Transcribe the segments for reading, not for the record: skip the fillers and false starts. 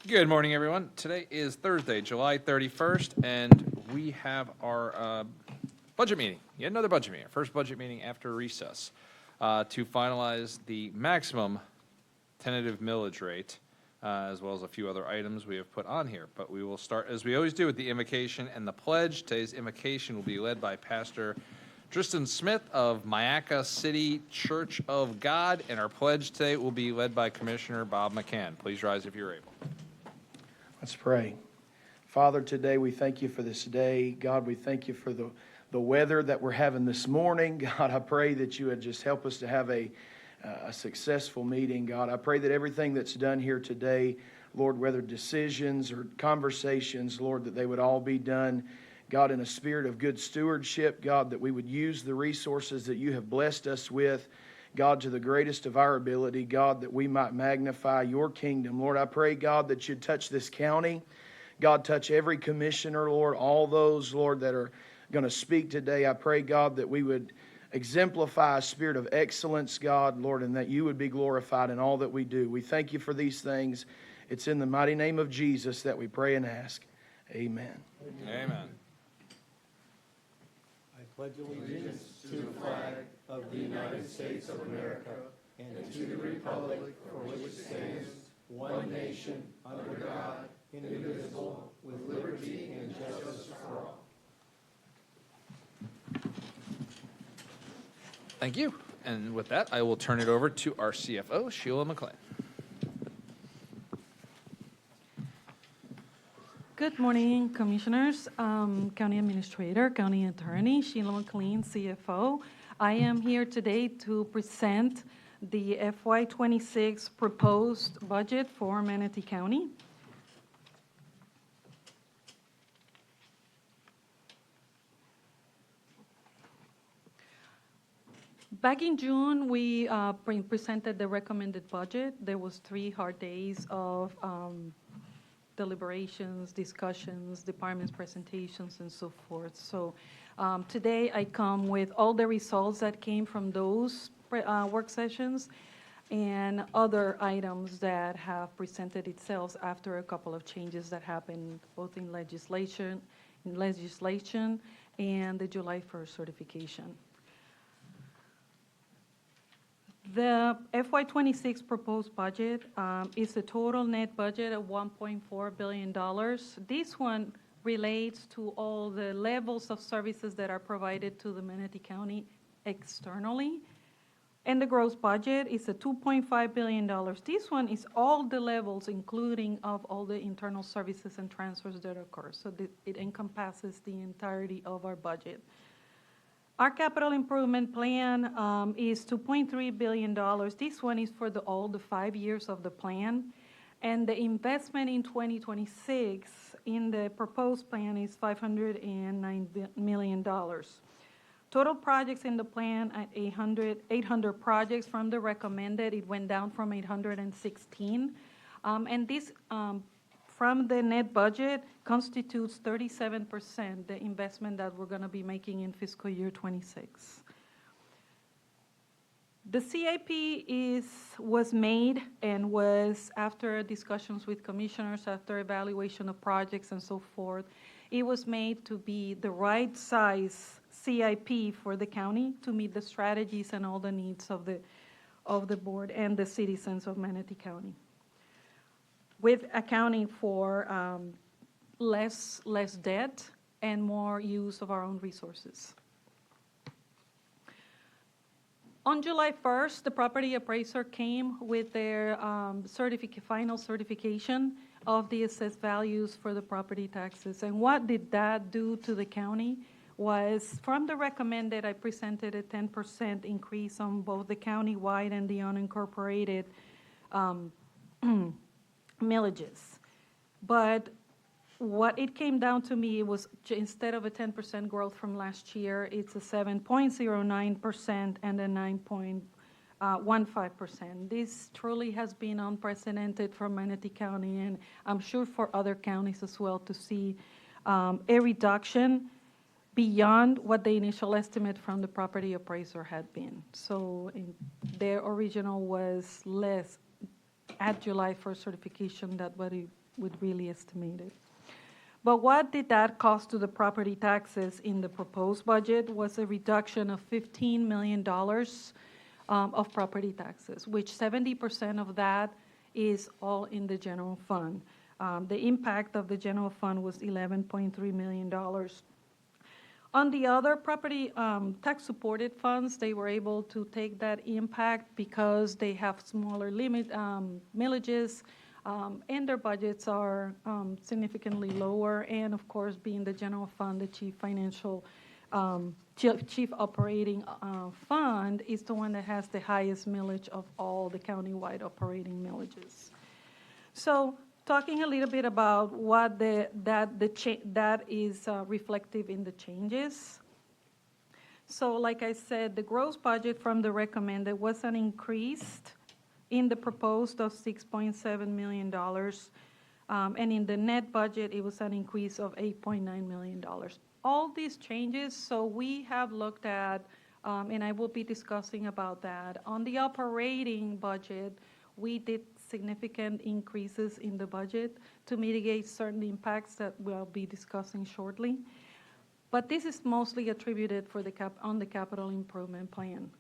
Good morning, everyone. Today is Thursday, July 31st, and we have our budget meeting, yet another budget meeting, our first budget meeting after recess, to finalize the maximum tentative millage rate, as well as a few other items we have put on here. But we will start, as we always do, with the invocation and the pledge. Today's invocation will be led by Pastor Tristan Smith of Myakka City Church of God, and our pledge today will be led by Commissioner Bob McCann. Please rise if you're able. Let's pray. Father, today we thank you for this day. God, we thank you for the weather that we're having this morning. God, I pray that you would just help us to have a successful meeting. God, I pray that everything that's done here today, Lord, whether decisions or conversations, Lord, that they would all be done, God, in a spirit of good stewardship. God, that we would use the resources that you have blessed us with, God, to the greatest of our ability, God, that we might magnify your kingdom. Lord, I pray, God, that you'd touch this county. God, touch every commissioner, Lord, all those, Lord, that are going to speak today. I pray, God, that we would exemplify a spirit of excellence, God, Lord, and that you would be glorified in all that we do. We thank you for these things. It's in the mighty name of Jesus that we pray and ask. Amen. Amen. I pledge allegiance to the flag of the United States of America and to the republic for which it stands, one nation, under God, indivisible, with liberty and justice for all. Thank you. And with that, I will turn it over to our CFO, Sheila McLean. Good morning, Commissioners, County Administrator, County Attorney, Sheila McLean, CFO. I am here today to present the FY26 proposed budget for Manatee County. Back in June, we presented the recommended budget. There was 3 hard days of deliberations, discussions, departments' presentations, and so forth. So today I come with all the results that came from those work sessions and other items that have presented itself after a couple of changes that happened both in legislation and the July 1st certification. The FY26 proposed budget is a total net budget of $1.4 billion. This one relates to all the levels of services that are provided to the Manatee County externally. And the gross budget is a $2.5 billion. This one is all the levels, including of all the internal services and transfers that occur. So it encompasses the entirety of our budget. Our capital improvement plan is $2.3 billion. This one is for all the 5 years of the plan. And the investment in 2026 in the proposed plan is $509 million. Total projects in the plan at 800 projects from the recommended. It went down from 816. And this from the net budget constitutes 37% the investment that we're going to be making in fiscal year 26. The CIP was made and was after discussions with commissioners, after evaluation of projects and so forth. It was made to be the right size CIP for the county to meet the strategies and all the needs of the board and the citizens of Manatee County, with accounting for less debt and more use of our own resources. On July 1st, the property appraiser came with their final certification of the assessed values for the property taxes. And what did that do to the county was, from the recommended, I presented a 10% increase on both the county-wide and the unincorporated millages. But what it came down to me was, instead of a 10% growth from last year, it's a 7.09% and a 9.15%. This truly has been unprecedented for Manatee County, and I'm sure for other counties as well, to see a reduction beyond what the initial estimate from the property appraiser had been. So their original was less at July 1st certification than what it would really estimate it. But what did that cost to the property taxes in the proposed budget was a reduction of $15 million of property taxes, which 70% of that is all in the general fund. The impact of the general fund was $11.3 million. On the other property tax-supported funds, they were able to take that impact because they have smaller millages, and their budgets are significantly lower. And of course, being the general fund, the chief operating fund is the one that has the highest millage of all the countywide operating millages. So, talking a little bit about what that is reflective in the changes. So, like I said, the gross budget from the recommended was an increase in the proposed of $6.7 million, and in the net budget, it was an increase of $8.9 million. All these changes, so we have looked at, and I will be discussing about that. On the operating budget, we did significant increases in the budget to mitigate certain impacts that we'll be discussing shortly. But this is mostly attributed on the capital improvement plan.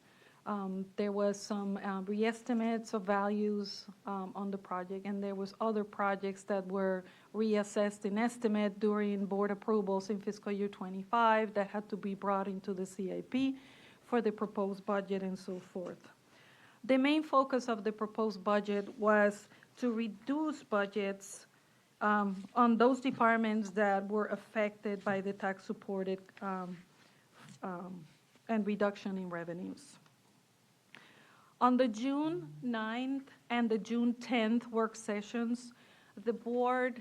There was some reestimates of values on the project, and there was other projects that were reassessed in estimate during board approvals in fiscal year 25 that had to be brought into the CIP for the proposed budget and so forth. The main focus of the proposed budget was to reduce budgets on those departments that were affected by the tax-supported and reduction in revenues. On the June 9th and the June 10th work sessions, the board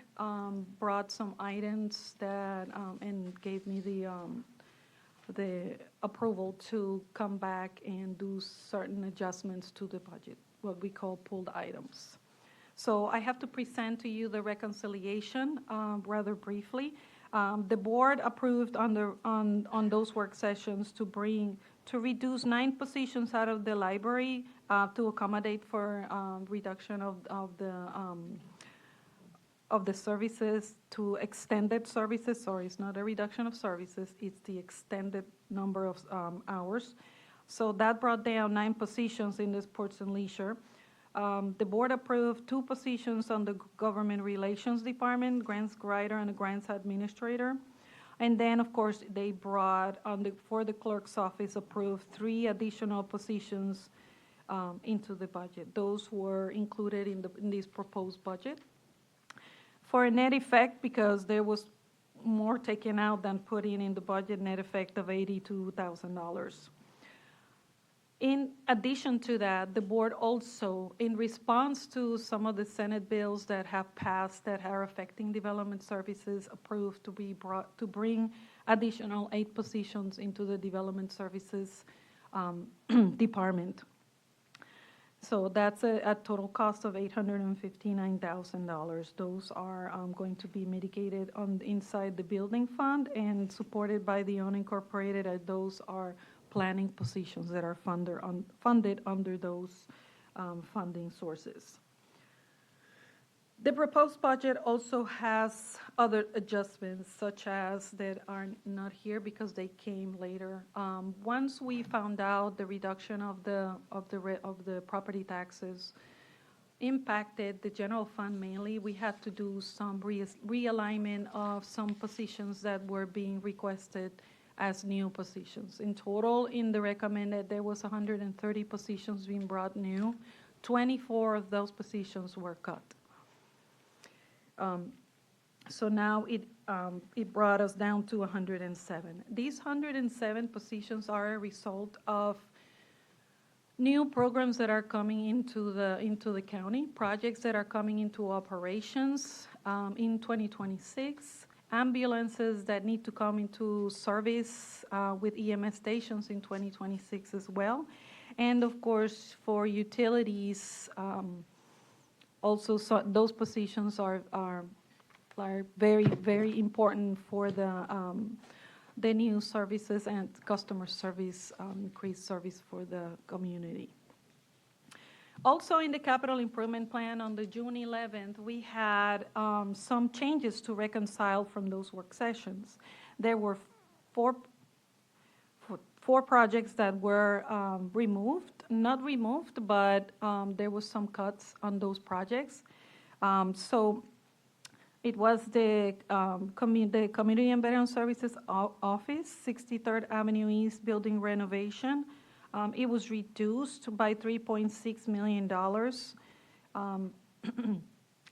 brought some items that and gave me the approval to come back and do certain adjustments to the budget, what we call pulled items. So I have to present to you the reconciliation rather briefly. The board approved on those work sessions to reduce 9 positions out of the library to accommodate for reduction of the services to extended services. Sorry, it's not a reduction of services, it's the extended number of hours. So that brought down 9 positions in the sports and leisure. The board approved 2 positions on the government relations department, grants writer and a grants administrator. And then, of course, they brought for the clerk's office approved 3 additional positions into the budget. Those were included in this proposed budget. For a net effect, because there was more taken out than put in the budget, net effect of $82,000. In addition to that, the board also, in response to some of the Senate bills that have passed that are affecting development services, approved to bring additional 8 positions into the development services department. So that's a total cost of $859,000. Those are going to be mitigated inside the building fund and supported by the unincorporated. Those are planning positions that are funded under those funding sources. The proposed budget also has other adjustments, such as that are not here because they came later. Once we found out the reduction of the property taxes impacted the general fund mainly, we had to do some realignment of some positions that were being requested as new positions. In total, in the recommended, there was 130 positions being brought new. 24 of those positions were cut. So now it brought us down to 107. These 107 positions are a result of new programs that are coming into the county, projects that are coming into operations in 2026, ambulances that need to come into service with EMS stations in 2026 as well, and of course for utilities. Also, those positions are very, very important for the new services and customer service, increased service for the community. Also, in the capital improvement plan on the June 11th, we had some changes to reconcile from those work sessions. There were four projects that were not removed, but there was some cuts on those projects. So it was the Community and Veteran Services Office, 63rd Avenue East building renovation. It was reduced by $3.6 million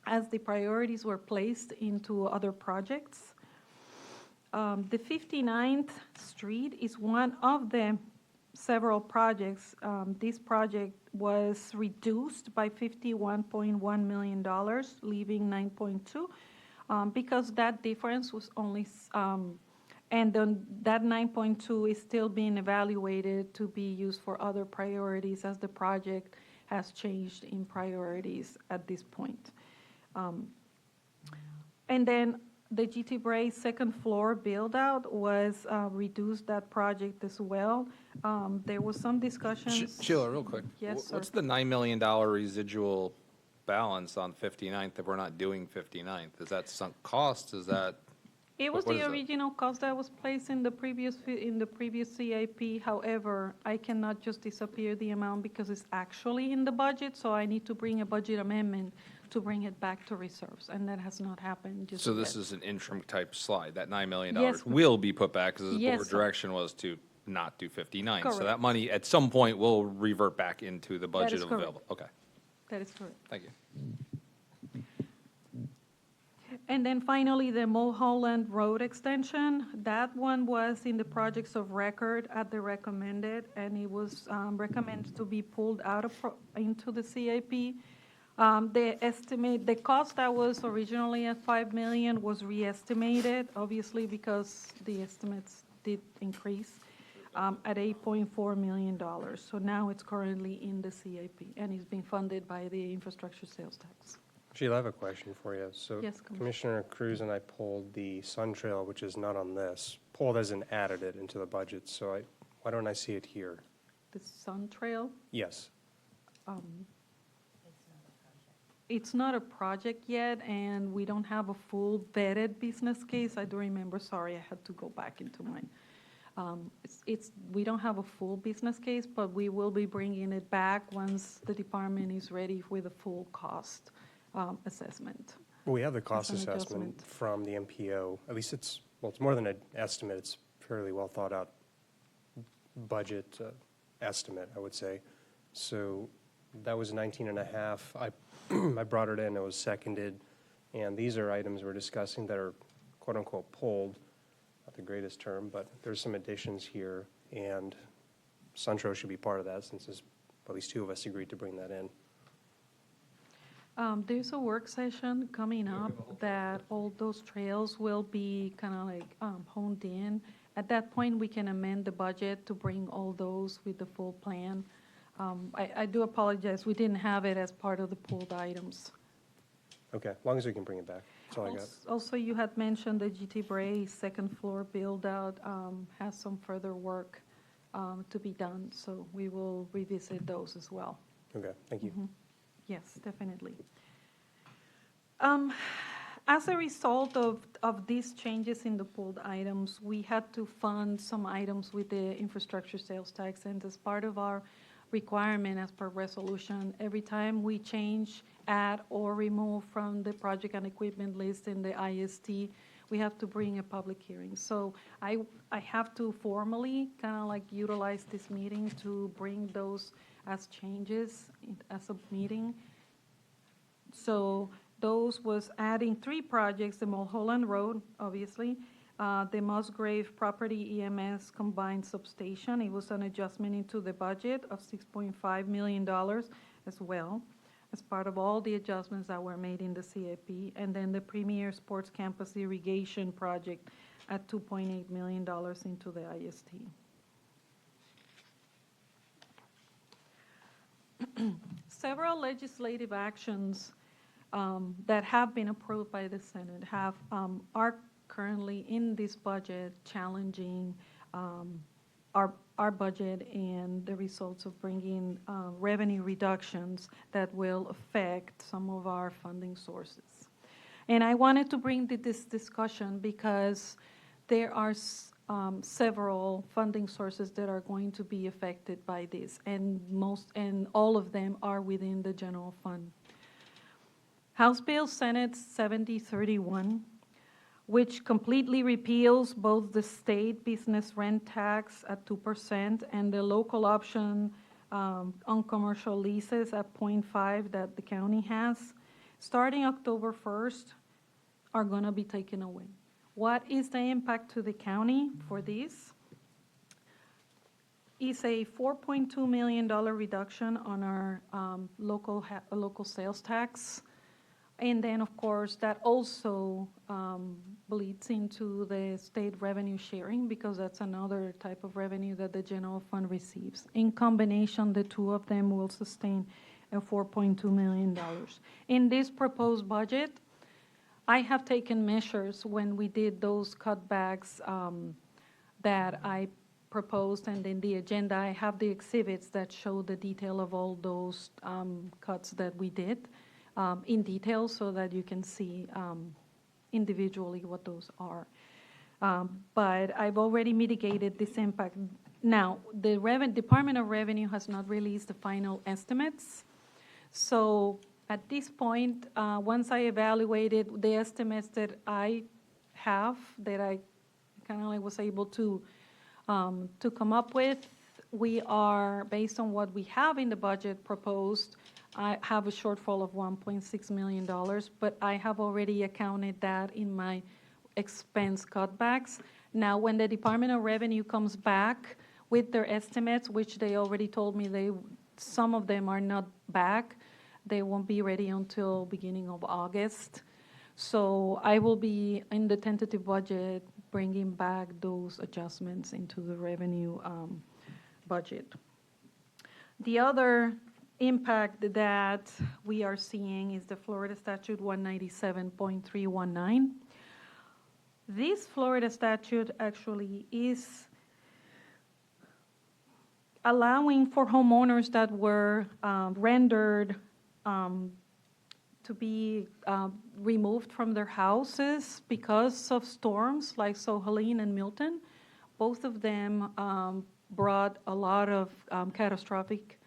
as the priorities were placed into other projects. The 59th Street is one of the several projects. This project was reduced by $51.1 million, leaving 9.2, because that difference was only, and then that 9.2 is still being evaluated to be used for other priorities as the project has changed in priorities at this point. And then the GT Bray second floor build-out was reduced, that project as well. There was some discussions. Sheila, real quick. Yes, sir. What's the $9 million residual balance on 59th if we're not doing 59th? Is that sunk cost? Is that? It was What the is it? original cost that was placed in the previous CIP. However, I cannot just disappear the amount because it's actually in the budget, so I need to bring a budget amendment to bring it back to reserves, and that has not happened just So this yet. is an interim type slide. That $9 million Yes. will be put back because the Yes, board sir. direction was to not do 59. So that Correct. money at some point will revert back into the budget is correct. available. Okay, That is correct. thank you. And then finally, the Mulholland Road extension, that one was in the projects of record at the recommended, and it was recommended to be pulled out of, into the CIP. The cost that was originally at $5 million was re-estimated, obviously because the estimates did increase, at $8.4 million. So now it's currently in the CIP, and it's being funded by the infrastructure sales tax. Sheila, I have a question for you. So Yes, Commissioner. Commissioner Cruz and I pulled the Sun Trail, which is not on this, pulled as in added it into the budget, so why don't I see it here? The Sun Trail, Yes. it's not a project yet, and we don't have a full vetted business case. I do remember, sorry, I had to go back into mine. We don't have a full business case, but we will be bringing it back once the department is ready with a full cost assessment. Well, we have the cost It's an assessment adjustment. from the MPO. At least it's more than an estimate. It's fairly well thought out budget estimate, I would say. So that was 19 and a half. I brought it in, it was seconded, and these are items we're discussing that are quote-unquote pulled, not the greatest term, but there's some additions here, and Suntrail should be part of that since at least two of us agreed to bring that in. There's a work session coming up that all those trails will be kind of like honed in. At that point, we can amend the budget to bring all those with the full plan. I do apologize, we didn't have it as part of the pulled items. Okay, as long as we can bring it back. That's all I got. Also, you had mentioned the GT Bray second floor build-out has some further work to be done, so we will revisit those as well. Okay, thank you. Yes, definitely. As a result of these changes in the pulled items, we had to fund some items with the infrastructure sales tax, and as part of our requirement as per resolution, every time we change, add, or remove from the project and equipment list in the IST, we have to bring a public hearing. So I have to formally kind of like utilize this meeting to bring those as changes as a meeting. So those was adding 3 projects, the Mulholland Road, obviously, the Musgrave Property EMS combined substation. It was an adjustment into the budget of $6.5 million as well, as part of all the adjustments that were made in the CIP. And then the Premier Sports Campus Irrigation Project at $2.8 million into the IST. Several legislative actions that have been approved by the Senate are currently in this budget challenging our our budget and the results of bringing revenue reductions that will affect some of our funding sources. And I wanted to bring this discussion because there are several funding sources that are going to be affected by this, and all of them are within the general fund. House Bill Senate 7031, which completely repeals both the state business rent tax at 2% and the local option on commercial leases at 0.5 that the county has, starting October 1st, are going to be taken away. What is the impact to the county for this? It's a $4.2 million reduction on our local sales tax. And then, of course, that also bleeds into the state revenue sharing, because that's another type of revenue that the general fund receives. In combination, the two of them will sustain a $4.2 million. In this proposed budget, I have taken measures when we did those cutbacks that I proposed, and in the agenda, I have the exhibits that show the detail of all those cuts that we did. In detail, so that you can see individually what those are. But I've already mitigated this impact. Now, the Department of Revenue has not released the final estimates. So at this point, once I evaluated the estimates that I have, that I kind of was able to come up with, we are, based on what we have in the budget proposed, I have a shortfall of $1.6 million, but I have already accounted that in my expense cutbacks. Now, when the Department of Revenue comes back with their estimates, which they already told me some of them are not back, they won't be ready until beginning of August. So I will be in the tentative budget bringing back those adjustments into the revenue budget. The other impact that we are seeing is the Florida Statute 197.319. This Florida statute actually is allowing for homeowners that were rendered to be removed from their houses because of storms like Helene and Milton. Both of them brought a lot of catastrophic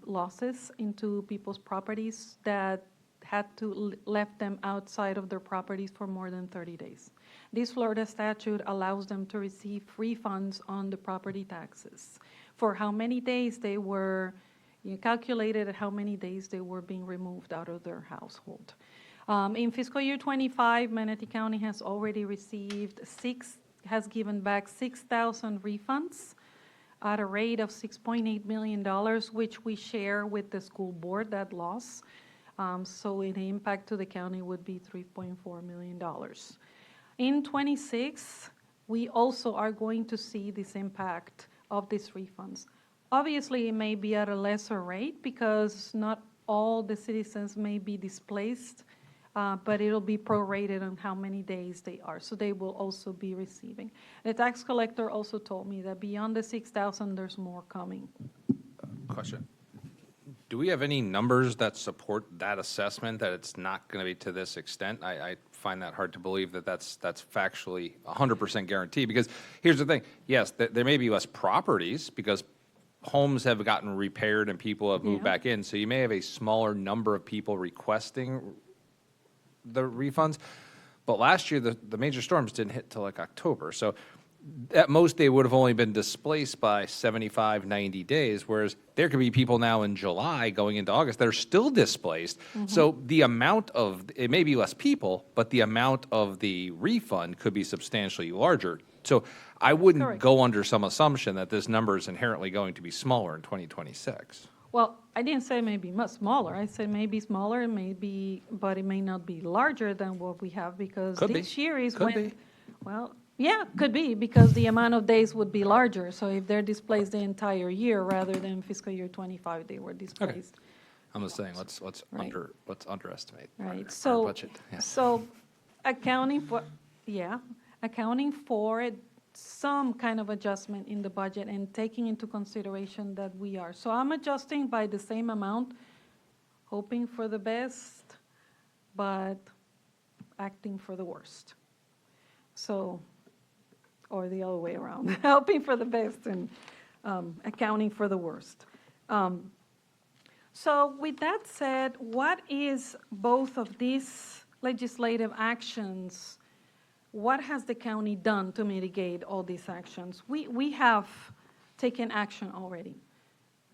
losses into people's properties that had to left them outside of their properties for more than 30 days. This Florida statute allows them to receive refunds on the property taxes for how many days they were calculated at how many days they were being removed out of their household. In fiscal year 25, Manatee County has already received has given back 6,000 refunds at a rate of $6.8 million, which we share with the school board, that loss. So the impact to the county would be $3.4 million. In 26, we also are going to see this impact of these refunds. Obviously, it may be at a lesser rate because not all the citizens may be displaced, but it'll be prorated on how many days they are. So they will also be receiving. The tax collector also told me that beyond the 6,000, there's more coming. Question. Do we have any numbers that support that assessment, that it's not going to be to this extent? I find that hard to believe that that's factually 100% guaranteed, because here's the thing. Yes, there may be less properties because homes have gotten repaired and people have moved back in, so you may have a smaller number of people requesting the refunds. But last year, the major storms didn't hit till like October. So at most, they would have only been displaced by 75, 90 days, whereas there could be people now in July going into August that are still displaced. Mm-hmm. So the amount of, it may be less people, but the amount of the refund could be substantially larger. So I wouldn't go under some assumption that this number is inherently going to be smaller in 2026. Well, I didn't say maybe much smaller. I said maybe smaller, maybe, but it may not be larger than what we have, because this year is when, well, yeah, could be, because the amount of days would be larger. So if they're displaced the entire year rather than fiscal year 25, they were displaced. Okay. I'm just saying, let's underestimate our so budget. Yeah. So accounting for some kind of adjustment in the budget and taking into consideration that we are. So I'm adjusting by the same amount, hoping for the best, but acting for the worst. So, or the other way around, hoping for the best and accounting for the worst. So with that said, what is both of these legislative actions? What has the county done to mitigate all these actions? We have taken action already,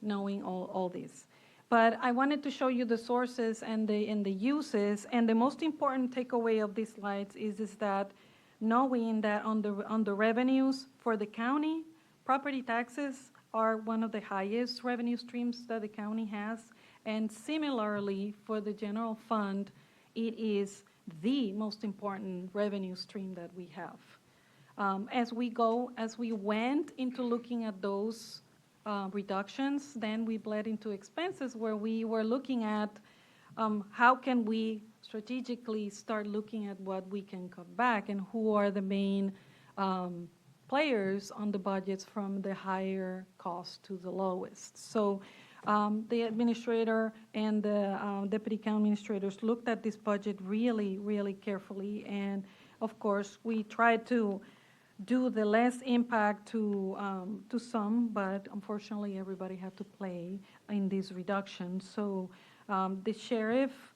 knowing all this. But I wanted to show you the sources and the uses, and the most important takeaway of these slides is that knowing that on the revenues for the county, property taxes are one of the highest revenue streams that the county has, and similarly for the general fund, it is the most important revenue stream that we have. As we went into looking at those reductions, then we bled into expenses where we were looking at how can we strategically start looking at what we can cut back and who are the main players on the budgets from the higher cost to the lowest. So the administrator and the deputy county administrators looked at this budget really, really carefully. And of course, we tried to do the less impact to some, but unfortunately, everybody had to play in these reductions. So the sheriff,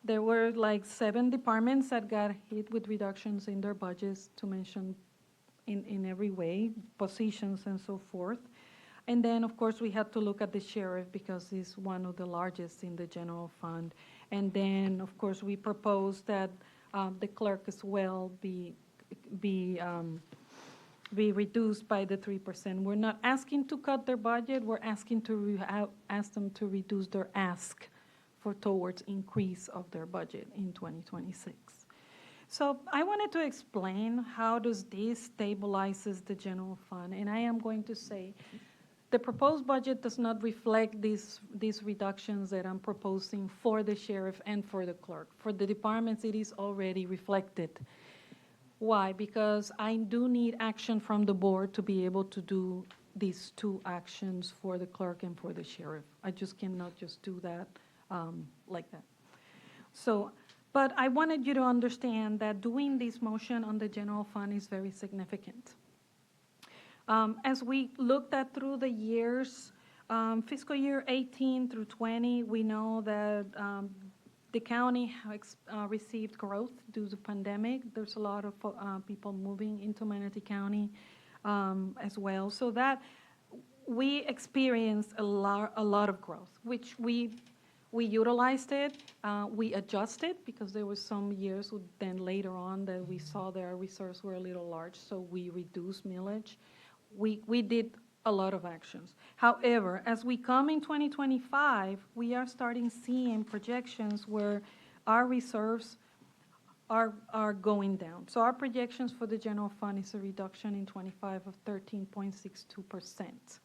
there were like 7 departments that got hit with reductions in their budgets, to mention in every way, positions and so forth. And then, of course, we had to look at the sheriff because he's one of the largest in the general fund. And then, of course, we proposed that the clerk as well be reduced by the 3%. We're not asking to cut their budget. We're asking to ask them to reduce their ask towards increase of their budget in 2026. So I wanted to explain how does this stabilizes the general fund. And I am going to say the proposed budget does not reflect these reductions that I'm proposing for the sheriff and for the clerk. For the departments, it is already reflected. Why? Because I do need action from the board to be able to do these 2 actions for the clerk and for the sheriff. I just cannot just do that like that. So, but I wanted you to understand that doing this motion on the general fund is very significant. As we looked at through the years, fiscal year 18 through 20, we know that the county received growth due to the pandemic. There's a lot of people moving into Manatee County as well. So that we experienced a lot of growth, which we utilized it. We adjusted because there were some years then later on that we saw that our reserves were a little large, so we reduced millage. We did a lot of actions. However, as we come in 2025, we are starting seeing projections where our reserves are going down. So our projections for the general fund is a reduction in 25 of 13.62%.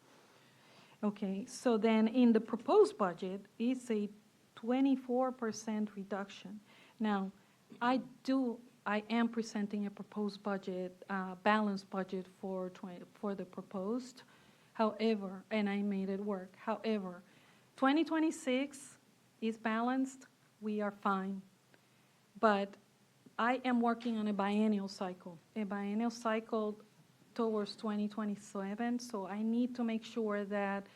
Okay, so then in the proposed budget, it's a 24% reduction. Now, I am presenting a proposed budget, balanced budget for the proposed. However, and I made it work. However, 2026 is balanced. We are fine. But I am working on a biennial cycle towards 2027. So I need to make sure that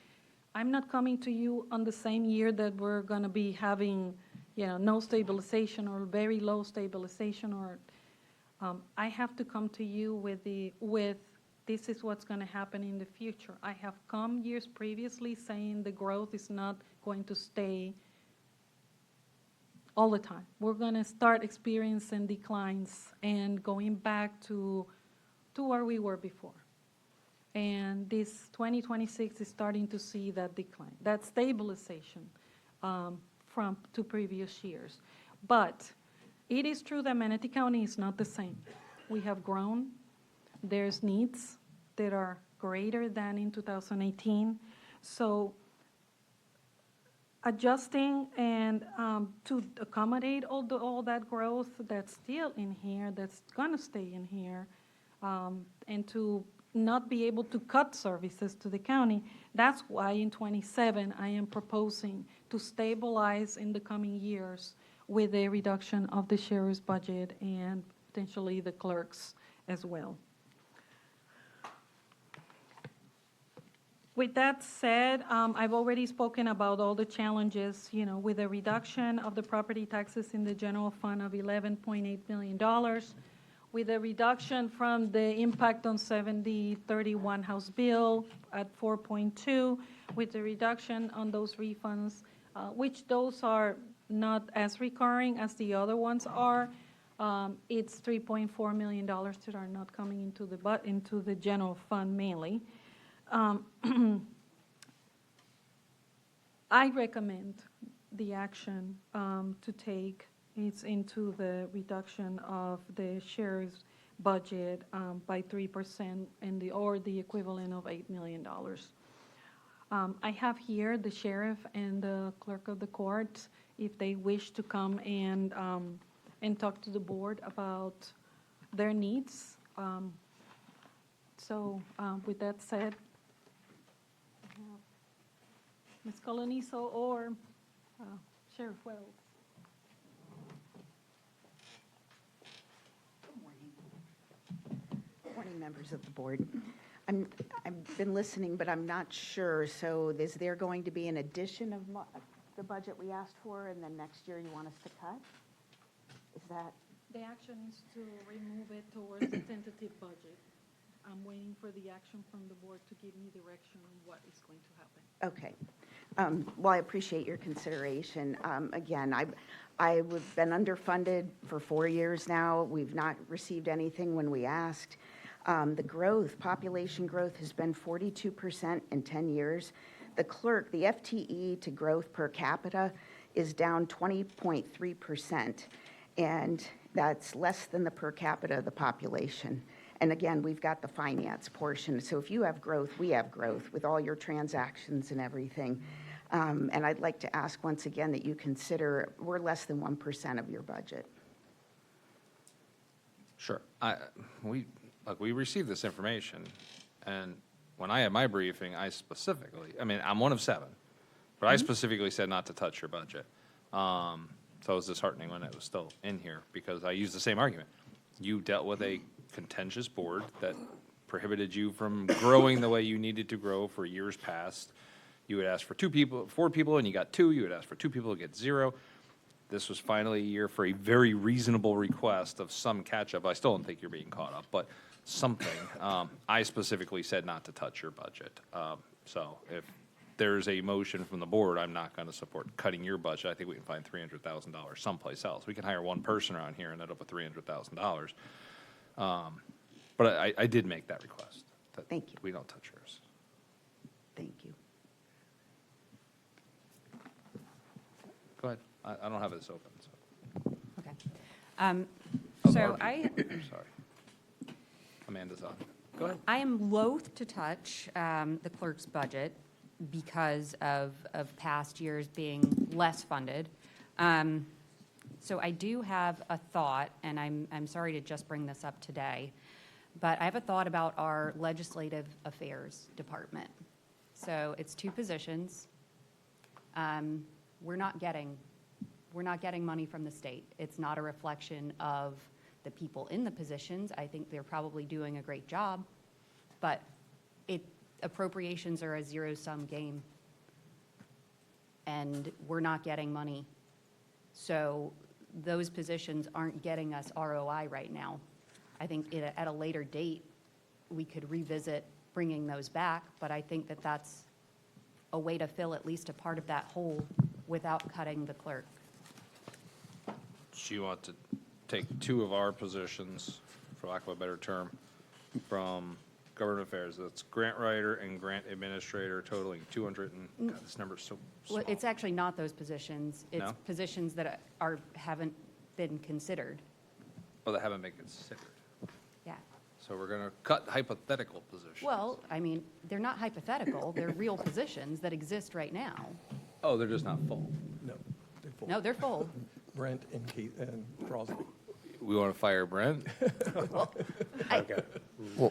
I'm not coming to you on the same year that we're going to be having, no stabilization or very low stabilization, or I have to come to you with this is what's going to happen in the future. I have come years previously saying the growth is not going to stay all the time. We're going to start experiencing declines and going back to where we were before. And this 2026 is starting to see that decline, that stabilization from to previous years. But it is true that Manatee County is not the same. We have grown. There's needs that are greater than in 2018. So adjusting and to accommodate all that growth that's still in here, that's going to stay in here, and to not be able to cut services to the county. That's why in '27, I am proposing to stabilize in the coming years with a reduction of the sheriff's budget and potentially the clerk's as well. With that said, I've already spoken about all the challenges, with a reduction of the property taxes in the general fund of $11.8 million, with a reduction from the impact on 7031 House Bill at 4.2, with a reduction on those refunds, which those are not as recurring as the other ones are. It's $3.4 million that are not coming into the general fund mainly. I recommend the action to take is into the reduction of the sheriff's budget by 3% or the equivalent of $8 million. I have here the sheriff and the clerk of the court if they wish to come and talk to the board about their needs. So with that said, Ms. Coloniso or Sheriff Wells. Good morning, members of the board. I've been listening, but I'm not sure. So is there going to be an addition of the budget we asked for, and then next year you want us to cut? Is that? The action is to remove it towards the tentative budget. I'm waiting for the action from the board to give me direction on what is going to happen. Okay. Well, I appreciate your consideration. Again, I've been underfunded for 4 years now. We've not received anything when we asked. The population growth has been 42% in 10 years. The clerk, the FTE to growth per capita is down 20.3%, and that's less than the per capita of the population. And again, we've got the finance portion. So if you have growth, we have growth with all your transactions and everything. And I'd like to ask once again that you consider we're less than 1% of your budget. Sure. We received this information, and when I had my briefing, I'm one of 7, but I specifically said not to touch your budget. So it was disheartening when it was still in here, because I used the same argument. You dealt with a contentious board that prohibited you from growing the way you needed to grow for years past. You would ask for 4 people, and you got 2. You would ask for 2 people, to get 0. This was finally a year for a very reasonable request of some catch-up. I still don't think you're being caught up, but something. I specifically said not to touch your budget. So if there's a motion from the board, I'm not going to support cutting your budget. I think we can find $300,000 someplace else. We can hire one person around here and end up with $300,000. But I did make that request. That Thank you. we don't touch yours. Thank you. Go ahead. I don't have this open, so. Okay. Oh, So Sorry. Amanda's on. Go ahead. I am loath to touch the clerk's budget because of past years being less funded. So I do have a thought, and I'm sorry to just bring this up today, but I have a thought about our legislative affairs department. So it's 2 positions. We're not getting money from the state. It's not a reflection of the people in the positions. I think they're probably doing a great job, but appropriations are a zero-sum game, and we're not getting money. So those positions aren't getting us ROI right now. I think at a later date, we could revisit bringing those back, but I think that that's a way to fill at least a part of that hole without cutting the clerk. Do you want to take 2 of our positions, for lack of a better term, from government affairs? That's grant writer and grant administrator totaling 200 and, God, this number's so small. Well, it's actually not those positions. It's No? positions that haven't been considered. Oh, that haven't been considered. Yeah. So we're going to cut hypothetical positions. Well, I mean, they're not hypothetical. They're real positions that exist right now. Oh, they're just not full. No, they're full. No, they're full. Brent and Keith and Crosby. We want to fire Brent? Okay.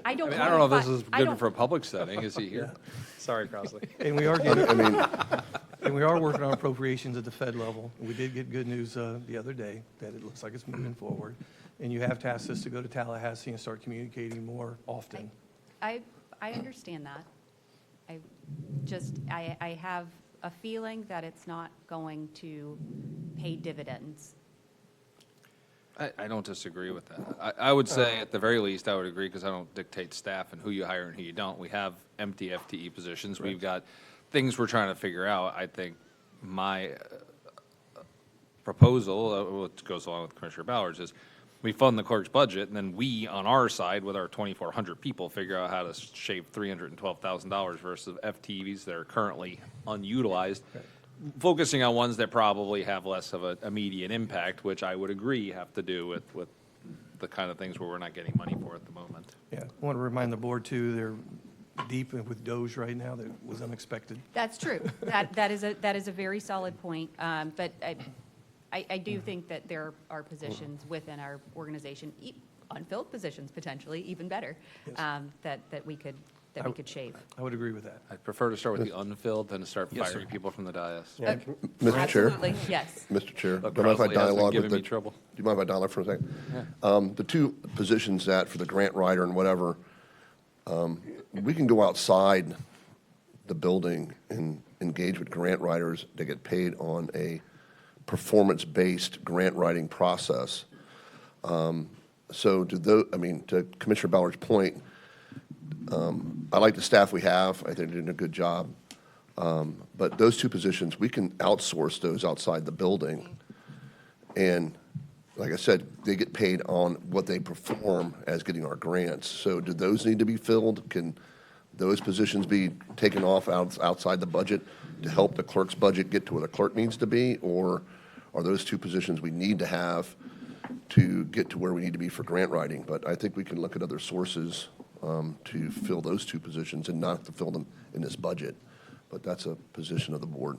I don't I mean, I don't know if this wanna is fi- I good don't- for a public setting. Is he here? Sorry, Crossley. And we are getting, I mean, and we are working on appropriations at the Fed level. We did get good news the other day that it looks like it's moving forward. And you have tasked us to go to Tallahassee and start communicating more often. I understand that. I have a feeling that it's not going to pay dividends. I don't disagree with that. I would say, at the very least, I would agree, because I don't dictate staff and who you hire and who you don't. We have empty FTE positions. We've got things we're trying to figure out. I think my proposal, what goes along with Commissioner Ballard's, is we fund the clerk's budget, and then we, on our side, with our 2,400 people, figure out how to shave $312,000 versus FTEs that are currently unutilized, focusing on ones that probably have less of an immediate impact, which I would agree have to do with the kind of things where we're not getting money for at the moment. Yeah, I want to remind the board too, they're deep with Doge right now. That was unexpected. That's true. That is a very solid point. But I do think that there are positions within our organization, unfilled positions potentially, even better, that we could shave. I would agree with that. I'd prefer to start with the unfilled than to start firing people from the dais. Yeah, Mr. Chair, Absolutely, yes. Mr. Chair, Look, do you mind if I Crossley has been dialogue giving with the? me trouble. Do you mind if I dialogue for a second? The two positions that, for the grant writer and whatever, we can go outside the building and engage with grant writers that get paid on a performance-based grant writing process. So to Commissioner Ballard's point, I like the staff we have. I think they're doing a good job. But those two positions, we can outsource those outside the building. And like I said, they get paid on what they perform as getting our grants. So do those need to be filled? Can those positions be taken off outside the budget to help the clerk's budget get to where the clerk needs to be? Or are those two positions we need to have to get to where we need to be for grant writing? But I think we can look at other sources to fill those two positions and not to fill them in this budget. But that's a position of the board.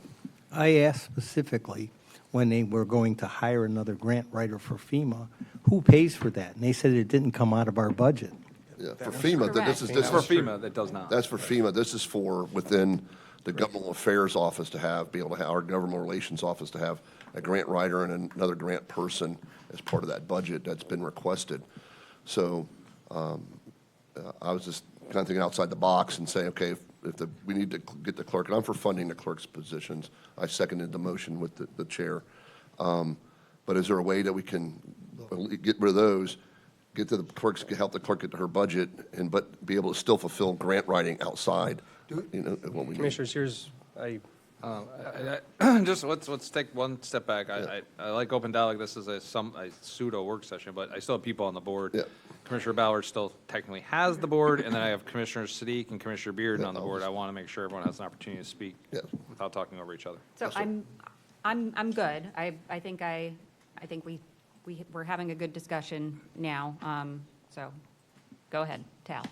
I asked specifically when they were going to hire another grant writer for FEMA, who pays for that? And they said it didn't come out of our budget. Yeah, for FEMA, this is, It's for FEMA, that does not. that's for FEMA. This is for within the governmental affairs office be able to have, our government relations office to have a grant writer and another grant person as part of that budget that's been requested. So I was just kind of thinking outside the box and saying, okay, if we need to get the clerk, and I'm for funding the clerk's positions. I seconded the motion with the chair. But is there a way that we can get rid of those, get to the clerks, help the clerk get to her budget, but be able to still fulfill grant writing outside, what we need? Commissioners, Just let's take one step back. I like open dialogue. This is a pseudo work session, but I still have people on the board. Yeah. Commissioner Ballard still technically has the board, and then I have Commissioner Sadiq and Commissioner Bearden on the board. I want to make sure everyone has an opportunity to speak Yeah. without talking over each other. So I'm good. I think we're having a good discussion now. So go ahead, Tal.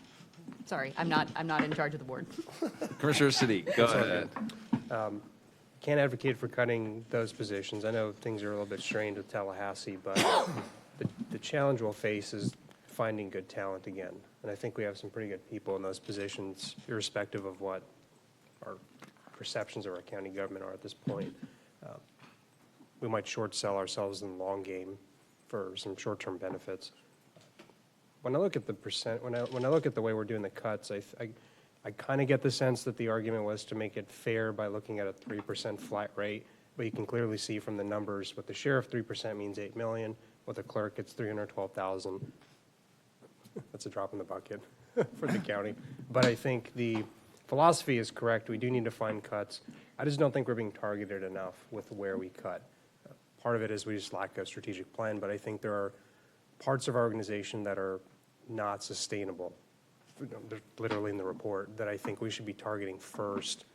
Sorry, I'm not in charge of the board. Commissioner Sadiq, go ahead. can't advocate for cutting those positions. I know things are a little bit strained with Tallahassee, but the challenge we'll face is finding good talent again. And I think we have some pretty good people in those positions, irrespective of what our perceptions of our county government are at this point. We might short sell ourselves in the long game for some short-term benefits. When I look at the when I look at the way we're doing the cuts, I kind of get the sense that the argument was to make it fair by looking at a 3% flat rate, but you can clearly see from the numbers, with the sheriff, 3% means $8 million. With the clerk, it's $312,000. That's a drop in the bucket for the county. But I think the philosophy is correct. We do need to find cuts. I just don't think we're being targeted enough with where we cut. Part of it is we just lack a strategic plan, but I think there are parts of our organization that are not sustainable. They're literally in the report, that I think we should be targeting first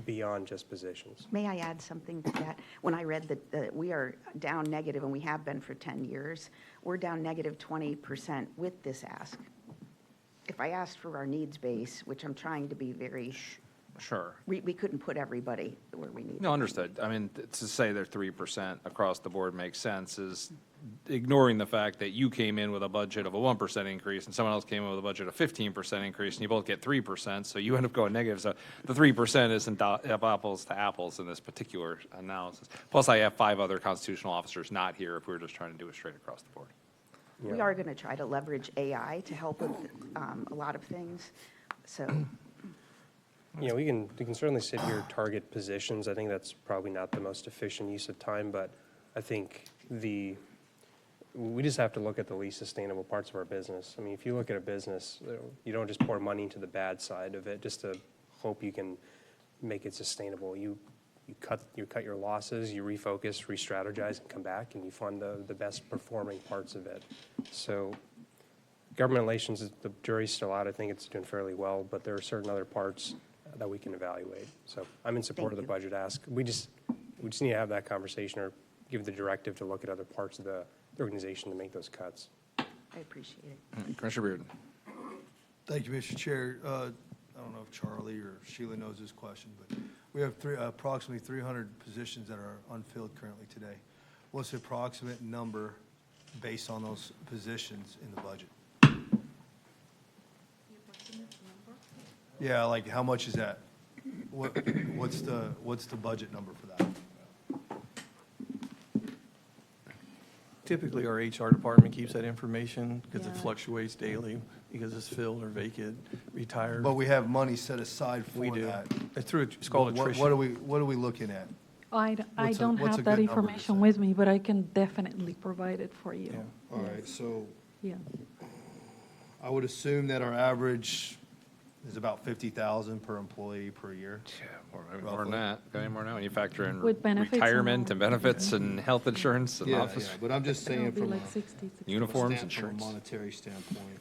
beyond just positions. May I add something to that? When I read that we are down negative, and we have been for 10 years, we're down negative 20% with this ask. If I asked for our needs base, which I'm trying to be very, Sure. we couldn't put everybody where we need. No, understood. I mean, to say they're 3% across the board makes sense is ignoring the fact that you came in with a budget of a 1% increase and someone else came in with a budget of 15% increase, and you both get 3%, so you end up going negative. So the 3% isn't apples to apples in this particular analysis. Plus, I have 5 other constitutional officers not here if we were just trying to do it straight across the board. We are going to try to leverage AI to help with a lot of things, so. Yeah, we can certainly sit here, target positions. I think that's probably not the most efficient use of time, but I think we just have to look at the least sustainable parts of our business. I mean, if you look at a business, you don't just pour money into the bad side of it just to hope you can make it sustainable. You cut your losses, you refocus, re-strategize, and come back, and you fund the best performing parts of it. So government relations, the jury's still out. I think it's doing fairly well, but there are certain other parts that we can evaluate. So I'm in support of the budget ask. We just need to have that conversation or give the directive to look at other parts of the organization to make those cuts. I appreciate it. Commissioner Beard. Thank you, Mr. Chair. I don't know if Charlie or Sheila knows this question, but we have approximately 300 positions that are unfilled currently today. What's the approximate number based on those positions in the budget? Yeah, like how much is that? What's the budget number for that? Typically, our HR department keeps that information because it Yeah. fluctuates daily because it's filled or vacant, retired. But we have money set aside for We do. that. It's called What attrition. are we looking at? I What's a- don't what's a have that good number to information say? with me, but I can definitely provide it for you. Yeah. All right, so Yeah. I would assume that our average is about 50,000 per employee per year. Yeah, more than that. Got any more now? When you factor in With benefits and retirement all. and benefits and health insurance and office. But I'm just It'll saying be from like 60. Uniforms, from insurance. a monetary standpoint.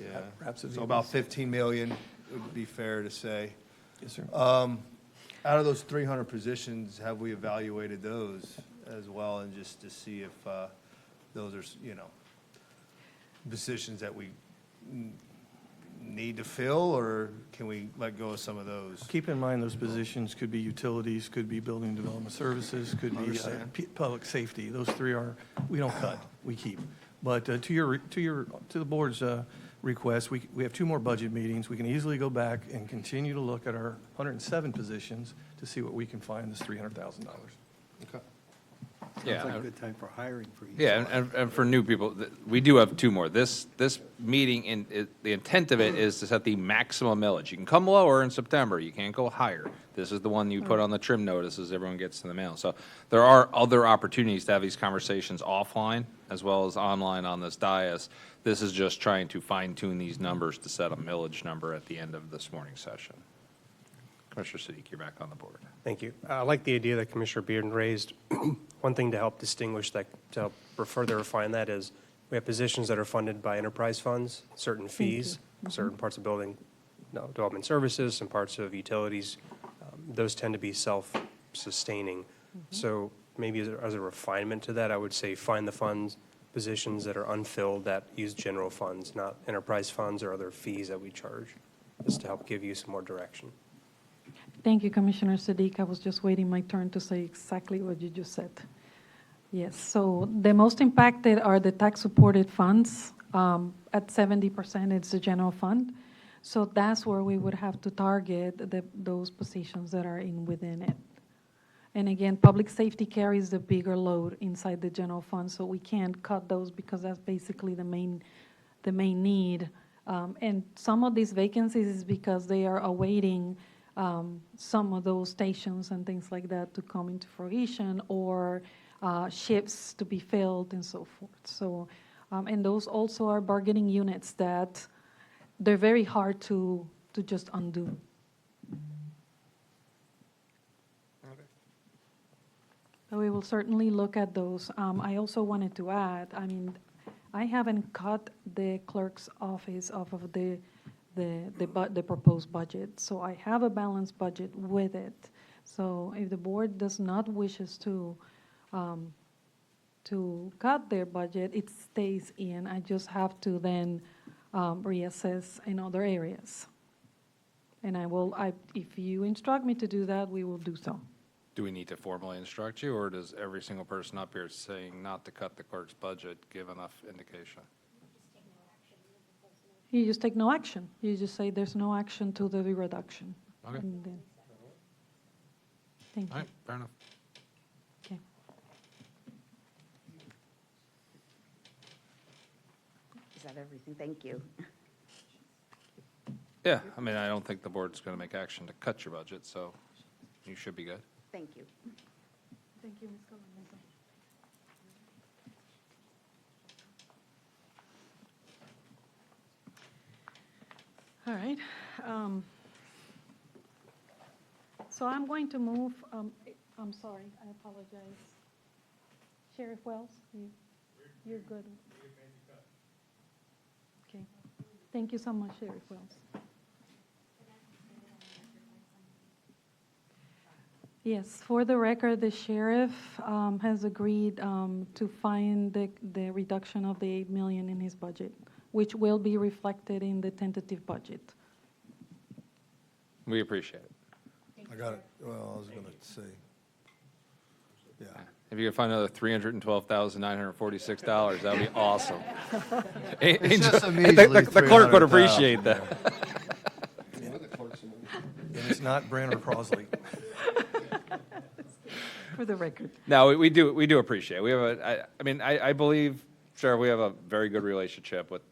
Yeah, Rhapsody. so about 15 million would be fair to say. Yes, sir. Out of those 300 positions, have we evaluated those as well, and just to see if those are, positions that we need to fill, or can we let go of some of those? Keep in mind, those positions could be utilities, could be building development services, could be Understand. public safety. Those 3 we don't cut, we keep. But to the board's request, we have 2 more budget meetings. We can easily go back and continue to look at our 107 positions to see what we can find this $300,000. Okay. Yeah. Sounds like a good time for hiring for you. Yeah, and for new people, we do have 2 more. This meeting, the intent of it is to set the maximum millage. You can come lower in September, you can't go higher. This is the one you put on the trim notices everyone gets in the mail. So there are other opportunities to have these conversations offline as well as online on this dais. This is just trying to fine tune these numbers to set a millage number at the end of this morning's session. Commissioner Siddiqui, you're back on the board. Thank you. I like the idea that Commissioner Bearden raised. One thing to help distinguish that, to help further refine that is we have positions that are funded by enterprise funds, certain fees, certain parts of building development services, some parts of utilities. Those tend to be self-sustaining. So maybe as a refinement to that, I would say find the funds, positions that are unfilled that use general funds, not enterprise funds or other fees that we charge, just to help give you some more direction. Thank you, Commissioner Siddiq. I was just waiting my turn to say exactly what you just said. Yes, so the most impacted are the tax-supported funds. At 70%, it's the general fund. So that's where we would have to target those positions that are within it. And again, public safety carries the bigger load inside the general fund, so we can't cut those because that's basically the main need. And some of these vacancies is because they are awaiting some of those stations and things like that to come into fruition, or shifts to be filled and so forth. So, and those also are bargaining units that they're very hard to just undo. So we will certainly look at those. I also wanted to add, I mean, I haven't cut the clerk's office off of the proposed budget, so I have a balanced budget with it. So if the board does not wishes to cut their budget, it stays in. I just have to then reassess in other areas. And if you instruct me to do that, we will do so. Do we need to formally instruct you, or does every single person up here saying not to cut the clerk's budget give enough indication? You just take no action. You just say there's no action to the reduction. Okay. And then- Thank All you. right, fair enough. Okay. Is that everything? Thank you. Yeah, I mean, I don't think the board's going to make action to cut your budget, so you should be good. Thank you. Thank you, Ms. Calabrese. All right. So I'm going to move, I'm sorry, I apologize. Sheriff Wells, you're good. Okay. Thank you so much, Sheriff Wells. Yes, for the record, the sheriff has agreed to find the reduction of the 8 million in his budget, which will be reflected in the tentative budget. We appreciate it. I got it. Well, I was going to say, yeah. If you could find another $312,946, that would be awesome. It's just a The measly the clerk would 300,000, appreciate that. And it's not Brandon Crosley. For the record. No, we do appreciate it. We have I believe, Sheriff, we have a very good relationship with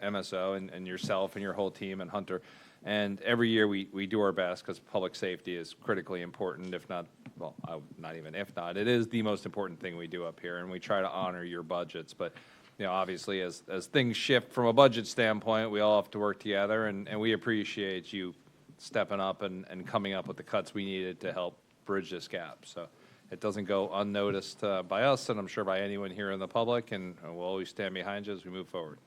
MSO and yourself and your whole team and Hunter. And every year we do our best because public safety is critically important, if not, well, not even if not, it is the most important thing we do up here. And we try to honor your budgets. But, obviously as things shift from a budget standpoint, we all have to work together. And we appreciate you stepping up and coming up with the cuts we needed to help bridge this gap. So it doesn't go unnoticed by us, and I'm sure by anyone here in the public, and we'll always stand behind you as we move forward.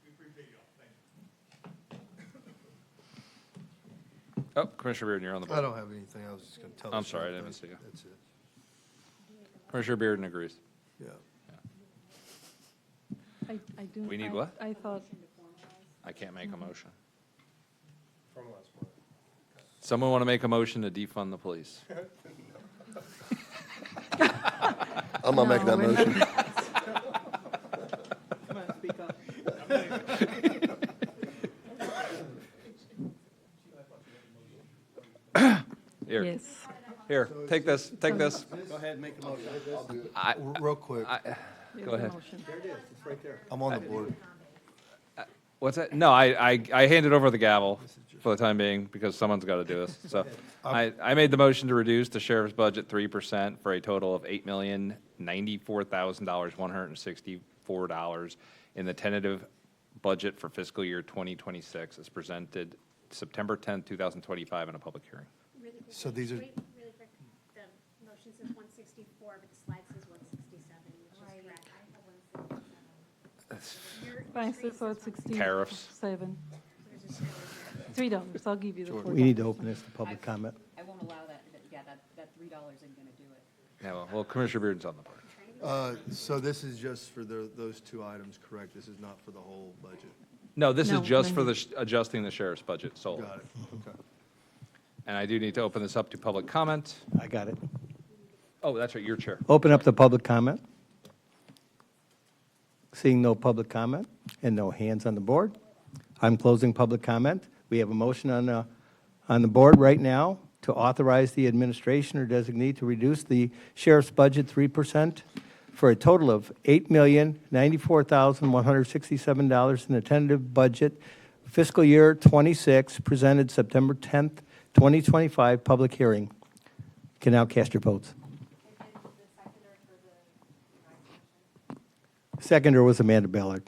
We appreciate y'all. Thank you. Oh, Commissioner Bearden, you're on the I board. don't have anything. I was just going to tell. I'm the sorry, I sheriff didn't that- see you. That's it. Commissioner Bearden agrees. Yeah. I do. We need what? I thought, I can't make a motion. Someone want to make a motion to defund the police? I'm going to make that No, we're not. motion. Come on, speak up. Here, yes. here, take this. Go ahead and make a motion. Real quick, Go ahead. There it is, it's right there. I'm on the board. What's that? No, I handed over the gavel for the time being because someone's got to do this. So I made the motion to reduce the sheriff's budget 3% for a total of $8,094,164 in the tentative budget for fiscal year 2026 as presented September 10th, 2025 in a public hearing. Really quick. So these are- Really quick, the motion says 164, but the slide says 167, which is correct. I have 167. Your Fine, screen so says it's 67. Tariffs. There's a zero there. $3. I'll give you the $4. We need to open this to public comment. I won't allow that, that $3 isn't going to do it. Yeah, well, Commissioner Bearden's on the board. So this is just for those two items, correct? This is not for the whole budget? No, this is No, just no, for no. adjusting the sheriff's budget solely. Got it. Okay. And I do need to open this up to public comment. I got it. Oh, that's right, your chair. Open up the public comment. Seeing no public comment and no hands on the board, I'm closing public comment. We have a motion on the board right now to authorize the administration or designee to reduce the sheriff's budget 3% for a total of $8,094,167 in the tentative budget fiscal year 26, presented September 10th, 2025, public hearing. Can now cast your votes. Seconder was Amanda Ballard.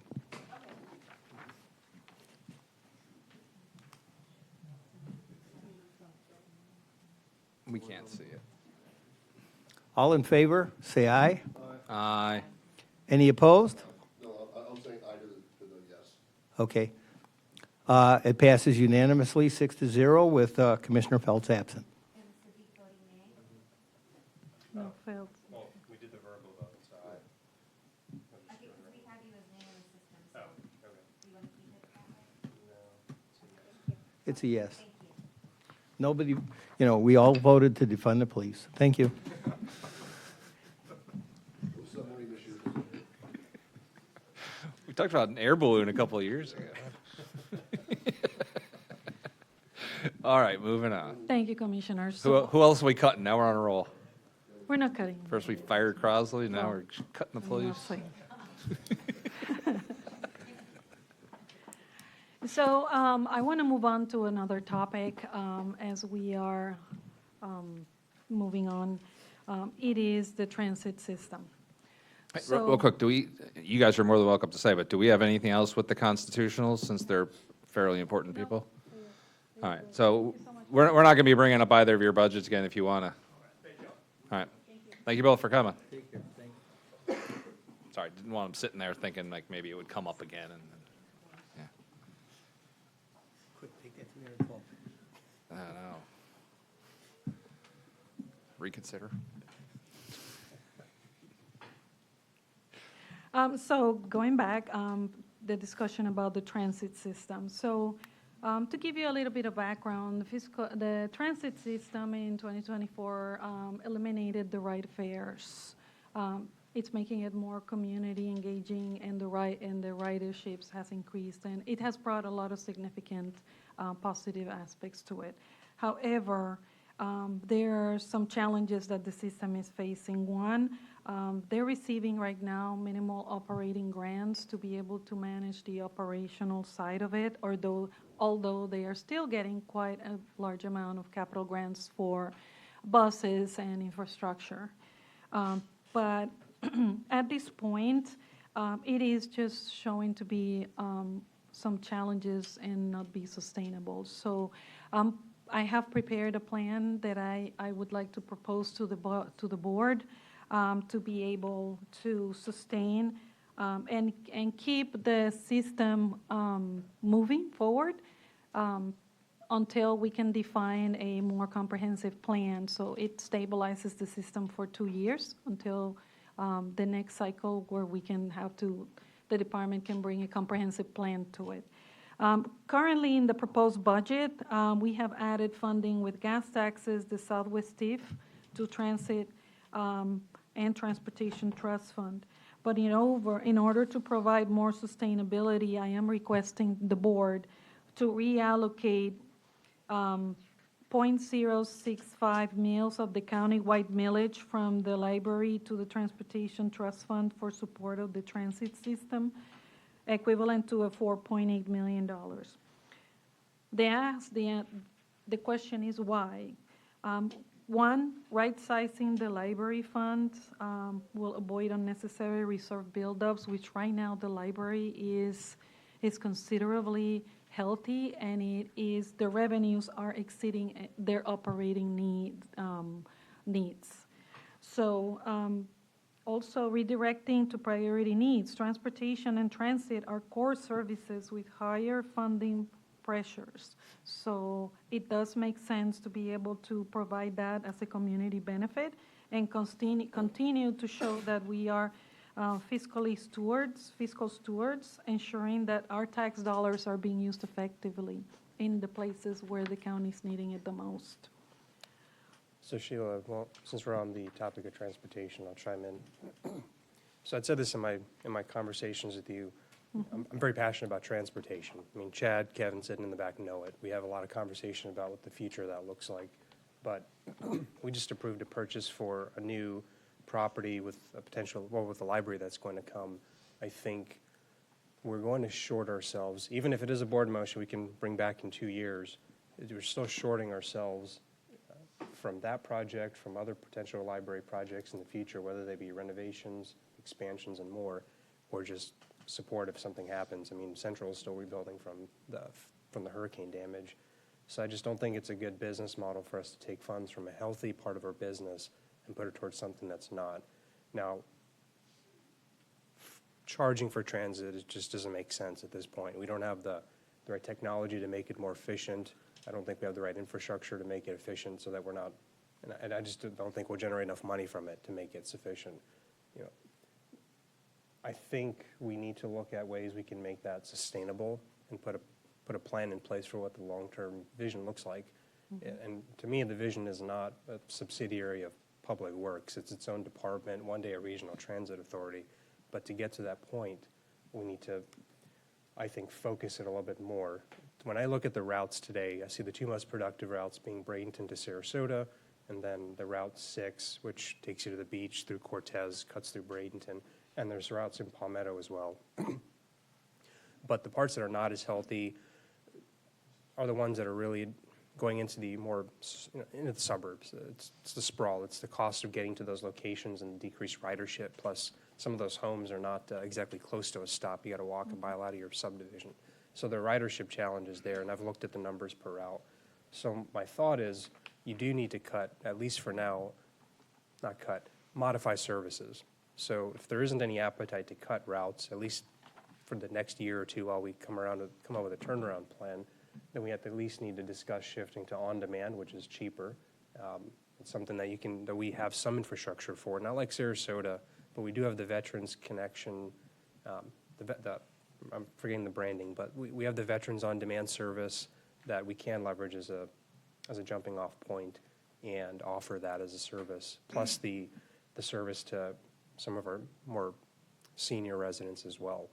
We can't see it. All in favor, say aye. Aye. Any opposed? No, I'm saying aye to the yes. Okay. It passes unanimously, 6-0, with Commissioner Feltz absent. No, failed. Well, we did the verbal vote, so I. It's a yes. Nobody, we all voted to defund the police. Thank you. We talked about an air balloon a couple of years ago. All right, moving on. Thank you, Commissioners. Who else are we cutting? Now we're on a roll. We're not cutting. First we fired Crosley, now we're cutting the I'm police. not saying. So I want to move on to another topic as we are moving on. It is the transit system. Hey, real quick, you guys are more than welcome to say, but do we have anything else with the constitutionals since they're fairly important people? All right, so we're not going to be bringing up either of your budgets again if you want to. All right. Thank you both for coming. Sorry, didn't want them sitting there thinking like maybe it would come up again and, yeah. Quick, take that to Mayor Paul. I don't know. Reconsider. So going back, the discussion about the transit system. So to give you a little bit of background, the transit system in 2024 eliminated the ride fares. It's making it more community engaging, and the riderships has increased, and it has brought a lot of significant positive aspects to it. However, there are some challenges that the system is facing. One, they're receiving right now minimal operating grants to be able to manage the operational side of it, although they are still getting quite a large amount of capital grants for buses and infrastructure. But at this point, it is just showing to be some challenges and not be sustainable. So I have prepared a plan that I would like to propose to the board to be able to sustain and keep the system moving forward until we can define a more comprehensive plan. So it stabilizes the system for 2 years until the next cycle where the department can bring a comprehensive plan to it. Currently in the proposed budget, we have added funding with gas taxes, the Southwest TIF, to transit and transportation trust fund. But in order to provide more sustainability, I am requesting the board to reallocate 0.065 mils of the countywide millage from the library to the transportation trust fund for support of the transit system, equivalent to a $4.8 million. The question is why? One, right-sizing the library funds will avoid unnecessary reserve buildups, which right now the library is considerably healthy, and the revenues are exceeding their operating needs. So also redirecting to priority needs. Transportation and transit are core services with higher funding pressures. So it does make sense to be able to provide that as a community benefit and continue to show that we are fiscal stewards, ensuring that our tax dollars are being used effectively in the places where the county is needing it the most. So Sheila, well, since we're on the topic of transportation, I'll chime in. So I'd said this in my conversations with you. I'm very passionate about transportation. I mean, Chad, Kevin sitting in the back know it. We have a lot of conversation about what the future of that looks like. But we just approved a purchase for a new property with a potential, with the library that's going to come. I think we're going to short ourselves. Even if it is a board motion we can bring back in 2 years, we're still shorting ourselves from that project, from other potential library projects in the future, whether they be renovations, expansions, and more, or just support if something happens. I mean, Central is still rebuilding from the hurricane damage. So I just don't think it's a good business model for us to take funds from a healthy part of our business and put it towards something that's not. Now, charging for transit, it just doesn't make sense at this point. We don't have the right technology to make it more efficient. I don't think we have the right infrastructure to make it efficient so that we're not, and I just don't think we'll generate enough money from it to make it sufficient. You know, I think we need to look at ways we can make that sustainable and put a plan in place for what the long-term vision looks like. And to me, the vision is not a subsidiary of Public Works. It's its own department, one day a regional transit authority. But to get to that point, we need to, I think, focus it a little bit more. When I look at the routes today, I see the two most productive routes being Bradenton to Sarasota, and then the Route 6, which takes you to the beach through Cortez, cuts through Bradenton, and there's routes in Palmetto as well. But the parts that are not as healthy are the ones that are really going into the more, into the suburbs. It's the sprawl, it's the cost of getting to those locations and decreased ridership, plus some of those homes are not exactly close to a stop. You got to walk a mile out of your subdivision. So the ridership challenge is there, and I've looked at the numbers per route. So my thought is, you do need to cut, at least for now, not cut, modify services. So if there isn't any appetite to cut routes, at least for the next year or two while we come up with a turnaround plan, then we at least need to discuss shifting to on-demand, which is cheaper. It's something that we have some infrastructure for, not like Sarasota, but we do have the Veterans Connection, I'm forgetting the branding, but we have the Veterans On-Demand service that we can leverage as a jumping off point and offer that as a service, plus the service to some of our more senior residents as well,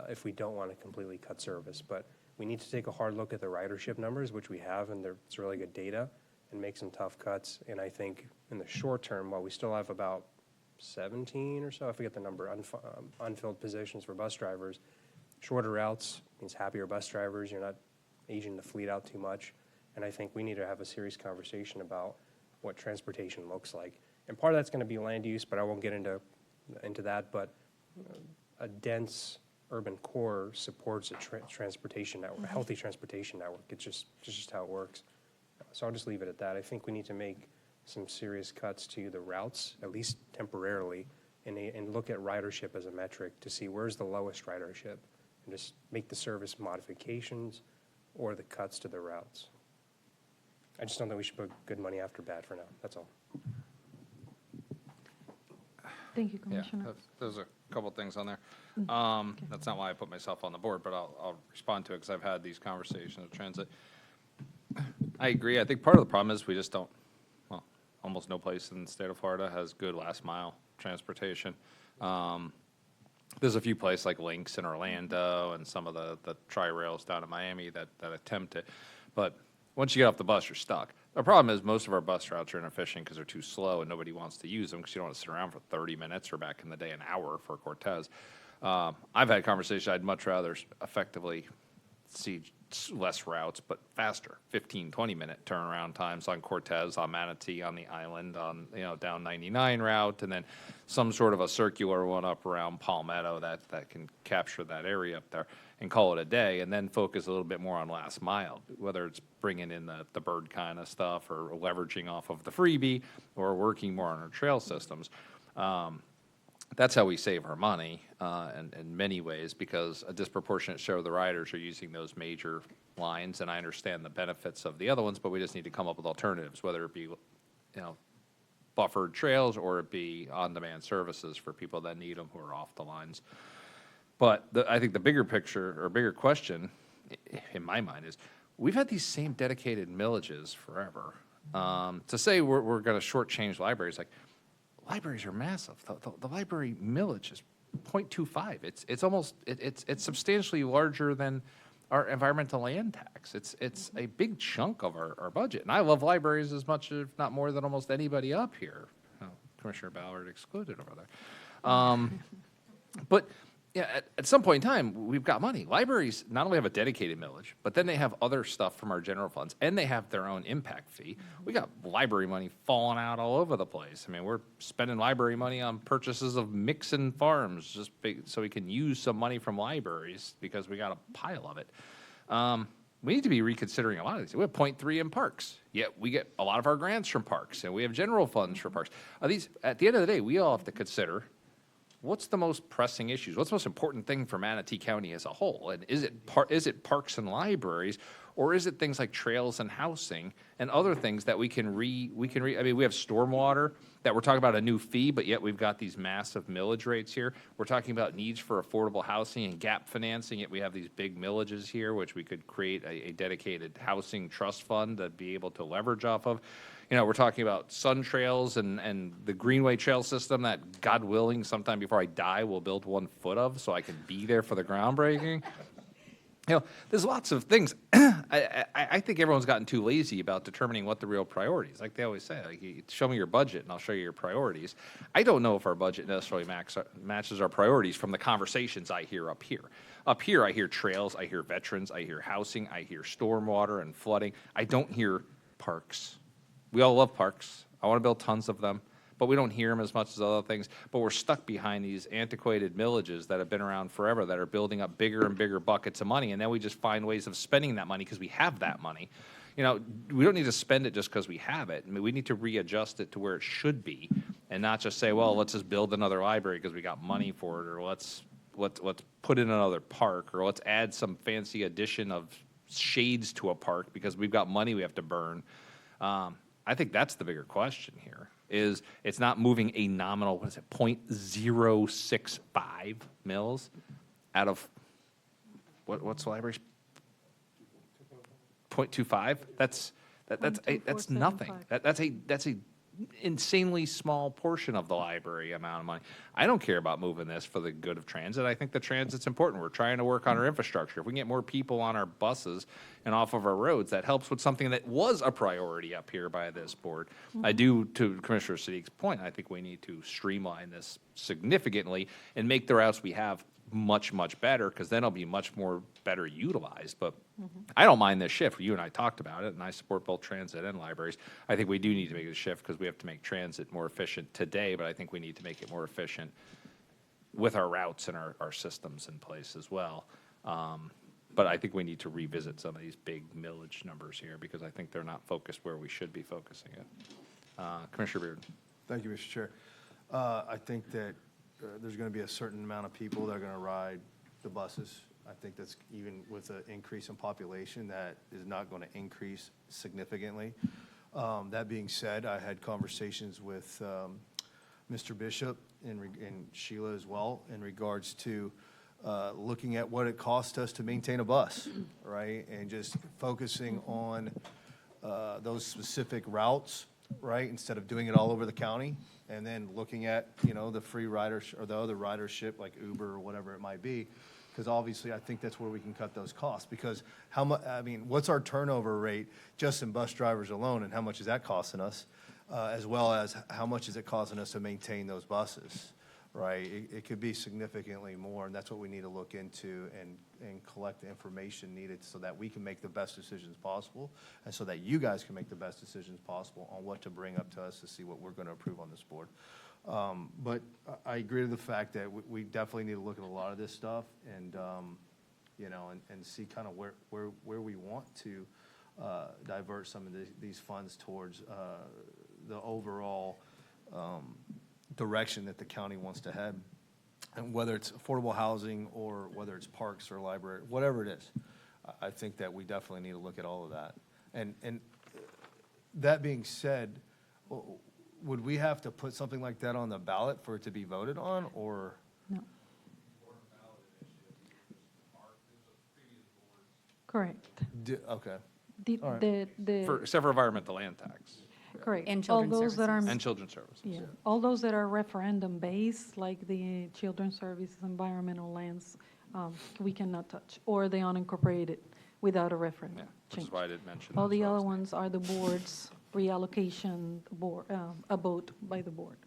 if we don't want to completely cut service. But we need to take a hard look at the ridership numbers, which we have, and it's really good data, and make some tough cuts. And I think in the short term, while we still have about 17 or so, I forget the number, unfilled positions for bus drivers, shorter routes means happier bus drivers. You're not aging the fleet out too much. And I think we need to have a serious conversation about what transportation looks like. And part of that's going to be land use, but I won't get into that. But a dense urban core supports a transportation network, a healthy transportation network. It's just how it works. So I'll just leave it at that. I think we need to make some serious cuts to the routes, at least temporarily, and look at ridership as a metric to see where's the lowest ridership, and just make the service modifications or the cuts to the routes. I just don't think we should put good money after bad for now. That's all. Thank you, Yeah, Commissioner. there's a couple things on there. That's not why I put myself on the board, but I'll respond to it because I've had these conversations with transit. I agree. I think part of the problem is we just don't, well, almost no place in the state of Florida has good last mile transportation. There's a few places like Lynx in Orlando and some of the tri-rails down in Miami that attempt it. But once you get off the bus, you're stuck. The problem is most of our bus routes are inefficient because they're too slow and nobody wants to use them because you don't want to sit around for 30 minutes or back in the day an hour for Cortez. I've had conversations, I'd much rather effectively see less routes, but faster, 15, 20-minute turnaround times on Cortez, on Manatee, on the island, on, down 99 route, and then some sort of a circular one up around Palmetto that can capture that area up there and call it a day, and then focus a little bit more on last mile, whether it's bringing in the bird kind of stuff or leveraging off of the freebie or working more on our trail systems. That's how we save our money in many ways, because a disproportionate share of the riders are using those major lines, and I understand the benefits of the other ones, but we just need to come up with alternatives, whether it be, buffered trails or it be on-demand services for people that need them who are off the lines. But I think the bigger picture or bigger question in my mind is we've had these same dedicated millages forever. To say we're going to shortchange libraries, like, libraries are massive. The library millage is 0.25. It's substantially larger than our environmental land tax. It's a big chunk of our budget. And I love libraries as much, if not more, than almost anybody up here. Oh, Commissioner Ballard excluded over there. But yeah, at some point in time, we've got money. Libraries not only have a dedicated millage, but then they have other stuff from our general funds, and they have their own impact fee. We got library money falling out all over the place. I mean, we're spending library money on purchases of mixing farms just so we can use some money from libraries because we got a pile of it. We need to be reconsidering a lot of these. We have 0.3 in parks, yet we get a lot of our grants from parks, and we have general funds for parks. At the end of the day, we all have to consider what's the most pressing issues? What's the most important thing for Manatee County as a whole? And is it parks and libraries, Or is it things like trails and housing and other things that we can I mean, we have stormwater that we're talking about a new fee, but yet we've got these massive millage rates here. We're talking about needs for affordable housing and gap financing, yet we have these big millages here, which we could create a dedicated housing trust fund to be able to leverage off of. You know, we're talking about sun trails and the Greenway Trail system that, God willing, sometime before I die, we'll build 1 foot of so I can be there for the groundbreaking. You know, there's lots of things. I think everyone's gotten too lazy about determining what the real priorities. Like they always say, like, show me your budget and I'll show you your priorities. I don't know if our budget necessarily matches our priorities from the conversations I hear up here. Up here, I hear trails, I hear veterans, I hear housing, I hear stormwater and flooding. I don't hear parks. We all love parks. I want to build tons of them, but we don't hear them as much as other things. But we're stuck behind these antiquated millages that have been around forever, that are building up bigger and bigger buckets of money, and then we just find ways of spending that money because we have that money. You know, we don't need to spend it just because we have it. I mean, we need to readjust it to where it should be, and not just say, well, let's just build another library because we got money for it, or let's put in another park, or let's add some fancy addition of shades to a park because we've got money we have to burn. I think that's the bigger question here, is it's not moving a nominal, what is it, 0.065 mils out of, what's the library's? 0.25? That's nothing. 0.2475. That's a insanely small portion of the library amount of money. I don't care about moving this for the good of transit. I think the transit's important. We're trying to work on our infrastructure. If we can get more people on our buses and off of our roads, that helps with something that was a priority up here by this board. I do, to Commissioner Siddique's point, I think we need to streamline this significantly and make the routes we have much, much better, because then it'll be much more better utilized. But I don't mind this shift. You and I talked about it, and I support both transit and libraries. I think we do need to make a shift because we have to make transit more efficient today, but I think we need to make it more efficient with our routes and our systems in place as well. But I think we need to revisit some of these big millage numbers here, because I think they're not focused where we should be focusing it. Commissioner Beard. Thank you, Mr. Chair. I think that there's going to be a certain amount of people that are going to ride the buses. I think that's, even with an increase in population, that is not going to increase significantly. That being said, I had conversations with Mr. Bishop and Sheila as well in regards to looking at what it costs us to maintain a bus, right? And just focusing on those specific routes, right, instead of doing it all over the county, and then looking at, you know, the free riders or the other ridership like Uber or whatever it might be, because obviously I think that's where we can cut those costs. Because how much, I mean, what's our turnover rate just in bus drivers alone, and how much is that costing us, as well as how much is it costing us to maintain those buses, right? It could be significantly more, and that's what we need to look into and collect the information needed so that we can make the best decisions possible, and so that you guys can make the best decisions possible on what to bring up to us to see what we're going to approve on this board. But I agree to the fact that we definitely need to look at a lot of this stuff and, you know, and see kind of where we want to divert some of these funds towards the overall direction that the county wants to head. And whether it's affordable housing or whether it's parks or library, whatever it is, I think that we definitely need to look at all of that. And that being said, would we have to put something like that on the ballot for it to be voted on, or? No. Correct. Okay. The, All right. Except for environmental land tax correct. And All children's those that are, and children's services. yeah, all those that are referendum-based, like the children's services, environmental lands, we cannot touch, or the unincorporated without a Yeah, referendum. which is change. why I didn't mention All those the other last night. ones are the board's reallocation board, a vote by the board.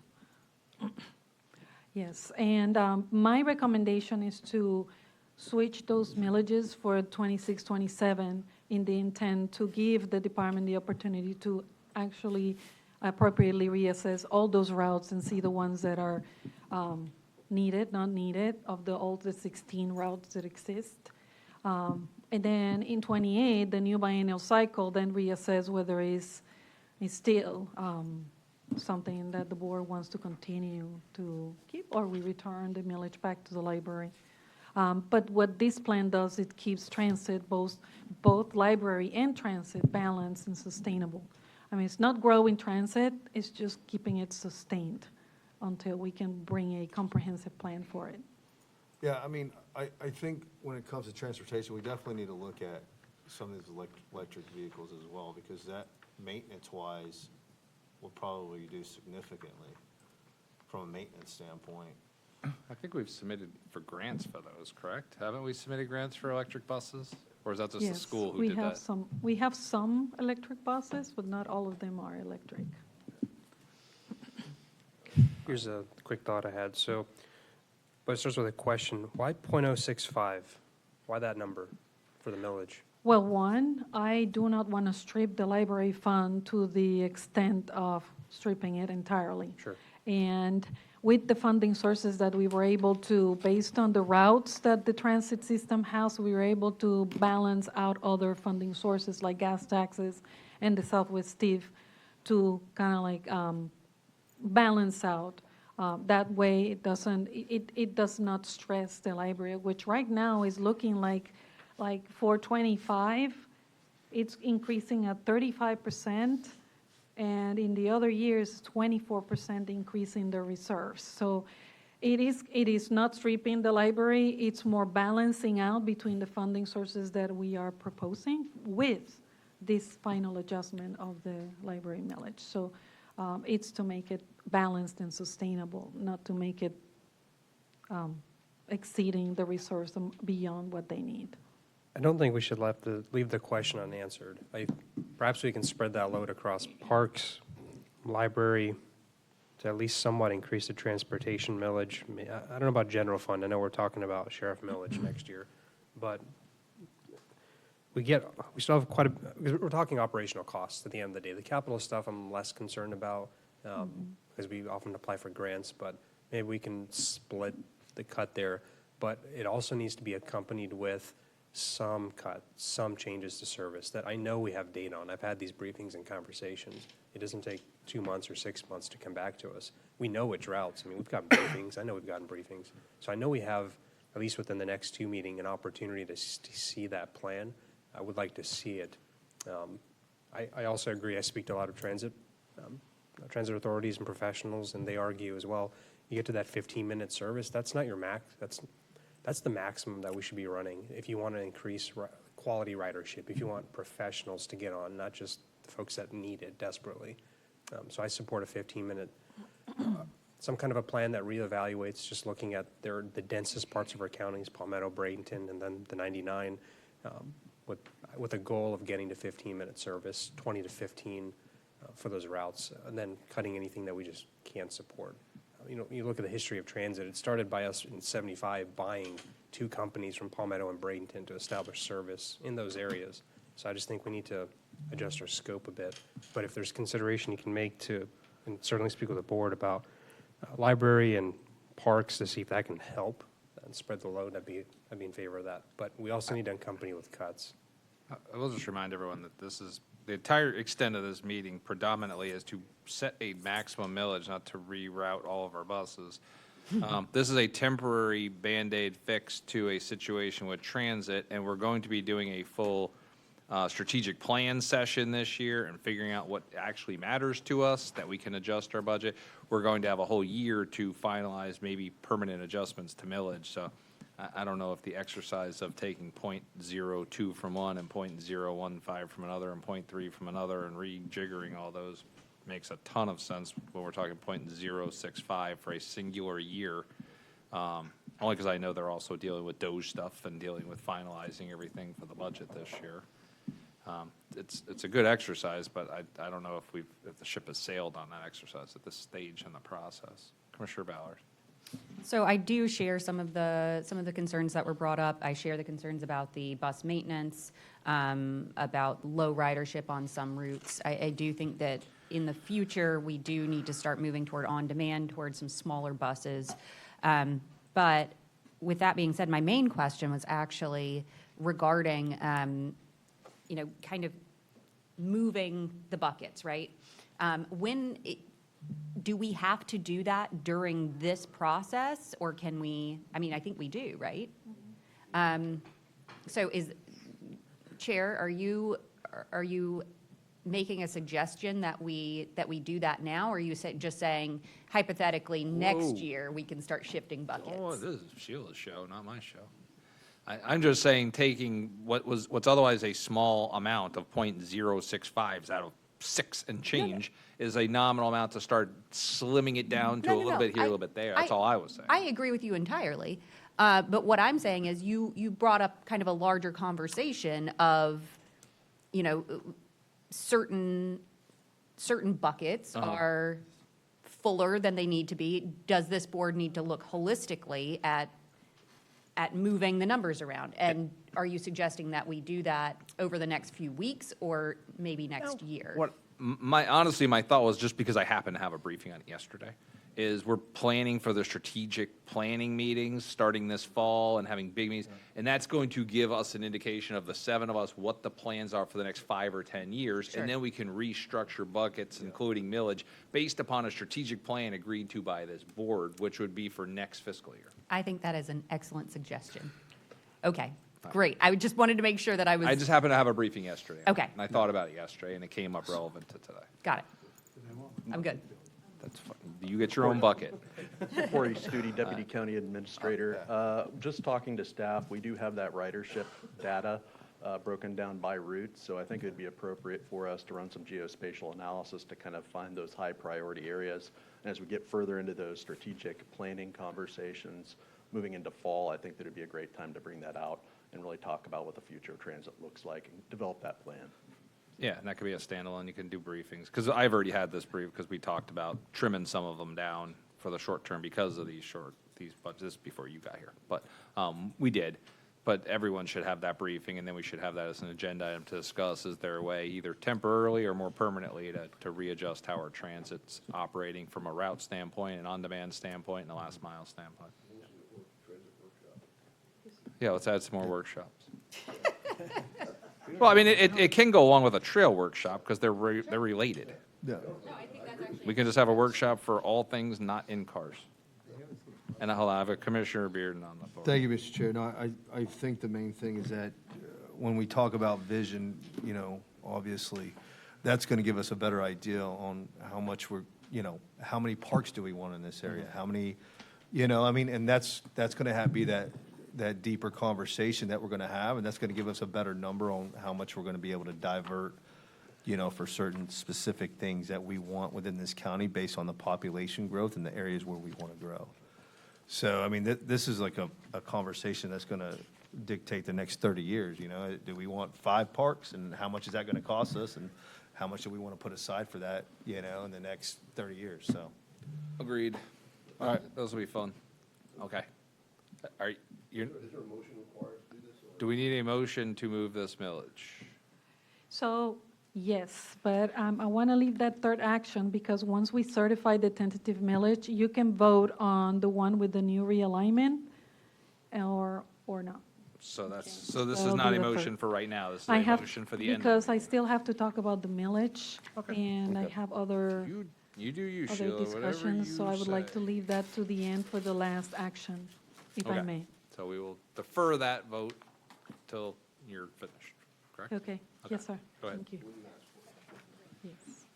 Yes, and my recommendation is to switch those millages for 26, 27 in the intent to give the department the opportunity to actually appropriately reassess all those routes and see the ones that are needed, not needed, of all the 16 routes that exist. And then in 28, the new biennial cycle, then reassess whether it's still something that the board wants to continue to keep, or we return the millage back to the library. But what this plan does, it keeps transit, both library and transit, balanced and sustainable. I mean, it's not growing transit, it's just keeping it sustained until we can bring a comprehensive plan for it. Yeah, I mean, I think when it comes to transportation, we definitely need to look at some of these electric vehicles as well, because that, maintenance-wise, will probably reduce significantly from a maintenance standpoint. I think we've submitted for grants for those, correct? Haven't we submitted grants for electric buses? Or is that just the Yes, school who we did have that? we have some electric buses, but not all of them are electric. Here's a quick thought I had. So, but it starts with a question. Why .065? Why that number for the millage? Well, one, I do not want to strip the library fund to the extent of stripping it entirely. Sure. And with the funding sources that we were able to, based on the routes that the transit system has, we were able to balance out other funding sources like gas taxes and the Southwest TIF to kind of like balance out. That way, it does not stress the library, which right now is looking like for 25, it's increasing at 35%, and in the other years, 24% increase in the reserves. So it is not stripping the library, it's more balancing out between the funding sources that we are proposing with this final adjustment of the library millage. So it's to make it balanced and sustainable, not to make it exceeding the resource beyond what they need. I don't think we should leave the question unanswered. Perhaps we can spread that load across parks, library, to at least somewhat increase the transportation millage. I mean, I don't know about general fund. I know we're talking about sheriff millage next year, but we still have quite because we're talking operational costs at the end of the day. The capital stuff I'm less concerned about because we often apply for grants, but maybe we can split the cut there. But it also needs to be accompanied with some changes to service that I know we have data on. I've had these briefings and conversations. It doesn't take 2 months or 6 months to come back to us. We know which routes. I mean, we've gotten briefings. I know we've gotten briefings. So I know we have, at least within the next 2 meetings, an opportunity to see that plan. I would like to see it. I also agree. I speak to a lot of transit authorities and professionals, and they argue as well. You get to that 15-minute service, that's not your max. That's the maximum that we should be running if you want to increase quality ridership, if you want professionals to get on, not just the folks that need it desperately. So I support a 15-minute, some kind of a plan that reevaluates, just looking at the densest parts of our counties, Palmetto, Bradenton, and then the 99, with a goal of getting to 15-minute service, 20 to 15 for those routes, and then cutting anything that we just can't support. You look at the history of transit, it started by us in '75 buying 2 companies from Palmetto and Bradenton to establish service in those areas. So I just think we need to adjust our scope a bit. But if there's consideration you can make and certainly speak with the board about library and parks to see if that can help and spread the load, I'd be in favor of that. But we also need to accompany with cuts. I will just remind everyone that this is, the entire extent of this meeting predominantly is to set a maximum millage, not to reroute all of our buses. This is a temporary Band-Aid fix to a situation with transit, and we're going to be doing a full strategic plan session this year and figuring out what actually matters to us, that we can adjust our budget. We're going to have a whole year to finalize maybe permanent adjustments to millage. So I don't know if the exercise of taking .02 from one and .015 from another and .3 from another and rejiggering all those makes a ton of sense when we're talking .065 for a singular year. Only because I know they're also dealing with DOGE stuff and dealing with finalizing everything for the budget this year. It's a good exercise, but I don't know if the ship has sailed on that exercise at this stage in the process. Commissioner Ballard. So I do share some of the concerns that were brought up. I share the concerns about the bus maintenance, about low ridership on some routes. I do think that in the future, we do need to start moving toward on-demand, towards some smaller buses. But with that being said, my main question was actually regarding, kind of moving the buckets, right? Do we have to do that during this process, or can we, I think we do, right? So Chair, are you making a suggestion that we do that now? Or are you just saying hypothetically, next year, we can start shifting buckets? Oh, this is Sheila's show, not my show. I'm just saying, taking what's otherwise a small amount of .065s out of 6 and change is a nominal amount to start slimming it down to No, a no, little no. bit here, a little bit there. That's all I was saying. I agree with you entirely. But what I'm saying is you brought up kind of a larger conversation of, certain buckets are fuller than they need to be. Does this board need to look holistically at moving the numbers around? And are you suggesting that we do that over the next few weeks or maybe next year? Honestly, my thought was, just because I happened to have a briefing on it yesterday, is we're planning for the strategic planning meetings starting this fall and having big meetings. And that's going to give us an indication of the 7 of us, what the plans are for the next 5 or 10 years. Sure. And then we can restructure buckets, including millage, based upon a strategic plan agreed to by this board, which would be for next fiscal year. I think that is an excellent suggestion. Okay, great. I just wanted to make sure that I was. I just happened to have a briefing yesterday. Okay. And I thought about it yesterday, and it came up relevant to today. Got it. I'm good. That's fine. You get your own bucket. Corey Studi, Deputy County Administrator. Just talking to staff, we do have that ridership data broken down by route, so I think it'd be appropriate for us to run some geospatial analysis to kind of find those high priority areas. And as we get further into those strategic planning conversations, moving into fall, I think that it'd be a great time to bring that out and really talk about what the future of transit looks like and develop that plan. Yeah, and that could be a standalone. You can do briefings. Because I've already had this brief, because we talked about trimming some of them down for the short term because of these budgets. This is before you got here. But we did. But everyone should have that briefing, and then we should have that as an agenda item to discuss. Is there a way, either temporarily or more permanently, to readjust how our transit's operating from a route standpoint, an on-demand standpoint, and a last mile standpoint? Yeah, let's add some more workshops. Well, I mean, it can go along with a trail workshop because they're related. Yeah. We can just have a workshop for all things not in cars. And I'll have a Commissioner Bearden on the board. Thank you, Mr. Chair. No, I think the main thing is that when we talk about vision, obviously, that's going to give us a better idea on how much how many parks do we want in this area? How many, and that's going to be that deeper conversation that we're going to have, and that's going to give us a better number on how much we're going to be able to divert, for certain specific things that we want within this county based on the population growth and the areas where we want to grow. So, I mean, this is like a conversation that's going to dictate the next 30 years, Do we want 5 parks, and how much is that going to cost us, and how much do we want to put aside for that, in the next 30 years, so. Agreed. All right, those will be fun. Okay. Is there a motion required to do this? Do we need a motion to move this millage? So, yes, but I want to leave that third action because once we certify the tentative millage, you can vote on the one with the new realignment or not. So this is That'll not be a the motion third. for right now. This is I a have, motion for the end. because I still have to talk about the millage, Okay. and I have other You do you, other Sheila, whatever discussions, so I would like say. to leave that to the end for the last action, if I Okay. may. So we will defer that vote till you're finished, correct? Okay, yes, sir. Go ahead. Thank you. Yes.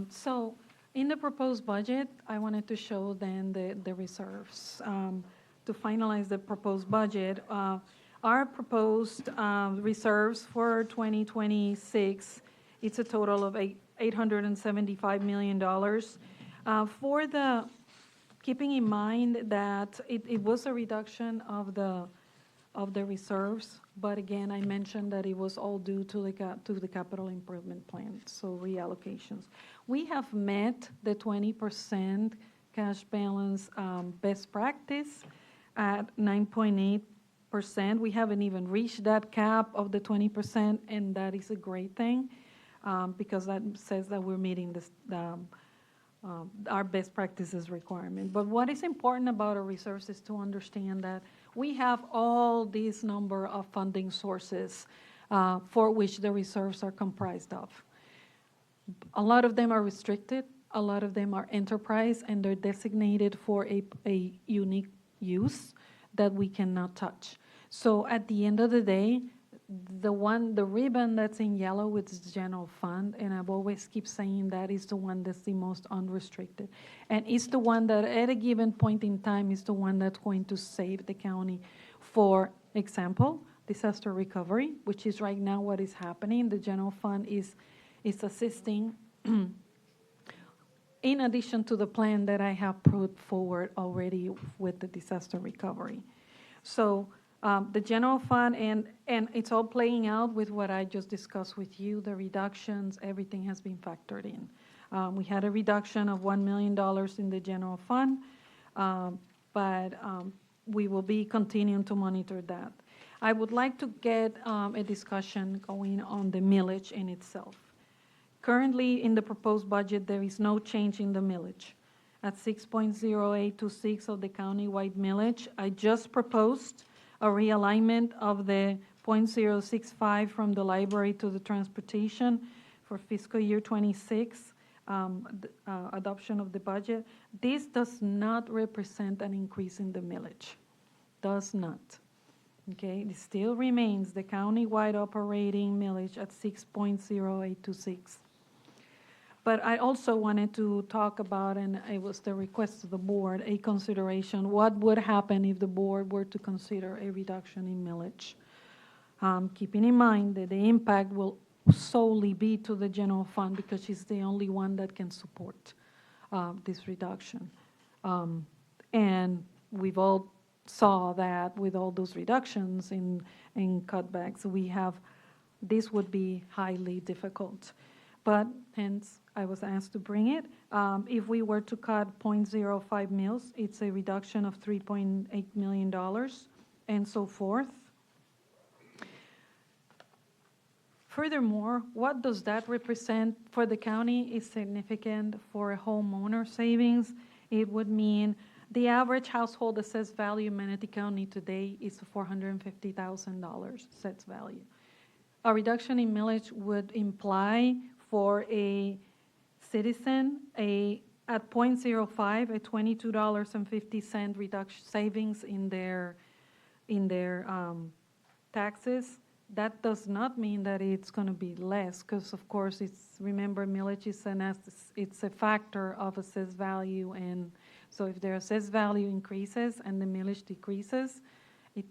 So in the proposed budget, I wanted to show then the reserves. To finalize the proposed budget, our proposed reserves for 2026, it's a total of $875 million. Keeping in mind that it was a reduction of the reserves, but again, I mentioned that it was all due to the capital improvement plan, so reallocations. We have met the 20% cash balance best practice at 9.8%. We haven't even reached that cap of the 20%, and that is a great thing because that says that we're meeting our best practices requirement. But what is important about our reserves is to understand that we have all these number of funding sources for which the reserves are comprised of. A lot of them are restricted, a lot of them are enterprise, and they're designated for a unique use. that we cannot touch. So at the end of the day, the ribbon that's in yellow with the general fund, and I've always keep saying that is the one that's the most unrestricted. And it's the one that at a given point in time is the one that's going to save the county. For example, disaster recovery, which is right now what is happening. The general fund is assisting in addition to the plan that I have put forward already with the disaster recovery. So the general fund, and it's all playing out with what I just discussed with you, the reductions, everything has been factored in. We had a reduction of $1 million in the general fund, but we will be continuing to monitor that. I would like to get a discussion going on the millage in itself. Currently, in the proposed budget, there is no change in the millage. At 6.0826 of the countywide millage, I just proposed a realignment of the 0.065 from the library to the transportation for fiscal year 26, adoption of the budget. This does not represent an increase in the millage. Does not. Okay, it still remains the countywide operating millage at 6.0826. But I also wanted to talk about, and it was the request of the board, a consideration, what would happen if the board were to consider a reduction in millage? Keeping in mind that the impact will solely be to the general fund because it's the only one that can support this reduction. And we've all saw that with all those reductions in cutbacks, this would be highly difficult. But hence, I was asked to bring it. If we were to cut 0.05 mils, it's a reduction of $3.8 million and so forth. Furthermore, what does that represent for the county is significant for a homeowner savings. It would mean the average household assessed value in Manatee County today is $450,000 assessed value. A reduction in millage would imply for a citizen at 0.05, a $22.50 reduction savings in their taxes. That does not mean that it's going to be less, because of course remember millage is it's a factor of assessed value, and so if their assessed value increases and the millage decreases, it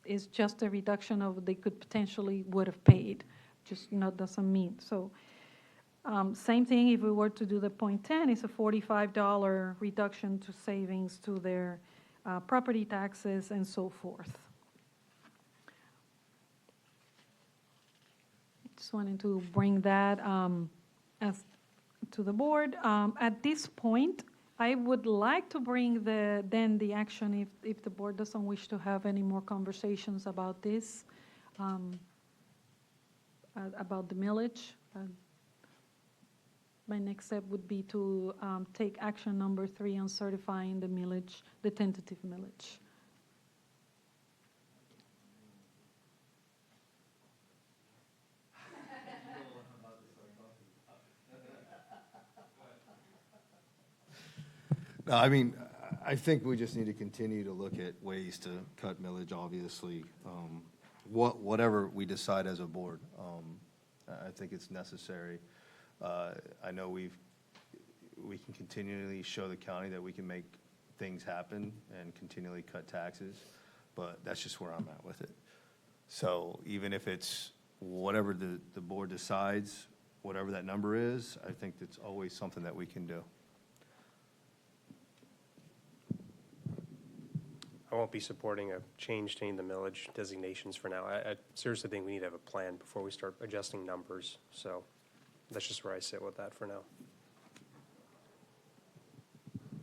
is just a reduction of they could potentially would have paid, just doesn't mean so. Same thing if we were to do the 0.10, it's a $45 reduction to savings to their property taxes and so forth. Just wanted to bring that as to the board. At this point, I would like to bring the action if the board doesn't wish to have any more conversations about this, about the millage. My next step would be to take action number 3 on certifying the millage, the tentative millage. No, I mean, I think we just need to continue to look at ways to cut millage, obviously. Whatever we decide as a board, I think it's necessary. I know we can continually show the county that we can make things happen and continually cut taxes, but that's just where I'm at with it. So even if it's whatever the board decides, whatever that number is, I think that's always something that we can do. I won't be supporting a change to any of the millage designations for now. I seriously think we need to have a plan before we start adjusting numbers. So that's just where I sit with that for now.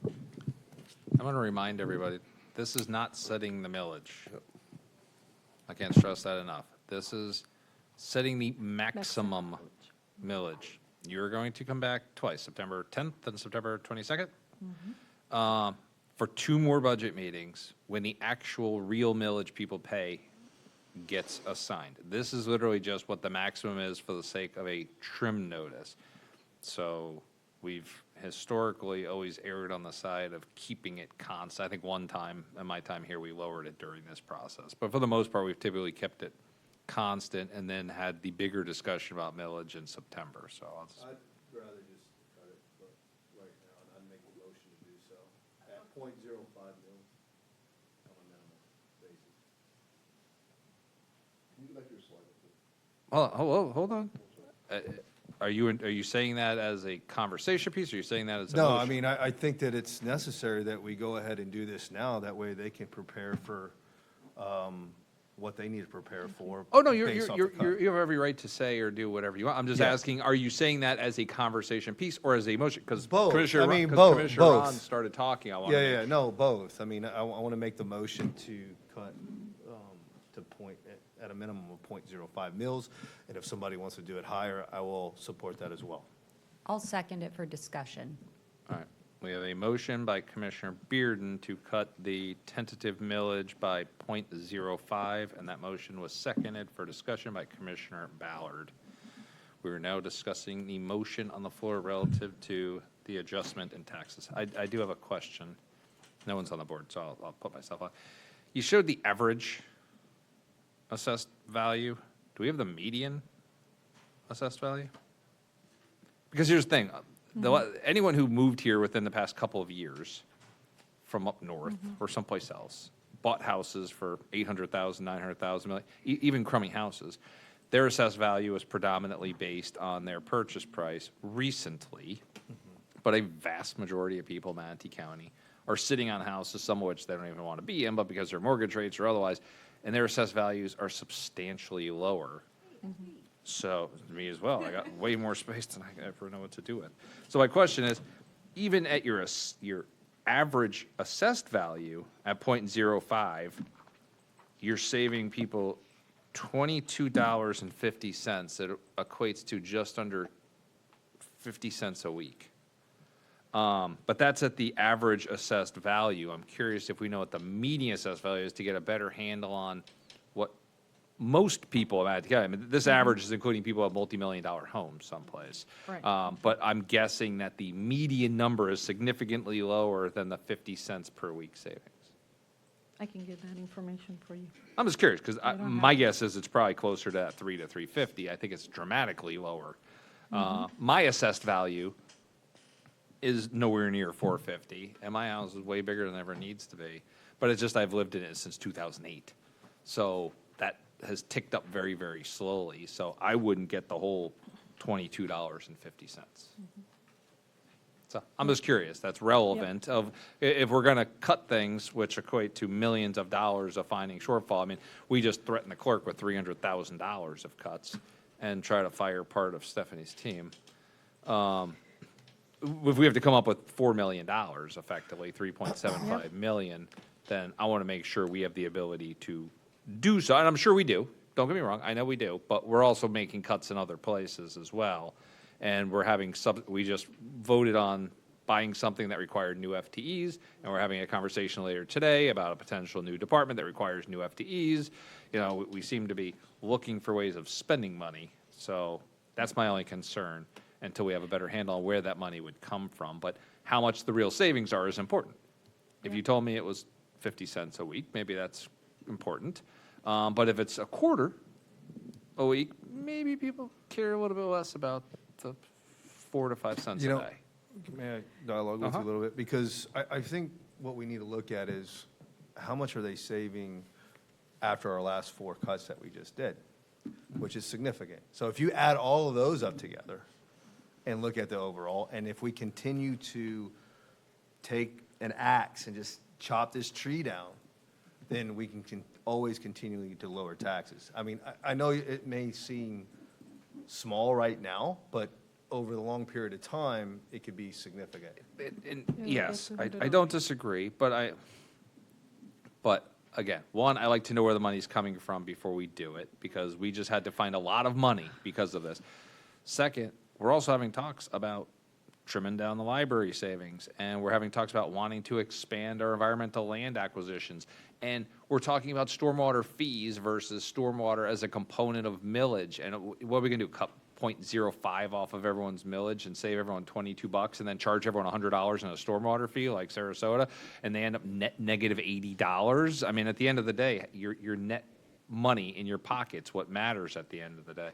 I'm going to remind everybody, this is not setting the millage. I can't stress that enough. This is setting the maximum millage. You're going to come back twice, September 10th and September 22nd. Mm-hmm. For 2 more budget meetings when the actual real millage people pay gets assigned. This is literally just what the maximum is for the sake of a trim notice. So we've historically always erred on the side of keeping it constant. I think one time, in my time here, we lowered it during this process. But for the most part, we've typically kept it constant and then had the bigger discussion about millage in September, so I'll just. I'd rather just cut it, but right now, and I'd make a motion to do so at .05 mils on a minimum basis. Can you go back to your slide? Hold on. Are you saying that as a conversation piece, or are you saying that as a No, motion? I mean, I think that it's necessary that we go ahead and do this now. That way they can prepare for what they need to prepare for. Oh, no, based off the cut. you have every right to say or do whatever you want. I'm just Yeah. asking, are you saying that as a conversation piece or as a motion? Because Both. Commissioner, I mean, Commissioner both. Ron started talking, I want Yeah, no, both. I mean, I want to make the motion to cut to point, at a minimum of .05 mils, and if somebody wants to do it higher, I will support that as well. I'll second it for discussion. All right, we have a motion by Commissioner Bearden to cut the tentative millage by .05, and that motion was seconded for discussion by Commissioner Ballard. We are now discussing the motion on the floor relative to the adjustment in taxes. I do have a question. No one's on the board, so I'll put myself on. You showed the average assessed value. Do we have the median assessed value? Because here's the thing, anyone who moved here within the past couple of years from up north or someplace else, bought houses for 800,000, 900,000, million, even crummy houses, their assessed value is predominantly based on their purchase price recently, but a vast majority of people in Manatee County are sitting on houses, some of which they don't even want to be in, but because their mortgage rates or otherwise, and their assessed values are substantially lower. So, me as well, I got way more space than I ever know what to do with. So my question is, even at your average assessed value at .05, you're saving people $22.50. That equates to just under 50 cents a week. But that's at the average assessed value. I'm curious if we know what the median assessed value is to get a better handle on what most people have. I mean, this average is including people who have multi-million-dollar homes someplace. Right. But I'm guessing that the median number is significantly lower than the 50 cents per week savings. I can get that information for you. I'm just curious, because I don't have my it. guess is it's probably closer to that 3 to 350. I think it's dramatically lower. My assessed value is nowhere near 450, and my house is way bigger than it ever needs to be. But it's just I've lived in it since 2008. So that has ticked up very, very slowly. So I wouldn't get the whole $22.50. So I'm just curious, that's relevant of, if we're gonna cut things which equate to millions of dollars of finding shortfall, I mean, we just threatened the clerk with $300,000 of cuts and try to fire part of Stephanie's team. If we have to come up with $4 million effectively, 3.75 million, then I want to make sure we have the ability to do so, and I'm sure we do, don't get me wrong, I know we do, but we're also making cuts in other places as well. And we're having we just voted on buying something that required new FTEs, and we're having a conversation later today about a potential new department that requires new FTEs. You know, we seem to be looking for ways of spending money, so that's my only concern until we have a better handle on where that money would come from. But how much the real savings are is important. If you told me it was 50 cents a week, maybe that's important. But if it's a quarter a week, maybe people care a little bit less about the 4 to 5 cents a You know, day. may I dialogue with you a little bit? Because I think what we need to look at is how much are they saving after our last 4 cuts that we just did, which is significant. So if you add all of those up together and look at the overall, and if we continue to take an axe and just chop this tree down, then we can always continually to lower taxes. I mean, I know it may seem small right now, but over the long period of time, it could be significant. Yes, that's I don't disagree, but again, one, I like to know where the money's coming from before we do it, because we just had to find a lot of money because of this. Second, we're also having talks about trimming down the library savings, and we're having talks about wanting to expand our environmental land acquisitions. And we're talking about stormwater fees versus stormwater as a component of millage. And what are we gonna do, cut 0.05 off of everyone's millage and save everyone $22 and then charge everyone $100 in a stormwater fee like Sarasota, and they end up net negative $80. I mean, at the end of the day, your net money in your pocket's what matters at the end of the day.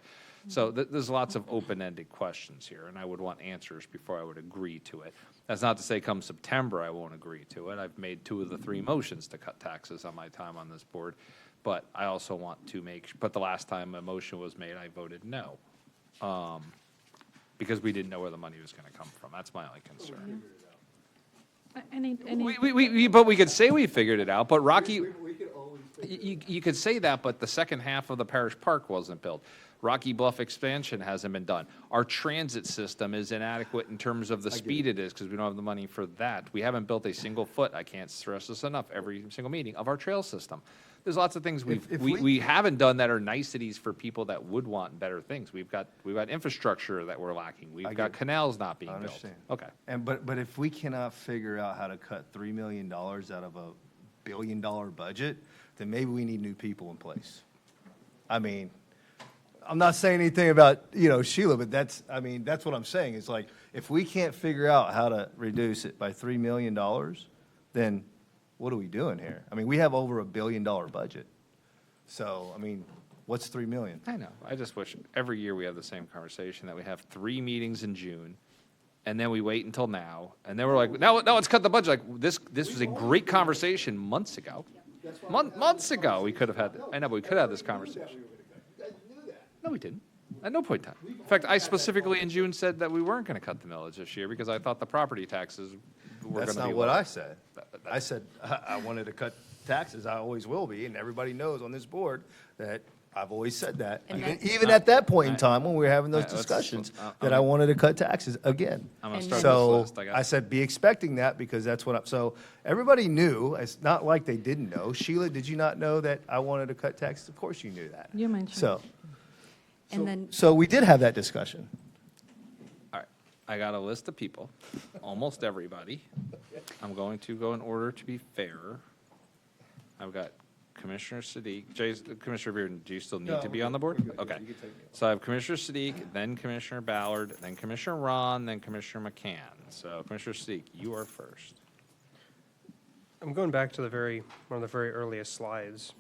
So there's lots of open-ended questions here, and I would want answers before I would agree to it. That's not to say come September I won't agree to it. I've made 2 of the 3 motions to cut taxes on my time on this board, but I also want to but the last time a motion was made, I voted no, because we didn't know where the money was going to come from. That's my only concern. But we could say we figured it out, but Rocky, you could say that, but the second half of the Parish Park wasn't built. Rocky Bluff expansion hasn't been done. Our transit system is inadequate in terms of the speed it is because we don't have the money for that. We haven't built a single foot, I can't stress this enough, every single meeting, of our trail system. There's lots of things we haven't done that are niceties for people that would want better things. We've got infrastructure that we're lacking. We've got canals not being built. understand. Okay. But if we cannot figure out how to cut $3 million out of a $1 billion budget, then maybe we need new people in place. I mean, I'm not saying anything about, Sheila, but that's what I'm saying. It's like, if we can't figure out how to reduce it by $3 million, then what are we doing here? I mean, we have over $1 billion budget. So, I mean, what's 3 million? I know. I just wish every year we have the same conversation, that we have 3 meetings in June, and then we wait until now, and then we're like, no, let's cut the budget. Like, this was a great conversation months ago. Months ago, we could have had, I know, but we could have this conversation. No, we didn't. At no point in time. In fact, I specifically in June said that we weren't going to cut the millage this year because I thought the property taxes were going to be That's not low. what I said. I said I wanted to cut taxes. I always will be, and everybody knows on this board that I've always said that. And Even at that point in time when we were having those All right, let's- discussions, I'm that I wanted to cut taxes again. I'm going to And start this So list. I said, be expecting that because that's what so everybody knew. It's not like they didn't know. Sheila, did you not know that I wanted to cut taxes? Of course you knew that. You mentioned. And then, So we did have that discussion. All right, I got a list of people, almost everybody. I'm going to go in order to be fair. I've got Commissioner Sadiq, Commissioner Bearden, do you still need to be on the board? Okay. So I have Commissioner Sadiq, then Commissioner Ballard, then Commissioner Ron, then Commissioner McCann. So Commissioner Sadiq, you are first. I'm going back to one of the very earliest slides,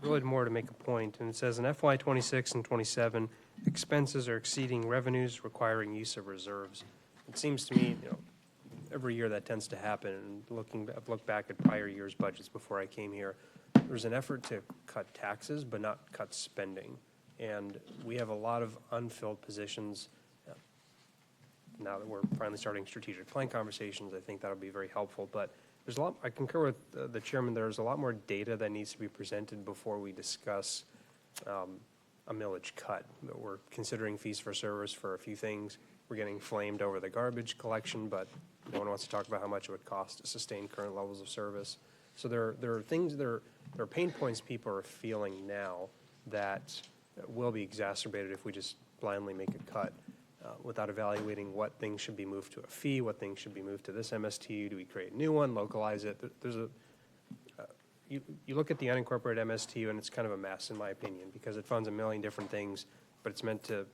really more to make a point, and it says in FY '26 and '27, expenses are exceeding revenues requiring use of reserves. It seems to me, every year that tends to happen, and I've looked back at prior years' budgets before I came here, there's an effort to cut taxes, but not cut spending. And we have a lot of unfilled positions. Now that we're finally starting strategic plan conversations, I think that'll be very helpful, but there's a lot, I concur with the chairman, there's a lot more data that needs to be presented before we discuss a millage cut. We're considering fees for service for a few things. We're getting flamed over the garbage collection, but no one wants to talk about how much it would cost to sustain current levels of service. So there are things, there are pain points people are feeling now that will be exacerbated if we just blindly make a cut. Without evaluating what things should be moved to a fee, what things should be moved to this MSTU, do we create a new one, localize it? There's you look at the unincorporated MSTU and it's kind of a mess in my opinion because it funds a million different things, but it's meant to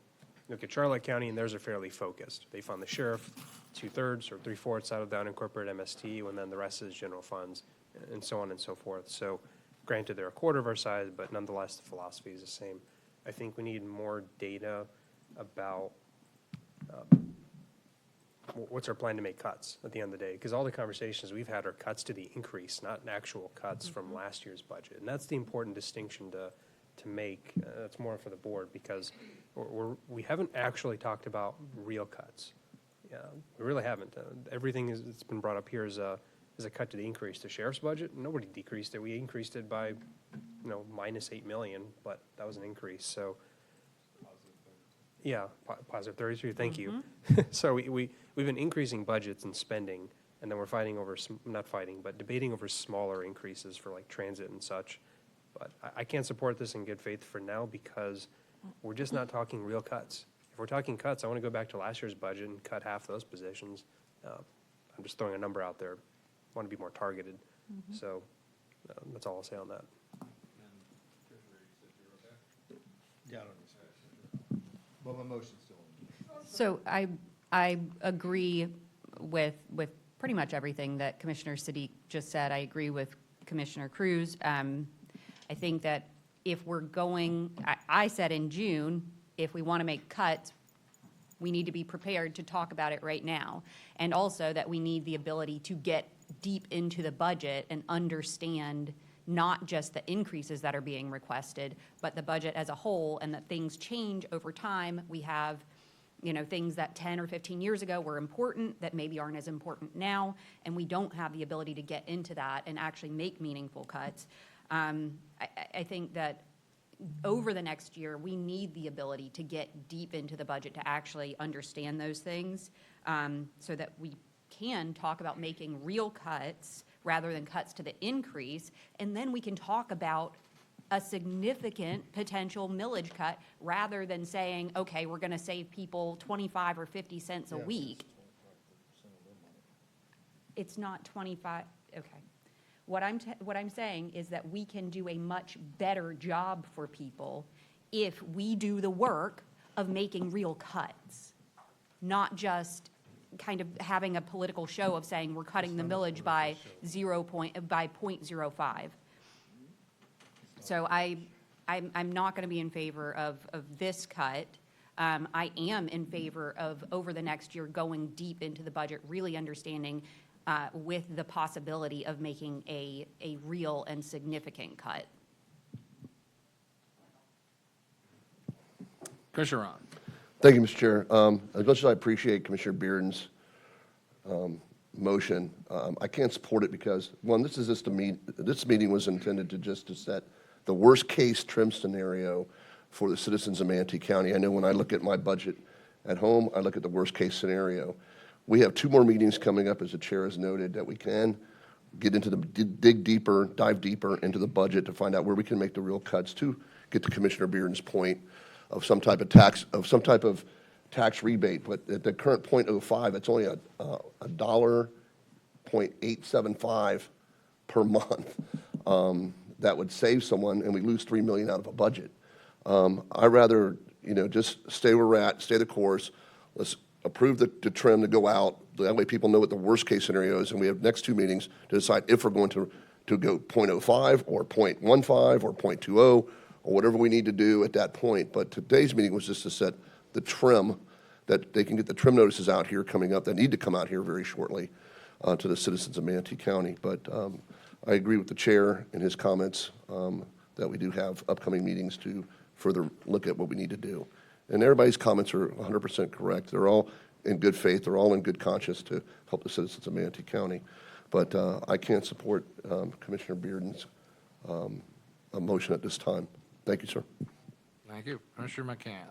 look at Charlotte County and theirs are fairly focused. They fund the sheriff 2/3 or 3/4 out of the unincorporated MSTU and then the rest is general funds and so on and so forth. So granted, they're a quarter of our size, but nonetheless, the philosophy is the same. I think we need more data about what's our plan to make cuts at the end of the day? Because all the conversations we've had are cuts to the increase, not actual cuts from last year's budget. And that's the important distinction to make. That's more for the board because we haven't actually talked about real cuts. Yeah, we really haven't. Everything that's been brought up here is a cut to the increase. The sheriff's budget, nobody decreased it. We increased it by, minus $8 million, but that was an increase. So. Yeah, positive 33, thank you. So we've been increasing budgets and spending, and then we're fighting over, not fighting, but debating over smaller increases for like transit and such. But I can't support this in good faith for now because we're just not talking real cuts. If we're talking cuts, I want to go back to last year's budget and cut half those positions. I'm just throwing a number out there. I want to be more targeted. So that's all I'll say on that. Yeah, I don't know. Well, my motion's still on. So I agree with pretty much everything that Commissioner Siddiq just said. I agree with Commissioner Cruz. I think that if we're going, I said in June, if we want to make cuts, we need to be prepared to talk about it right now. And also that we need the ability to get deep into the budget and understand not just the increases that are being requested, but the budget as a whole, and that things change over time. We have, things that 10 or 15 years ago were important that maybe aren't as important now, and we don't have the ability to get into that and actually make meaningful cuts. I think that over the next year, we need the ability to get deep into the budget to actually understand those things, so that we can talk about making real cuts rather than cuts to the increase, and then we can talk about a significant potential millage cut rather than saying, okay, we're going to save people 25 or 50 cents a week. It's not 25, okay. What I'm saying is that we can do a much better job for people if we do the work of making real cuts, not just kind of having a political show of saying we're cutting the millage by 0.05. So I'm not going to be in favor of this cut. I am in favor of, over the next year, going deep into the budget, really understanding with the possibility of making a real and significant cut. Commissioner Ron. Thank you, Mr. Chair. As much as I appreciate Commissioner Bearden's motion, I can't support it because, one, this meeting was intended to set the worst-case trim scenario for the citizens of Manatee County. I know when I look at my budget at home, I look at the worst-case scenario. We have 2 more meetings coming up, as the chair has noted, that we can get into dive deeper into the budget to find out where we can make the real cuts to get to Commissioner Bearden's point of some type of tax rebate. But at the current 0.05, it's only a $1.875 per month. That would save someone, and we lose $3 million out of a budget. I'd rather, just stay where we're at, stay the course. Let's approve the trim to go out. That way people know what the worst-case scenario is, and we have next 2 meetings to decide if we're going to go 0.05 or 0.15 or 0.20 or whatever we need to do at that point. But today's meeting was just to set the trim, that they can get the trim notices out here coming up that need to come out here very shortly to the citizens of Manatee County. But I agree with the chair in his comments that we do have upcoming meetings to further look at what we need to do. And everybody's comments are 100% correct. They're all in good faith. They're all in good conscience to help the citizens of Manatee County. But I can't support Commissioner Bearden's motion at this time. Thank you, sir. Thank you. Commissioner McCann.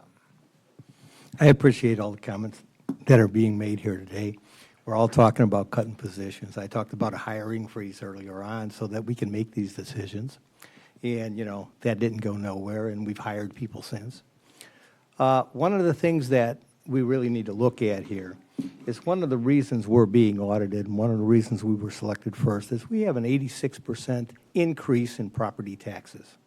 I appreciate all the comments that are being made here today. We're all talking about cutting positions. I talked about a hiring freeze earlier on so that we can make these decisions. And, that didn't go nowhere, and we've hired people since. One of the things that we really need to look at here is one of the reasons we're being audited, and one of the reasons we were selected first, is we have an 86% increase in property taxes.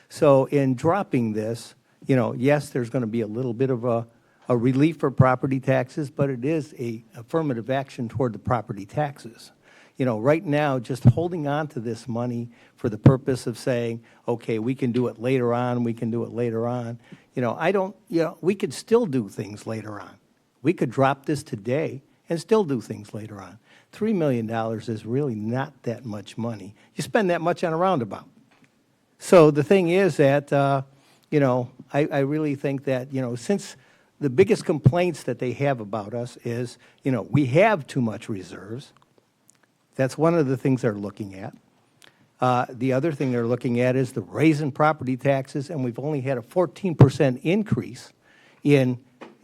So in dropping this, yes, there's going to be a little bit of a relief for property taxes, but it is a affirmative action toward the property taxes. Right now, just holding on to this money for the purpose of saying, okay, we can do it later on, we could still do things later on. We could drop this today and still do things later on. $3 million is really not that much money. You spend that much on a roundabout. So the thing is that, I really think that, since the biggest complaints that they have about us is, we have too much reserves. That's one of the things they're looking at. The other thing they're looking at is the raise in property taxes, and we've only had a 14% increase in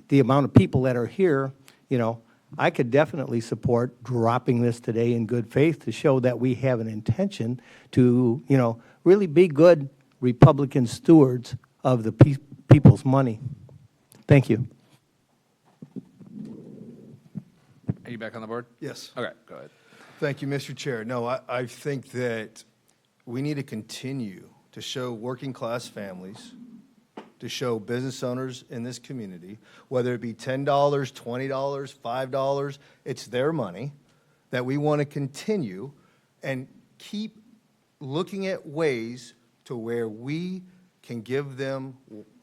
the amount of people that are here. I could definitely support dropping this today in good faith to show that we have an intention to, really be good Republican stewards of the people's money. Thank you. Are you back on the board? Yes. Okay, go ahead. Thank you, Mr. Chair. No, I think that we need to continue to show working-class families to show business owners in this community, whether it be $10, $20, $5, it's their money, that we want to continue and keep looking at ways to where we can give them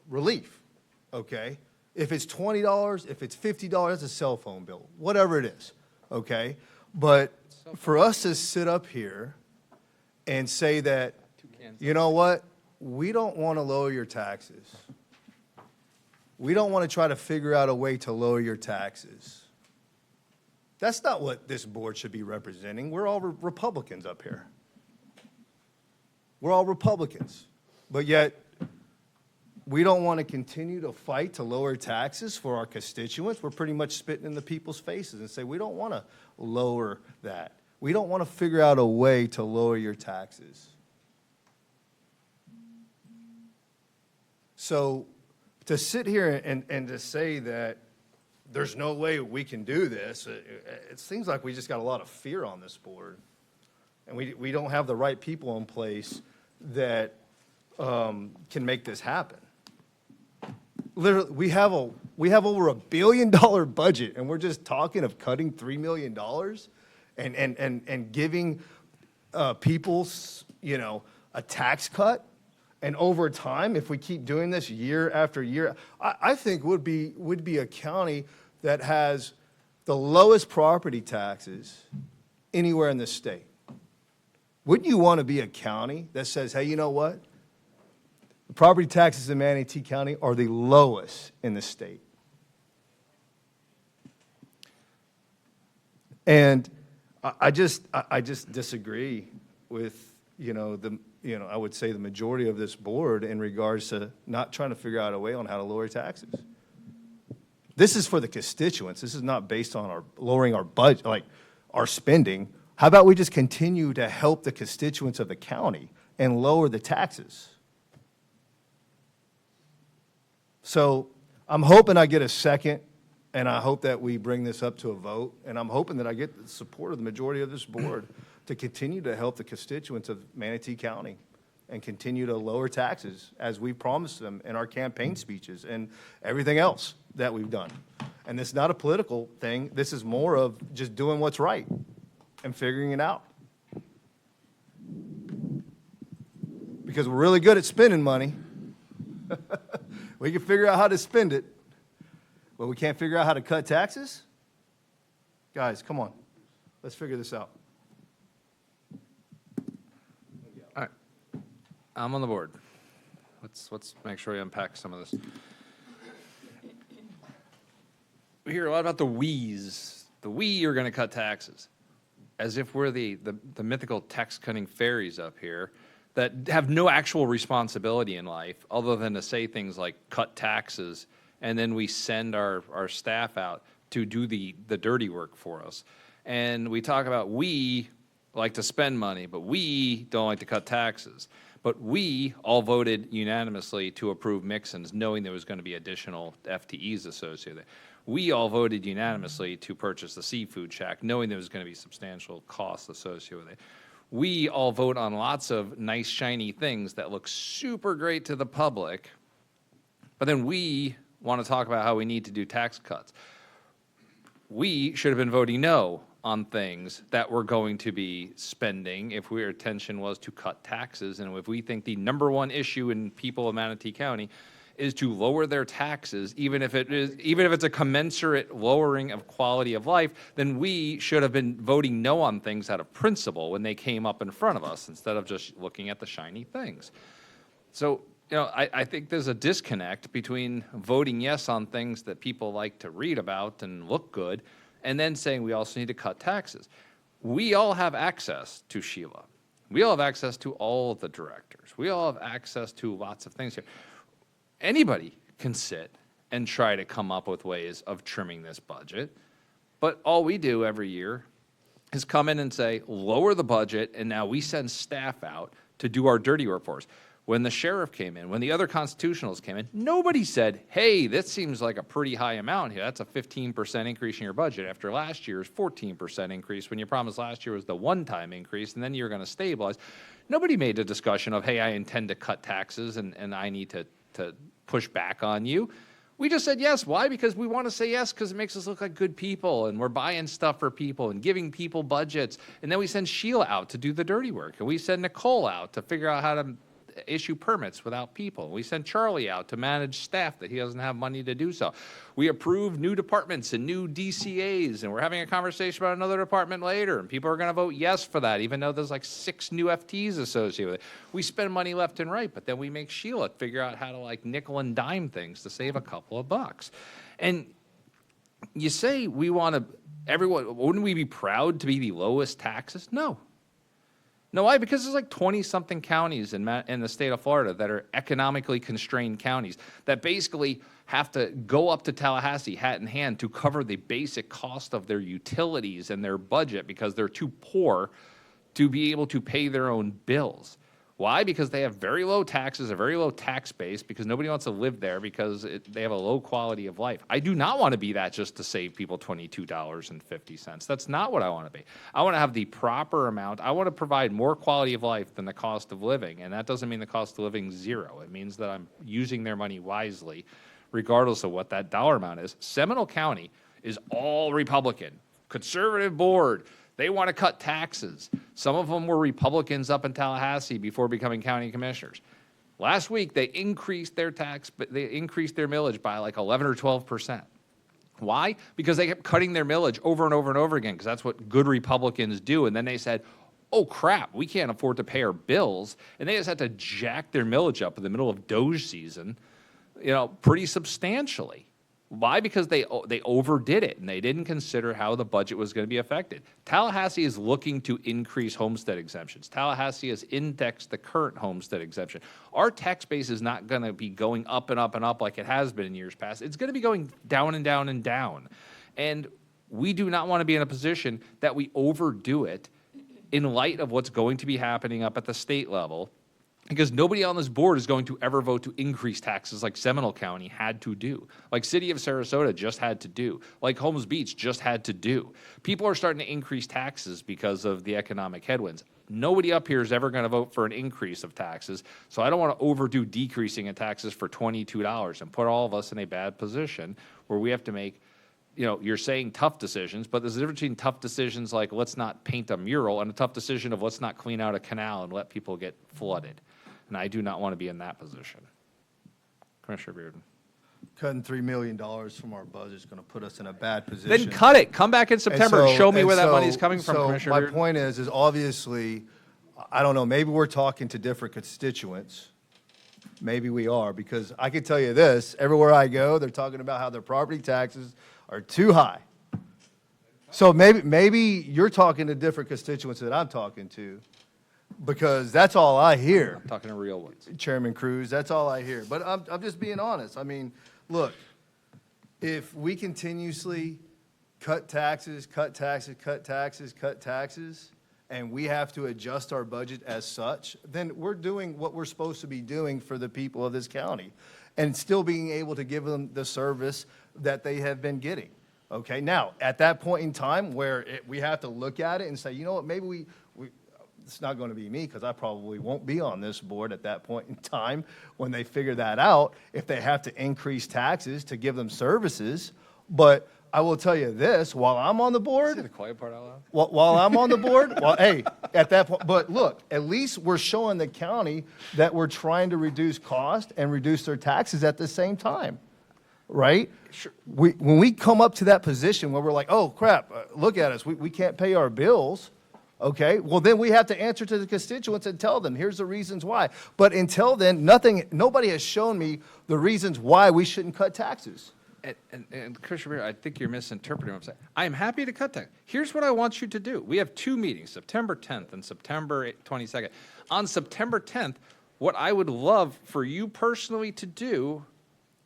relief, okay? If it's $20, if it's $50, that's a cell phone bill, whatever it is, okay? But for us to sit up here and say that, you know what, we don't want to lower your taxes. We don't want to try to figure out a way to lower your taxes. That's not what this board should be representing. We're all Republicans up here. We're all Republicans. But yet, we don't want to continue to fight to lower taxes for our constituents. We're pretty much spitting in the people's faces and say, we don't want to lower that. We don't want to figure out a way to lower your taxes. So to sit here and to say that there's no way we can do this, it seems like we just got a lot of fear on this board. And we don't have the right people in place that can make this happen. Literally, we have over $1 billion budget, and we're just talking of cutting $3 million and giving people, you know, a tax cut. And over time, if we keep doing this year after year, I think would be a county that has the lowest property taxes anywhere in the state. Wouldn't you want to be a county that says, hey, you know what? The property taxes in Manatee County are the lowest in the state. And I just disagree with, I would say the majority of this board in regards to not trying to figure out a way on how to lower taxes. This is for the constituents. This is not based on lowering our budget, like our spending. How about we just continue to help the constituents of the county and lower the taxes? So I'm hoping I get a second, and I hope that we bring this up to a vote, and I'm hoping that I get the support of the majority of this board to continue to help the constituents of Manatee County and continue to lower taxes as we promised them in our campaign speeches and everything else that we've done. And this is not a political thing. This is more of just doing what's right and figuring it out. Because we're really good at spending money. We can figure out how to spend it, but we can't figure out how to cut taxes? Guys, come on. Let's figure this out. All right. I'm on the board. Let's make sure we unpack some of this. We hear a lot about the we's. The we are going to cut taxes, as if we're the mythical tax-cutting fairies up here that have no actual responsibility in life other than to say things like cut taxes, and then we send our staff out to do the dirty work for us. And we talk about we like to spend money, but we don't like to cut taxes. But we all voted unanimously to approve Mixon's, knowing there was going to be additional FTEs associated with it. We all voted unanimously to purchase the seafood shack, knowing there was going to be substantial costs associated with it. We all vote on lots of nice, shiny things that look super great to the public, but then we want to talk about how we need to do tax cuts. We should have been voting no on things that we're going to be spending if our intention was to cut taxes, and if we think the number one issue in people of Manatee County is to lower their taxes, even if it's a commensurate lowering of quality of life, then we should have been voting no on things out of principle when they came up in front of us, instead of just looking at the shiny things. So, I think there's a disconnect between voting yes on things that people like to read about and look good, and then saying we also need to cut taxes. We all have access to Sheila. We all have access to all of the directors. We all have access to lots of things here. Anybody can sit and try to come up with ways of trimming this budget, but all we do every year is come in and say, lower the budget, and now we send staff out to do our dirty work for us. When the sheriff came in, when the other constitutionals came in, nobody said, hey, this seems like a pretty high amount here. That's a 15% increase in your budget after last year's 14% increase, when you promised last year was the one-time increase, and then you're going to stabilize. Nobody made a discussion of, hey, I intend to cut taxes, and I need to push back on you. We just said yes. Why? Because we want to say yes because it makes us look like good people and we're buying stuff for people and giving people budgets. And then we send Sheila out to do the dirty work. And we send Nicole out to figure out how to issue permits without people. We send Charlie out to manage staff that he doesn't have money to do so. We approve new departments and new DCAs, and we're having a conversation about another department later, and people are going to vote yes for that, even though there's like 6 new FTs associated with it. We spend money left and right, but then we make Sheila figure out how to like nickel and dime things to save a couple of bucks. And you say we want to, everyone, wouldn't we be proud to be the lowest taxes? No. No, why? Because there's like 20-something counties in the state of Florida that are economically constrained counties that basically have to go up to Tallahassee hat in hand to cover the basic cost of their utilities and their budget because they're too poor to be able to pay their own bills. Why? Because they have very low taxes, a very low tax base, because nobody wants to live there because they have a low quality of life. I do not want to be that just to save people $22.50. That's not what I want to be. I want to have the proper amount. I want to provide more quality of life than the cost of living, and that doesn't mean the cost of living is zero. It means that I'm using their money wisely, regardless of what that dollar amount is. Seminole County is all Republican, conservative board. They want to cut taxes. Some of them were Republicans up in Tallahassee before becoming county commissioners. Last week, they increased their millage by like 11 or 12%. Why? Because they kept cutting their millage over and over and over again, because that's what good Republicans do. And then they said, oh crap, we can't afford to pay our bills. And they just had to jack their millage up in the middle of Doge season, pretty substantially. Why? Because they overdid it, and they didn't consider how the budget was going to be affected. Tallahassee is looking to increase homestead exemptions. Tallahassee has indexed the current homestead exemption. Our tax base is not going to be going up and up and up like it has been in years past. It's going to be going down and down and down. And we do not want to be in a position that we overdo it in light of what's going to be happening up at the state level, because nobody on this board is going to ever vote to increase taxes like Seminole County had to do, like City of Sarasota just had to do, like Holmes Beach just had to do. People are starting to increase taxes because of the economic headwinds. Nobody up here is ever going to vote for an increase of taxes, so I don't want to overdo decreasing in taxes for $22 and put all of us in a bad position where we have to make, you're saying tough decisions, but there's a difference between tough decisions like let's not paint a mural and a tough decision of let's not clean out a canal and let people get flooded. And I do not want to be in that position. Commissioner Bearden. Cutting $3 million from our budget is going to put us in a bad position. Then cut it. Come back in September and show me where that money is coming from, Commissioner my Bearden. point is obviously, I don't know, maybe we're talking to different constituents. Maybe we are, because I can tell you this, everywhere I go, they're talking about how their property taxes are too high. So maybe you're talking to different constituents that I'm talking to, because that's all I hear. I'm talking to real ones. Chairman Cruz, that's all I hear. But I'm just being honest. I mean, look, if we continuously cut taxes, and we have to adjust our budget as such, then we're doing what we're supposed to be doing for the people of this county and still being able to give them the service that they have been getting. Okay, now, at that point in time where we have to look at it and say, you know what, maybe we it's not going to be me, because I probably won't be on this board at that point in time when they figure that out, if they have to increase taxes to give them services. But I will tell you this, while I'm on the board, Say the quiet part out loud. while I'm on the board, hey, at that point, but look, at least we're showing the county that we're trying to reduce cost and reduce their taxes at the same time, right? Sure. When we come up to that position where we're like, oh crap, look at us, we can't pay our bills. Okay, well then we have to answer to the constituents and tell them, here's the reasons why. But until then, nobody has shown me the reasons why we shouldn't cut taxes. And Commissioner Bearden, I think you're misinterpreting what I'm saying. I am happy to cut tax. Here's what I want you to do. We have 2 meetings, September 10th and September 22nd. On September 10th, what I would love for you personally to do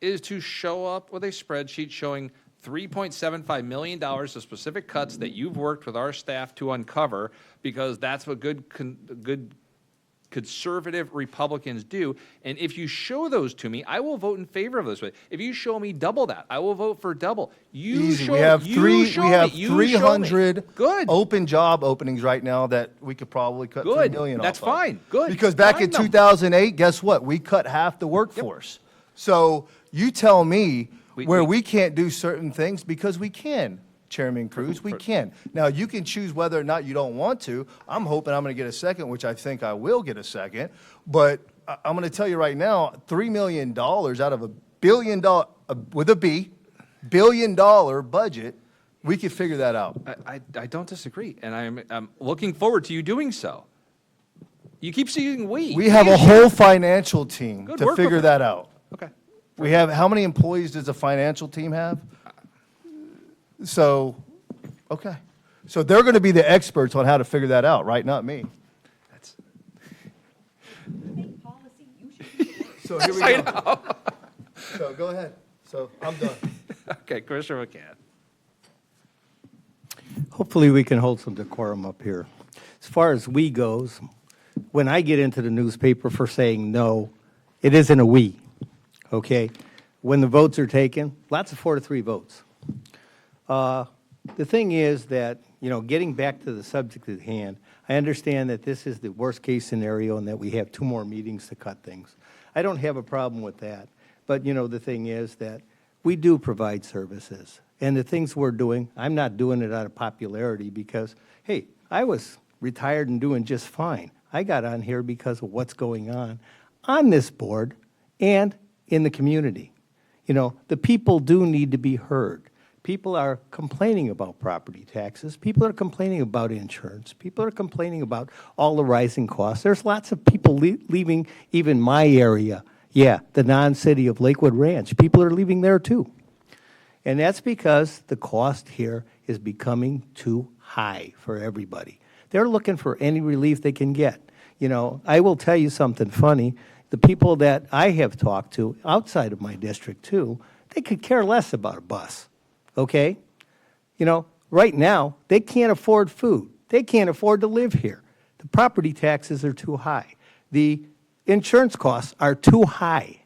is to show up with a spreadsheet showing $3.75 million of specific cuts that you've worked with our staff to uncover, because that's what good conservative Republicans do. And if you show those to me, I will vote in favor of those. If you show me double that, I will vote for double. Easy. We have 300 open job openings right now that we could probably cut $3 million off. That's of. fine. Good. Because back Find in them. 2008, guess what? We cut half the workforce. So you tell me We- where we- we can't do certain things because we can, Chairman Cruz, we can. Now, you can choose whether or not you don't want to. I'm hoping I'm going to get a second, which I think I will get a second. But I'm going to tell you right now, $3 million out of $1 billion, with a B, $1 billion budget, we could figure that out. I don't disagree, and I'm looking forward to you doing so. You keep saying we. We have a whole financial team Good to work with figure it. that out. Okay. We have, how many employees does the financial team have? So, okay. So they're going to be the experts on how to figure that out, right? Not me. That's, So here we go. So go ahead. So I'm done. okay, Commissioner McCann. Hopefully, we can hold some decorum up here. As far as we goes, when I get into the newspaper for saying no, it isn't a we, okay? When the votes are taken, lots of 4-3 votes. The thing is that, getting back to the subject at hand, I understand that this is the worst-case scenario and that we have 2 more meetings to cut things. I don't have a problem with that. But, the thing is that we do provide services. And the things we're doing, I'm not doing it out of popularity because, hey, I was retired and doing just fine. I got on here because of what's going on this board and in the community. The people do need to be heard. People are complaining about property taxes. People are complaining about insurance. People are complaining about all the rising costs. There's lots of people leaving even my area. Yeah, the non-city of Lakewood Ranch. People are leaving there too. And that's because the cost here is becoming too high for everybody. They're looking for any relief they can get. I will tell you something funny. The people that I have talked to outside of my district too, they could care less about a bus, okay? Right now, they can't afford food. They can't afford to live here. The property taxes are too high. The insurance costs are too high.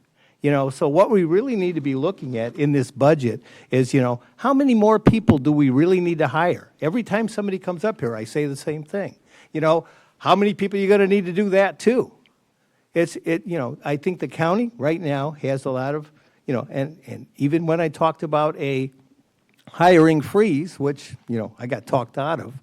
So what we really need to be looking at in this budget is, how many more people do we really need to hire? Every time somebody comes up here, I say the same thing. How many people are you going to need to do that too? I think the county right now has a lot of, and even when I talked about a hiring freeze, which, I got talked out of,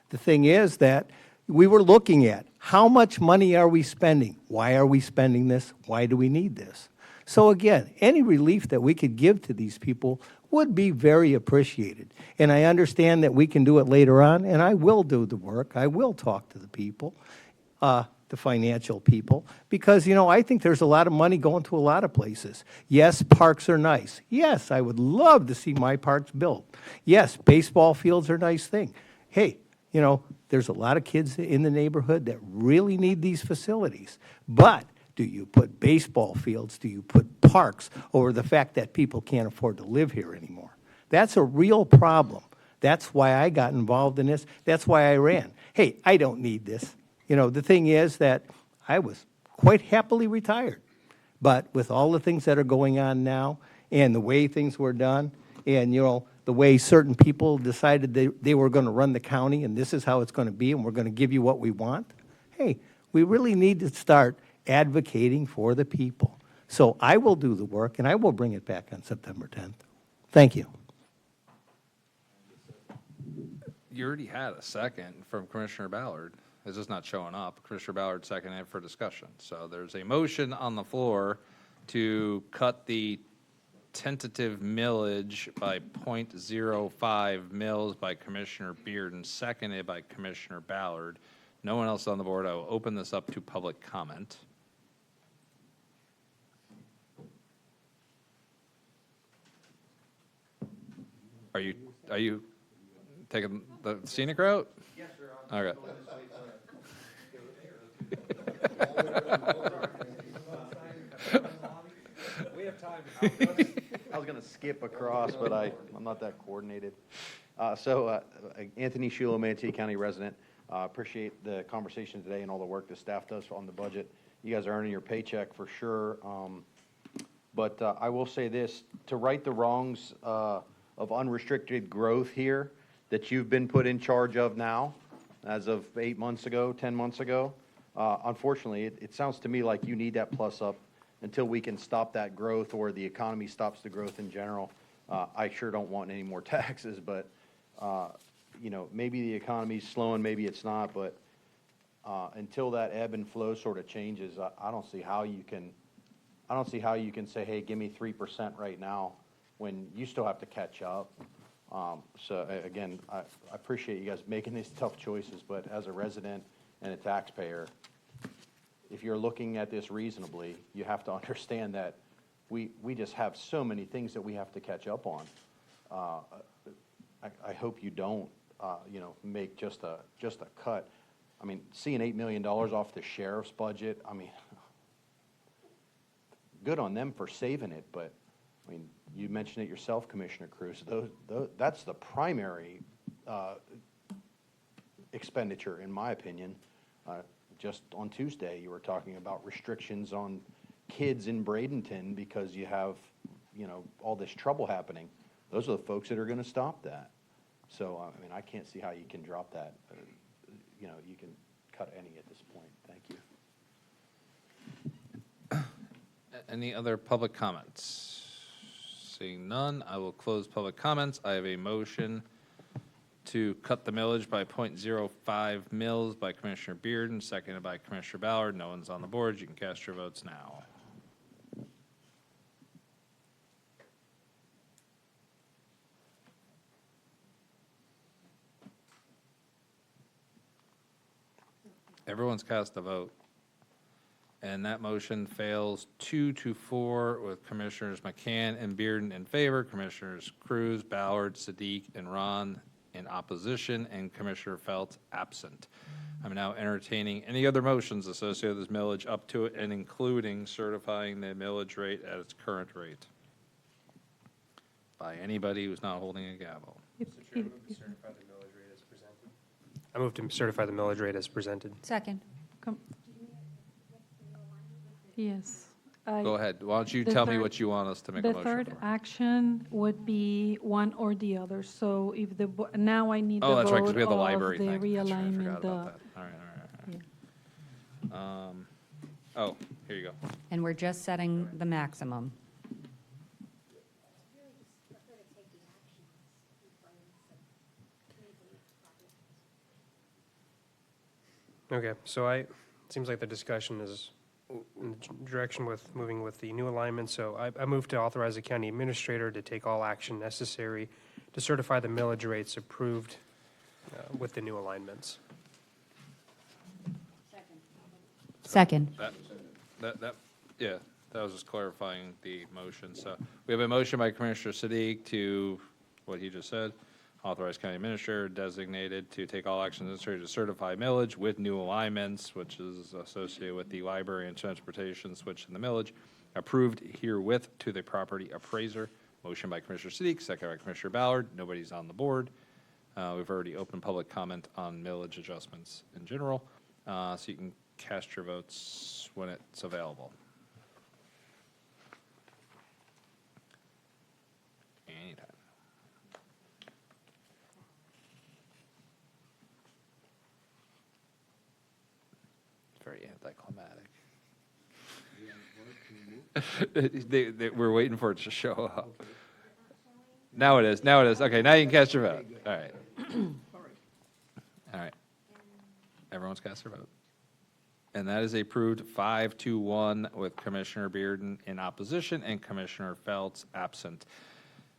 the thing is that we were looking at how much money are we spending? Why are we spending this? Why do we need this? So again, any relief that we could give to these people would be very appreciated. And I understand that we can do it later on, and I will do the work. I will talk to the people, the financial people, because, I think there's a lot of money going to a lot of places. Yes, parks are nice. Yes, I would love to see my parks built. Yes, baseball fields are a nice thing. Hey, there's a lot of kids in the neighborhood that really need these facilities. But do you put baseball fields, do you put parks over the fact that people can't afford to live here anymore? That's a real problem. That's why I got involved in this. That's why I ran. Hey, I don't need this. The thing is that I was quite happily retired. But with all the things that are going on now and the way things were done and, the way certain people decided they were going to run the county and this is how it's going to be and we're going to give you what we want, hey, we really need to start advocating for the people. So I will do the work, and I will bring it back on September 10th. Thank you. You already had a second from Commissioner Ballard. It's just not showing up. Commissioner Ballard seconded for discussion. So there's a motion on the floor to cut the tentative millage by .05 mils by Commissioner Bearden, seconded by Commissioner Ballard. No one else on the board. I will open this up to public comment. Are you taking the scenic route? Yes, sir. Okay. We have time. I was going to skip across, but I'm not that coordinated. Anthony Shulo, Manatee County resident. Appreciate the conversation today and all the work the staff does on the budget. You guys are earning your paycheck for sure. But I will say this, to right the wrongs of unrestricted growth here that you've been put in charge of now, as of 8 months ago, 10 months ago, unfortunately, it sounds to me like you need that plus up until we can stop that growth or the economy stops the growth in general, I sure don't want any more taxes, but, maybe the economy's slowing, maybe it's not, but until that ebb and flow sort of changes, I don't see how you can, say, hey, give me 3% right now, when you still have to catch up. Again, I appreciate you guys making these tough choices, but as a resident and a taxpayer, if you're looking at this reasonably, you have to understand that we just have so many things that we have to catch up on. I hope you don't, make just a cut. I mean, seeing $8 million off the sheriff's budget, I mean, good on them for saving it, but, I mean, you mentioned it yourself, Commissioner Cruz, that's the primary expenditure, in my opinion. Just on Tuesday, you were talking about restrictions on kids in Bradenton because you have, all this trouble happening. Those are the folks that are going to stop that. So, I mean, I can't see how you can drop that. You can cut any at this point. Thank you. Any other public comments? Seeing none, I will close public comments. I have a motion to cut the millage by .05 mils by Commissioner Bearden, seconded by Commissioner Ballard. No one's on the board. You can cast your votes now. Everyone's cast a vote. And that motion fails 2-4 with Commissioners McCann and Bearden in favor, Commissioners Cruz, Ballard, Sadiq, and Ron in opposition, and Commissioner Feltz absent. I'm now entertaining any other motions associated with this millage up to it and including certifying the millage rate at its current rate by anybody who's not holding a gavel. I move to certify the millage rate as presented. Second. Yes. Go ahead. Why don't you The tell me third- what you want us to make a The motion third for? action would be one or the other. So if now I need the Oh, vote that's right, because we have the of library the thing. That's right, I realignment. forgot about that. All right. Oh, here you go. And we're just setting the maximum. Okay, so it seems like the discussion is in the direction with moving with the new alignment, so I move to authorize the county administrator to take all action necessary to certify the millage rates approved with the new alignments. Second. Yeah, that was just clarifying the motion. So we have a motion by Commissioner Sadiq to, what he just said, authorize county administrator designated to take all actions necessary to certify millage with new alignments, which is associated with the library and transportation switch in the millage, approved herewith to the property appraiser. Motion by Commissioner Sadiq, second by Commissioner Ballard. Nobody's on the board. We've already opened public comment on millage adjustments in general, so you can cast your votes when it's available. Anytime. Very anticlimactic. We're waiting for it to show up. Now it is. Okay, now you can cast your vote. All right. All right. Everyone's cast their vote. And that is approved 5-1 with Commissioner Bearden in opposition and Commissioner Feltz absent.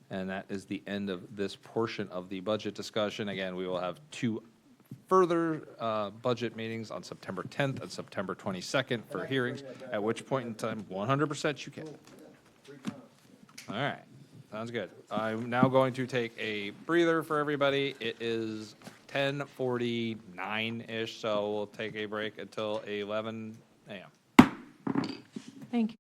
And that is the end of this portion of the budget discussion. Again, we will have two further budget meetings on September 10th and September 22nd for hearings, at which point in time, 100% you can. All right, sounds good. I'm now going to take a breather for everybody. It is 10:49-ish, so we'll take a break until 11 a.m. Thank you.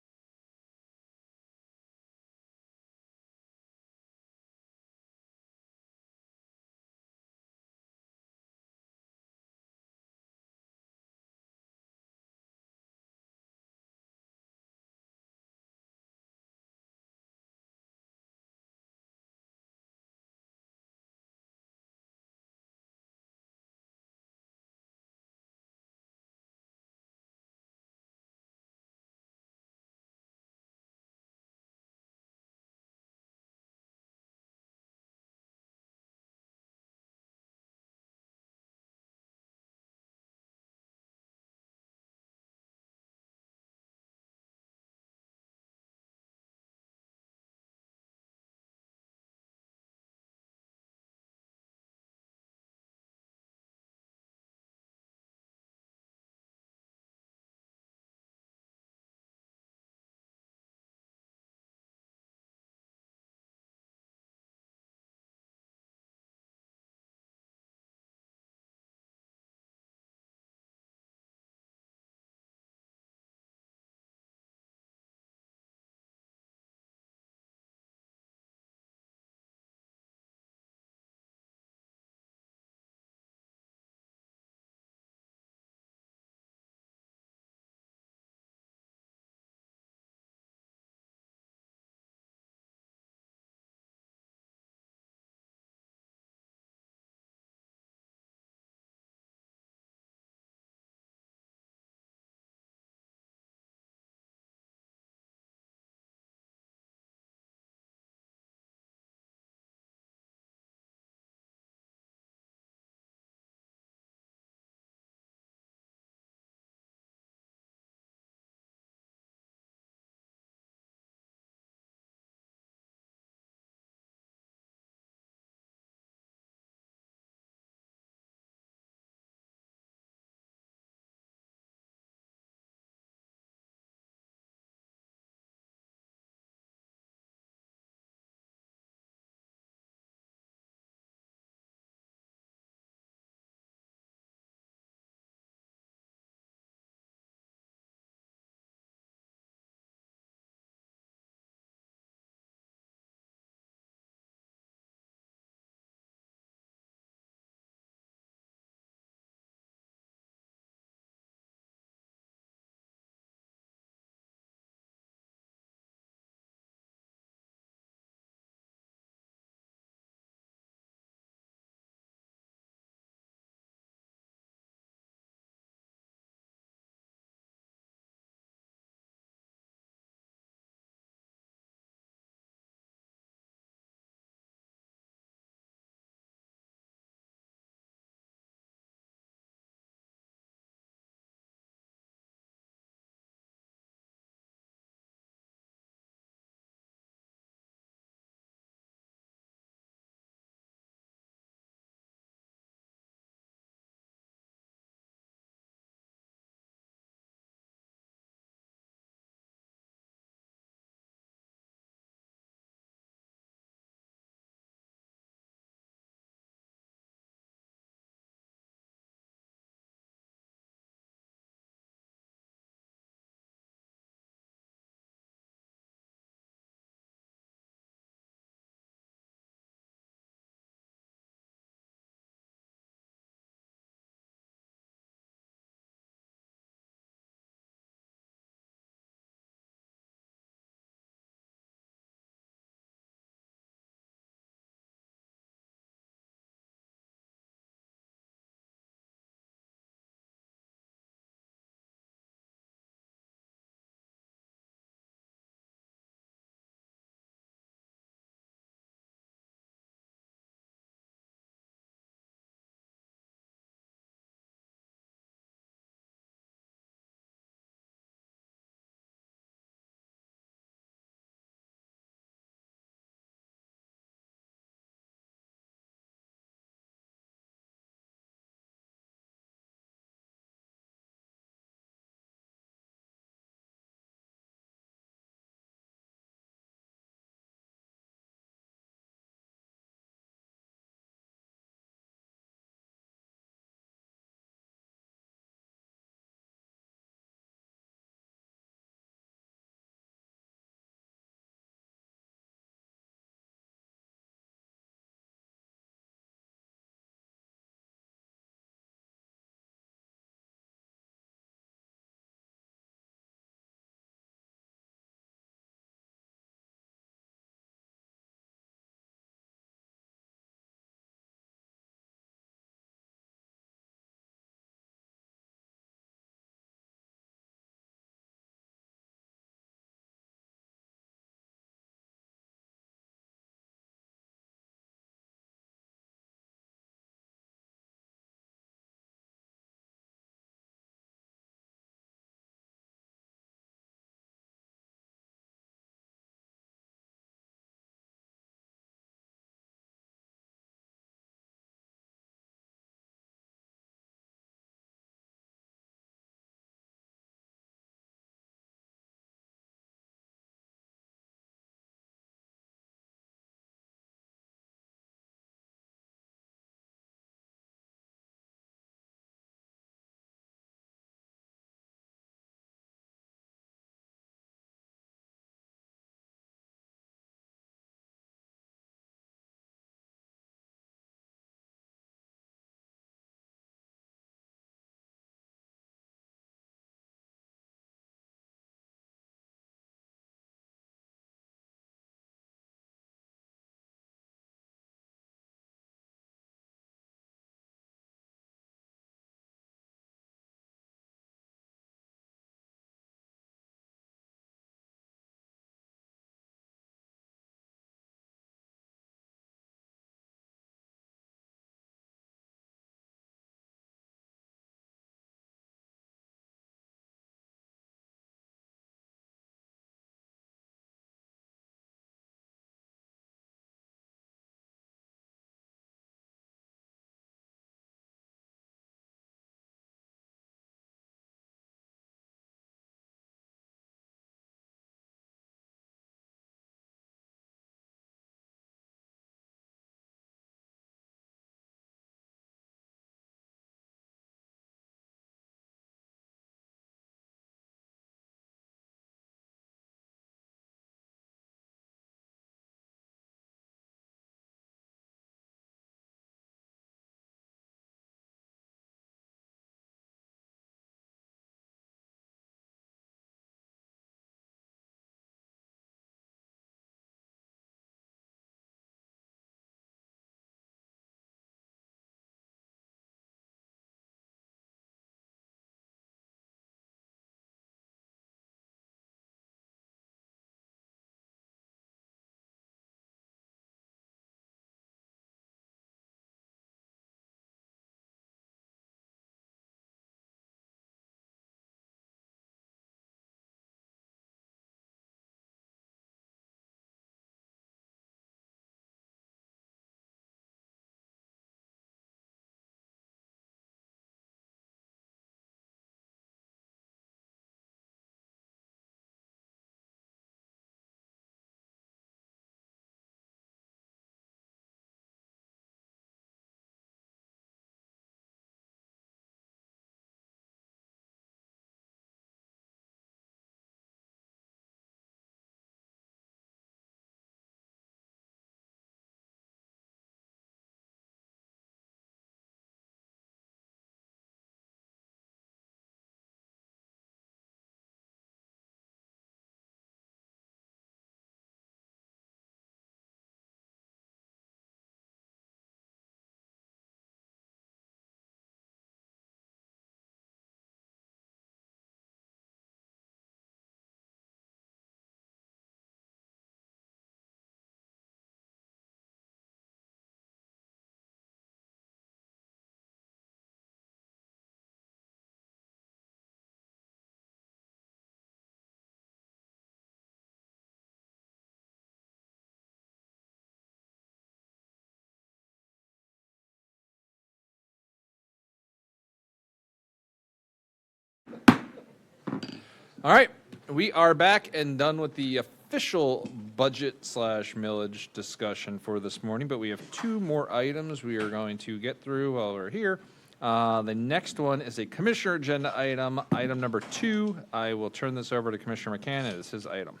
All right, we are back and done with the official budget/millage discussion for this morning, but we have two more items we are going to get through while we're here. The next one is a commissioner agenda item, item number 2. I will turn this over to Commissioner McCann. It is his item.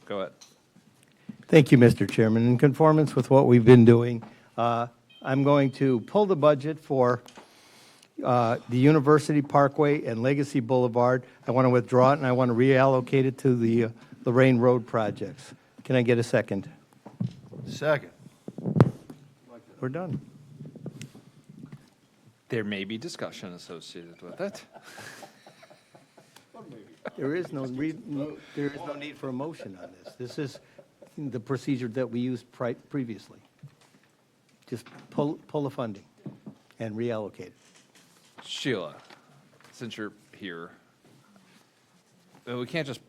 Go ahead. Thank you, Mr. Chairman. In conformance with what we've been doing, I'm going to pull the budget for the University Parkway and Legacy Boulevard. I want to withdraw it, and I want to reallocate it to the Lorraine Road projects. Can I get a second? Second. We're done. There may be discussion associated with it. There is no need for a motion on this. This is the procedure that we used previously. Just pull the funding and reallocate it. Sheila, since you're here, we can't just,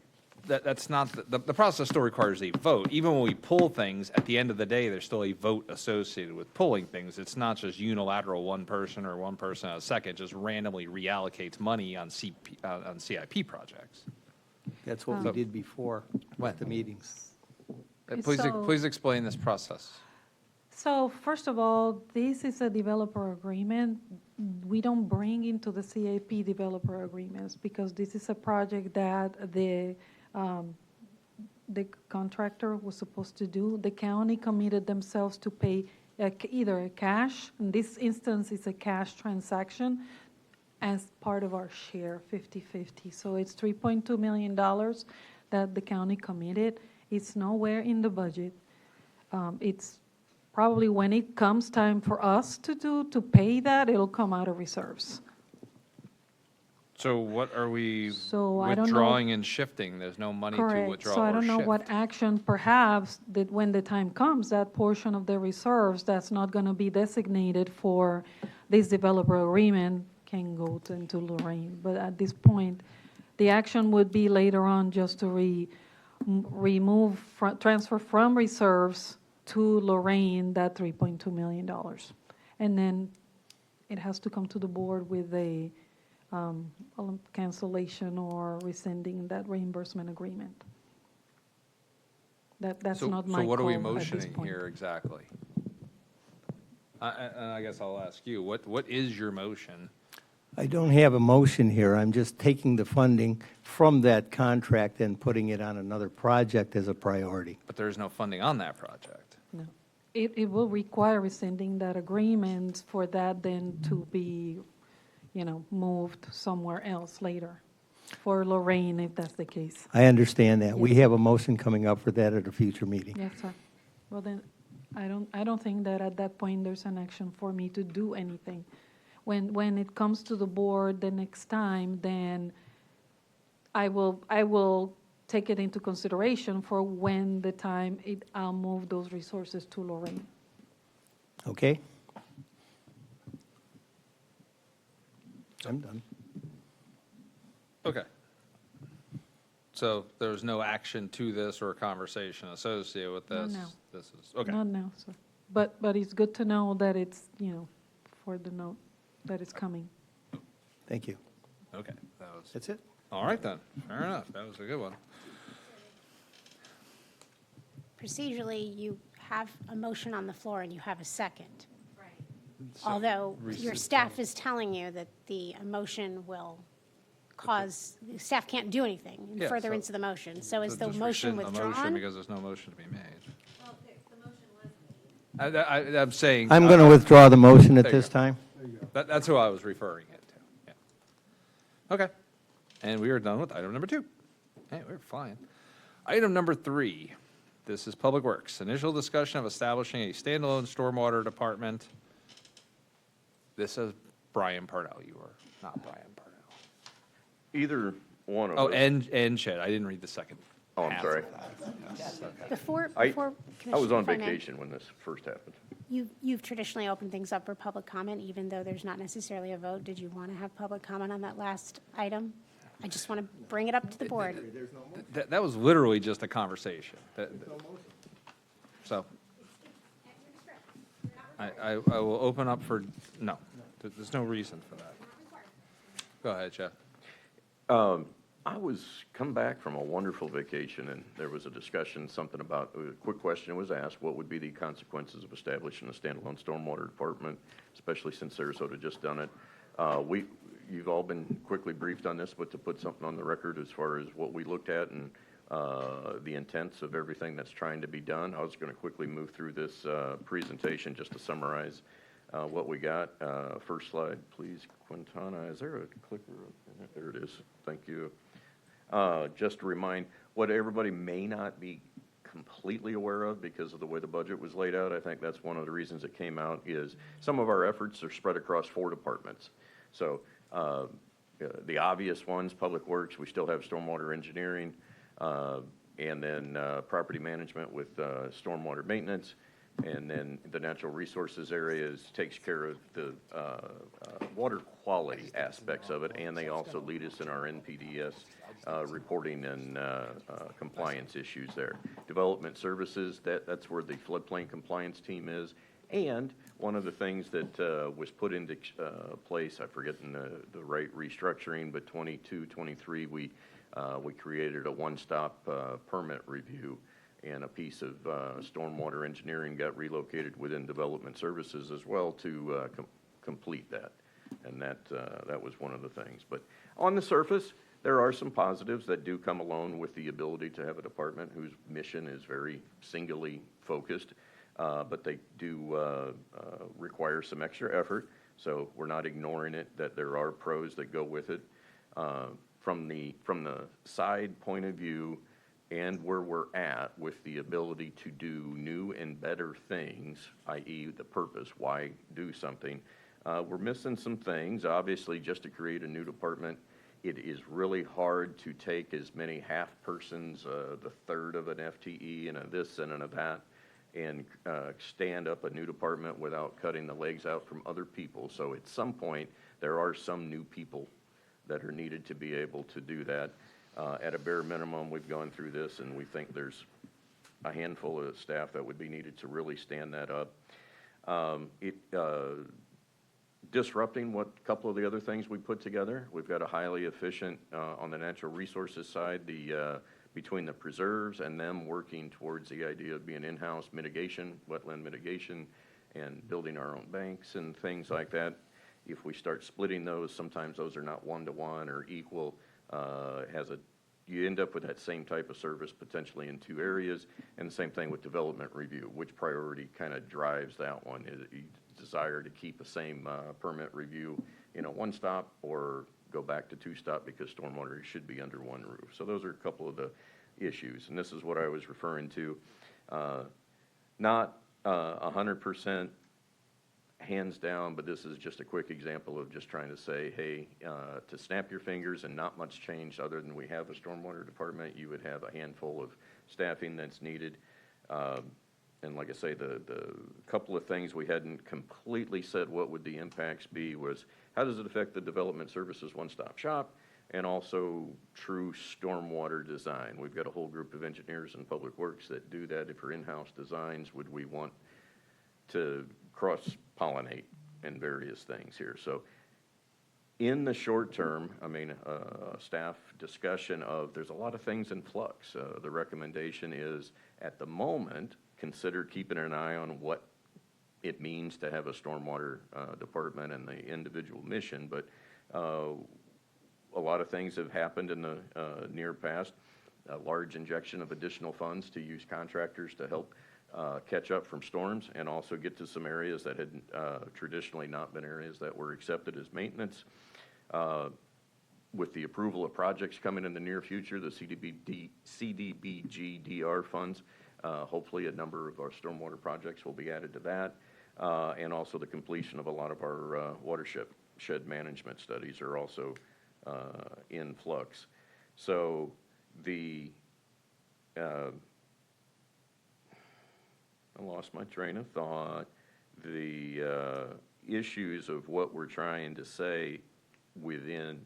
that's not, the process still requires a vote. Even when we pull things, at the end of the day, there's still a vote associated with pulling things. It's not just unilateral one person at a second just randomly reallocates money on CIP projects. That's what we did before at the meetings. Please explain this process. So first of all, this is a developer agreement. We don't bring into the CIP developer agreements because this is a project that the contractor was supposed to do. The county committed themselves to pay either a cash, in this instance it's a cash transaction, as part of our share, 50/50. So it's $3.2 million that the county committed. It's nowhere in the budget. It's probably when it comes time for us to pay that, it'll come out of reserves. So what are we So I don't know- withdrawing and shifting? There's no money to Correct. withdraw So I or don't know what shift. action, perhaps, that when the time comes, that portion of the reserves that's not going to be designated for this developer agreement can go into Lorraine. But at this point, the action would be later on just to transfer from reserves to Lorraine that $3.2 million. And then it has to come to the board with a cancellation or rescinding that reimbursement agreement. That's not my So what are we call at this motioning point. here exactly? And I guess I'll ask you, what is your motion? I don't have a motion here. I'm just taking the funding from that contract and putting it on another project as a priority. But there's no funding on that project. No. It will require rescinding that agreement for that then to be, moved somewhere else later for Lorraine, if that's the case. I understand that. We Yes. have a motion coming up for that at a future meeting. Yes, sir. Well, then, I don't think that at that point there's an action for me to do anything. When it comes to the board the next time, then I will take it into consideration for when the time I'll move those resources to Lorraine. Okay? I'm done. Okay. So there's no action to this or conversation associated with Not this? now. This is, okay. Not now, sir. But it's good to know that it's, for the note that it's coming. Thank you. Okay. That was, That's it? all right then. Fair enough. That was a good one. Procedurally, you have a motion on the floor and you have a second. Although your staff is telling you that the motion will cause, the staff can't do anything Yeah, further so- into the motion. So is So the just motion rescind the motion withdrawn? because there's no motion to be made. I'm saying. I'm going to withdraw the motion at There you this go. time. That's who I was referring it to. Yeah. Okay. And we are done with item number 2. Hey, we're fine. Item number 3, this is Public Works. Initial discussion of establishing a standalone stormwater department. This is Brian Parnell. You are not Brian Parnell. Either one of Oh, us. and Chet. I didn't read the second. Oh, I'm half sorry. of that. Yes, okay. Before, I was Commissioner, on if I may, vacation when this first happened. You've traditionally opened things up for public comment, even though there's not necessarily a vote. Did you want to have public comment on that last item? I just want to bring it up to the board. That was literally just a conversation. So I will open up for, no, there's no reason for that. Go ahead, Jeff. I come back from a wonderful vacation, and there was a discussion, something about, a quick question was asked, what would be the consequences of establishing a standalone stormwater department, especially since Sarasota just done it. You've all been quickly briefed on this, but to put something on the record as far as what we looked at and the intents of everything that's trying to be done, I was going to quickly move through this presentation just to summarize what we got. First slide, please, Quintana. Is there a clicker? There it is. Thank you. Just to remind, what everybody may not be completely aware of because of the way the budget was laid out, I think that's one of the reasons it came out, is some of our efforts are spread across 4 departments. So the obvious ones, Public Works, we still have stormwater engineering, and then property management with stormwater maintenance, and then the natural resources areas takes care of the water quality aspects of it, and they also lead us in our NPDES reporting and compliance issues there. Development services, that's where the floodplain compliance team is. And one of the things that was put into place, I forget the right restructuring, but 22, 23, we created a one-stop permit review, and a piece of stormwater engineering got relocated within development services as well to complete that. And that was one of the things. But on the surface, there are some positives that do come along with the ability to have a department whose mission is very singularly focused, but they do require some extra effort. So we're not ignoring it, that there are pros that go with it. From the side point of view, and where we're at with the ability to do new and better things, i.e. the purpose, why do something, we're missing some things. Obviously, just to create a new department, it is really hard to take as many half-persons, the third of an FTE and a this and a that, and stand up a new department without cutting the legs out from other people. So at some point, there are some new people that are needed to be able to do that. At a bare minimum, we've gone through this, and we think there's a handful of staff that would be needed to really stand that up. Disrupting what a couple of the other things we put together. We've got a highly efficient, on the natural resources side, between the preserves and them working towards the idea of being in-house mitigation, wetland mitigation, and building our own banks and things like that. If we start splitting those, sometimes those are not one-to-one or equal. You end up with that same type of service potentially in 2 areas, and the same thing with development review. Which priority kind of drives that one? Is it desire to keep the same permit review in a one-stop, or go back to 2-stop because stormwater should be under one roof? So those are a couple of the issues, and this is what I was referring to. Not 100% hands down, but this is just a quick example of just trying to say, hey, to snap your fingers and not much change other than we have a stormwater department, you would have a handful of staffing that's needed. And like I say, the couple of things we hadn't completely said what would the impacts be was, how does it affect the development services one-stop shop, and also true stormwater design? We've got a whole group of engineers in Public Works that do that. If for in-house designs, would we want to cross-pollinate in various things here? So in the short term, I mean, staff discussion of, there's a lot of things in flux. The recommendation is, at the moment, consider keeping an eye on what it means to have a stormwater department and the individual mission, but a lot of things have happened in the near past. A large injection of additional funds to use contractors to help catch up from storms, and also get to some areas that had traditionally not been areas that were accepted as maintenance. With the approval of projects coming in the near future, the CDBG-DR funds, hopefully a number of our stormwater projects will be added to that, and also the completion of a lot of our watershed management studies are also in flux. So I lost my train of thought. The issues of what we're trying to say within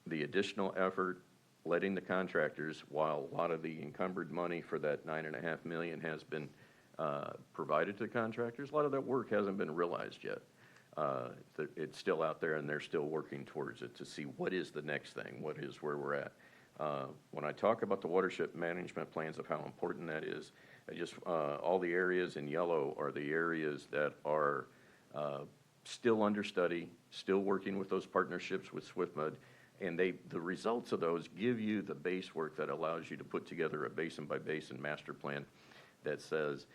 the additional effort, letting the contractors, while a lot of the encumbered money for that $9.5 million has been provided to contractors, a lot of that work hasn't been realized yet. It's still out there, and they're still working towards it to see what is the next thing, what is where we're at. When I talk about the watershed management plans of how important that is, all the areas in yellow are the areas that are still under study, still working with those partnerships with SwiftMud, and the results of those give you the base work that allows you to put together a basin-by-basin master plan that says,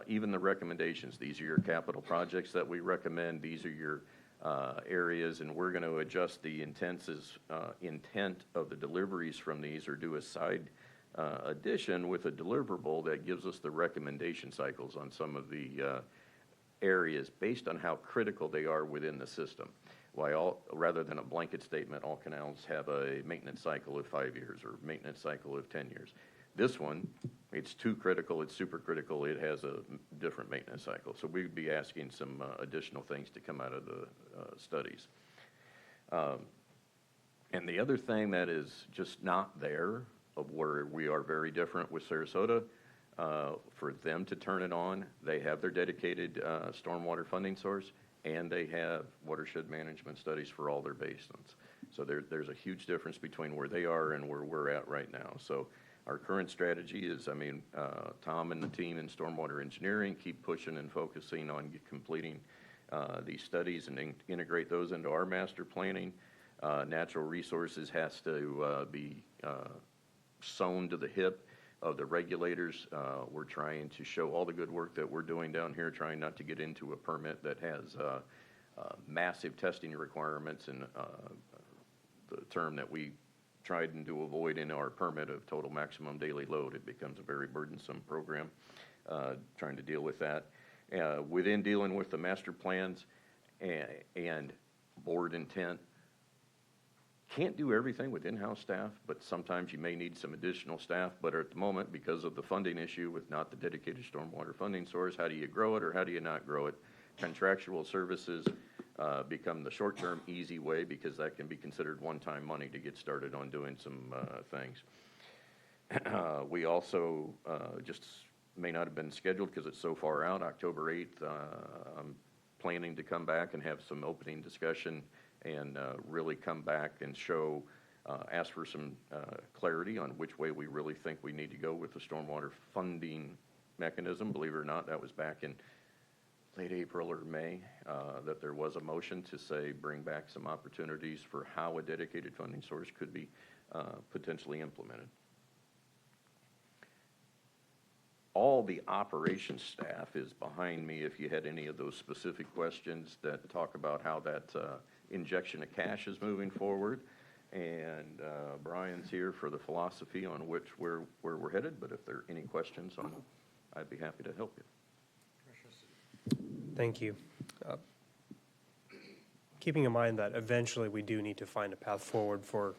even the recommendations, these are your capital projects that we recommend, these are your areas, and we're going to adjust the intent of the deliveries from these, or do a side addition with a deliverable that gives us the recommendation cycles on some of the areas based on how critical they are within the system. Rather than a blanket statement, all canals have a maintenance cycle of 5 years or maintenance cycle of 10 years. This one, it's too critical, it's super critical, it has a different maintenance cycle. So we'd be asking some additional things to come out of the studies. And the other thing that is just not there, of where we are very different with Sarasota, for them to turn it on, they have their dedicated stormwater funding source, and they have watershed management studies for all their basins. So there's a huge difference between where they are and where we're at right now. So our current strategy is, Tom and the team in stormwater engineering keep pushing and focusing on completing these studies and integrate those into our master planning. Natural resources has to be sewn to the hip of the regulators. We're trying to show all the good work that we're doing down here, trying not to get into a permit that has massive testing requirements, and the term that we tried and to avoid in our permit of total maximum daily load. It becomes a very burdensome program, trying to deal with that. Within dealing with the master plans and board intent, can't do everything with in-house staff, but sometimes you may need some additional staff. But at the moment, because of the funding issue with not the dedicated stormwater funding source, how do you grow it or how do you not grow it? Contractual services become the short-term easy way, because that can be considered one-time money to get started on doing some things. We also just may not have been scheduled because it's so far out, October 8th. I'm planning to come back and have some opening discussion and really come back and ask for some clarity on which way we really think we need to go with the stormwater funding mechanism. Believe it or not, that was back in late April or May, that there was a motion to say bring back some opportunities for how a dedicated funding source could be potentially implemented. All the operations staff is behind me if you had any of those specific questions that talk about how that injection of cash is moving forward. And Brian's here for the philosophy on where we're headed, but if there are any questions, I'd be happy to help you. Thank you. Keeping in mind that eventually we do need to find a path forward for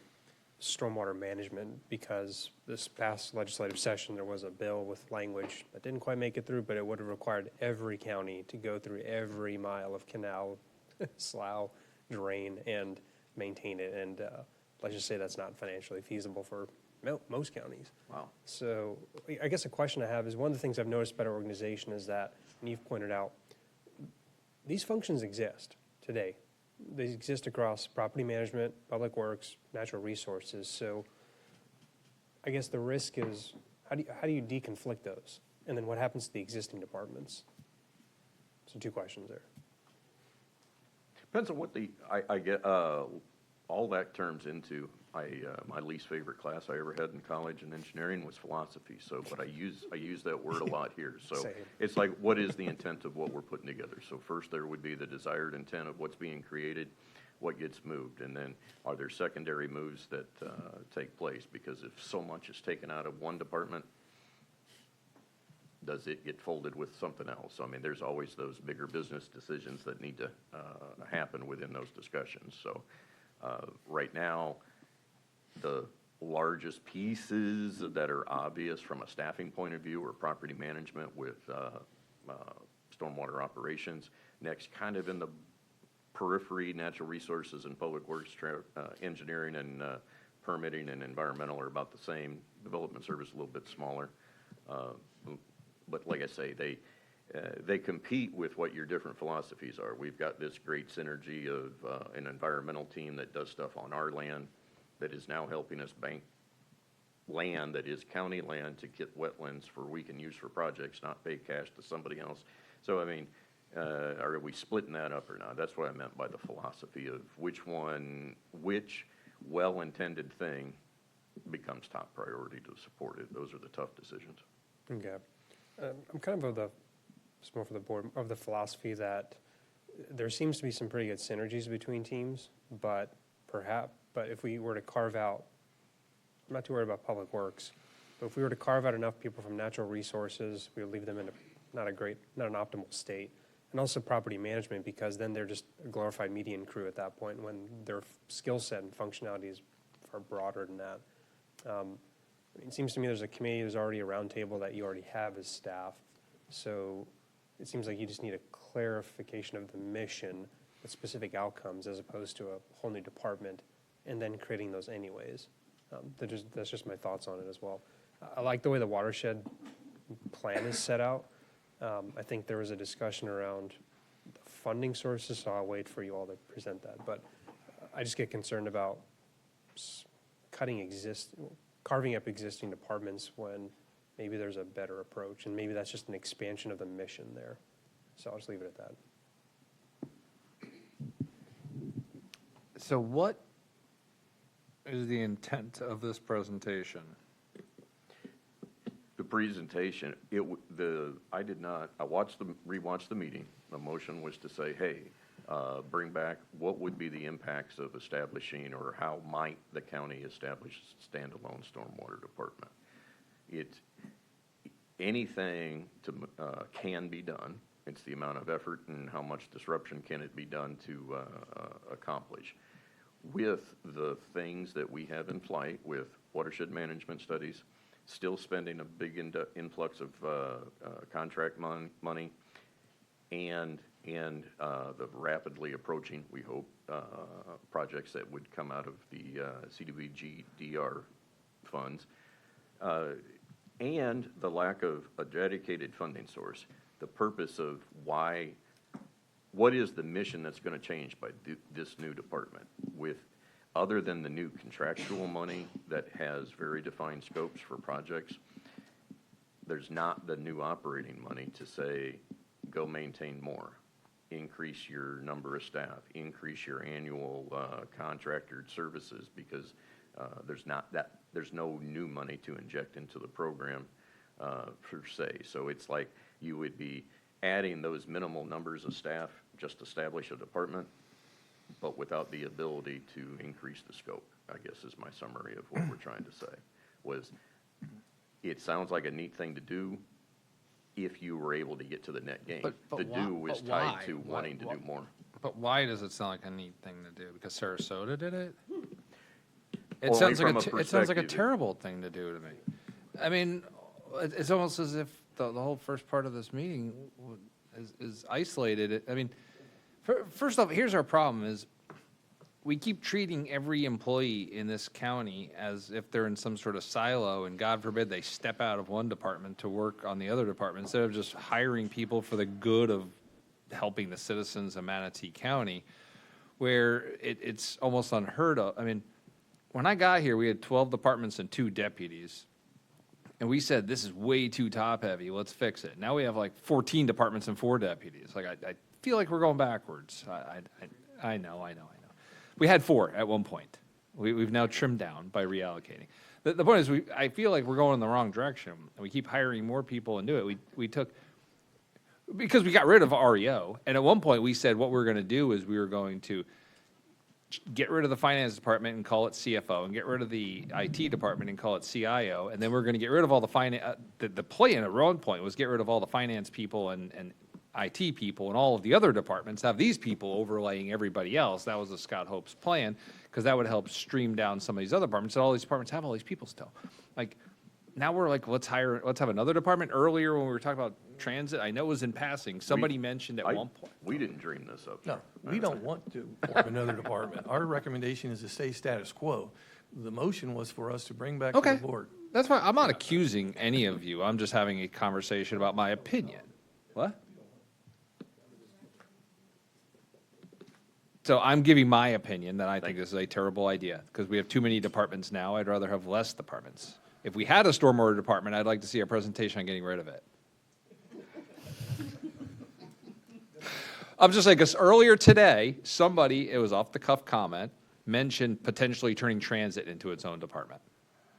stormwater management, because this past legislative session there was a bill with language that didn't quite make it through, but it would have required every county to go through every mile of canal, slough, drain, and maintain it. And let's just say that's not financially feasible for most counties. Wow. So I guess a question I have is, one of the things I've noticed about our organization is that, and you've pointed out, these functions exist today. They exist across property management, public works, natural resources. So I guess the risk is, how do you deconflict those? And then what happens to the existing departments? So 2 questions there. Depends on what I get, all that turns into. My least favorite class I ever had in college in engineering was philosophy. So, but I use that word a lot here. So Same. It's like, what is the intent of what we're putting together? So first there would be the desired intent of what's being created, what gets moved, and then are there secondary moves that take place? Because if so much is taken out of one department, does it get folded with something else? I mean, there's always those bigger business decisions that need to happen within those discussions. So right now, the largest pieces that are obvious from a staffing point of view are property management with stormwater operations. Next, kind of in the periphery, natural resources and public works, engineering and permitting and environmental are about the same. Development service a little bit smaller. But like I say, they compete with what your different philosophies are. We've got this great synergy of an environmental team that does stuff on our land that is now helping us bank land that is county land to get wetlands for we can use for projects, not pay cash to somebody else. So, I mean, are we splitting that up or not? That's what I meant by the philosophy of which well-intended thing becomes top priority to support it. Those are the tough decisions. Okay. I'm kind of just more for the board, of the philosophy that there seems to be some pretty good synergies between teams, but if we were to carve out, I'm not too worried about public works, but if we were to carve out enough people from natural resources, we would leave them in not an optimal state. And also property management, because then they're just a glorified median crew at that point when their skill set and functionality is far broader than that. It seems to me there's a committee, there's already a roundtable that you already have as staff. So it seems like you just need a clarification of the mission with specific outcomes as opposed to a whole new department and then creating those anyways. That's just my thoughts on it as well. I like the way the watershed plan is set out. I think there was a discussion around the funding sources, so I'll wait for you all to present that. But I just get concerned about carving up existing departments when maybe there's a better approach, and maybe that's just an expansion of the mission there. So I'll just leave it at that. So what is the intent of this presentation? The presentation, I rewatched the meeting. The motion was to say, hey, bring back what would be the impacts of establishing, or how might the county establish a standalone stormwater department. Anything can be done. It's the amount of effort and how much disruption can it be done to accomplish. With the things that we have in flight with watershed management studies, still spending a big influx of contract money, and the rapidly approaching, we hope, projects that would come out of the CDBG-DR funds, and the lack of a dedicated funding source. The purpose of what is the mission that's going to change by this new department, other than the new contractual money that has very defined scopes for projects. There's not the new operating money to say, go maintain more, increase your number of staff, increase your annual contracted services, because there's no new money to inject into the program per se. So it's like you would be adding those minimal numbers of staff, just establish a department, but without the ability to increase the scope, I guess is my summary of what we're trying to say. It sounds like a neat thing to do if you were able to get to the net gain. The do is tied to wanting to do more. But why does it sound like a neat thing to do? Because Sarasota did it? Only It from a sounds like a perspective. terrible thing to do to me. I mean, it's almost as if the whole first part of this meeting is isolated. I mean, first off, here's our problem is we keep treating every employee in this county as if they're in some sort of silo, and God forbid they step out of one department to work on the other department, instead of just hiring people for the good of helping the citizens of Manatee County, where it's almost unheard of. I mean, when I got here, we had 12 departments and 2 deputies. And we said, this is way too top-heavy, let's fix it. Now we have like 14 departments and 4 deputies. Like, I feel like we're going backwards. I know. We had 4 at one point. We've now trimmed down by reallocating. The point is, I feel like we're going in the wrong direction. And we keep hiring more people and do it. Because we got rid of REO. And at one point, we said what we were going to do is we were going to get rid of the finance department and call it CFO, and get rid of the IT department and call it CIO, and then we're going to get rid of all the finance. The plan at one point was get rid of all the finance people and IT people and all of the other departments, have these people overlaying everybody else. That was the Scott Hope's plan, because that would help stream down some of these other departments. And all these departments have all these people still. Like, now we're like, let's have another department. Earlier when we were talking about transit, I know it was in passing, somebody mentioned at one point. We didn't dream this up. No, we don't want to form another department. Our recommendation is to stay status quo. The motion was for us to bring back to the board. That's why I'm not accusing any of you. I'm just having a conversation about my opinion. What? So I'm giving my opinion that I think this is a terrible idea, because we have too many departments now. I'd rather have less departments. If we had a stormwater department, I'd like to see a presentation on getting rid of it. I'm just saying, because earlier today, somebody, it was off-the-cuff comment, mentioned potentially turning transit into its own department.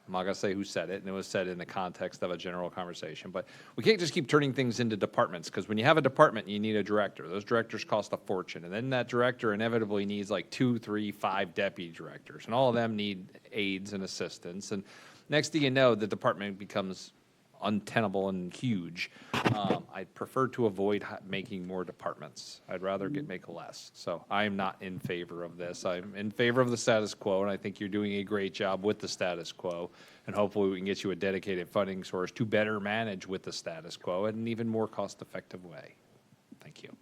I'm not going to say who said it, and it was said in the context of a general conversation. But we can't just keep turning things into departments, because when you have a department, you need a director. Those directors cost a fortune, and then that director inevitably needs like 2, 3, 5 deputy directors, and all of them need aides and assistants. And next thing you know, the department becomes untenable and huge. I'd prefer to avoid making more departments. I'd rather make less. So I'm not in favor of this. I'm in favor of the status quo, and I think you're doing a great job with the status quo. And hopefully we can get you a dedicated funding source to better manage with the status quo in an even more cost-effective way. Thank you.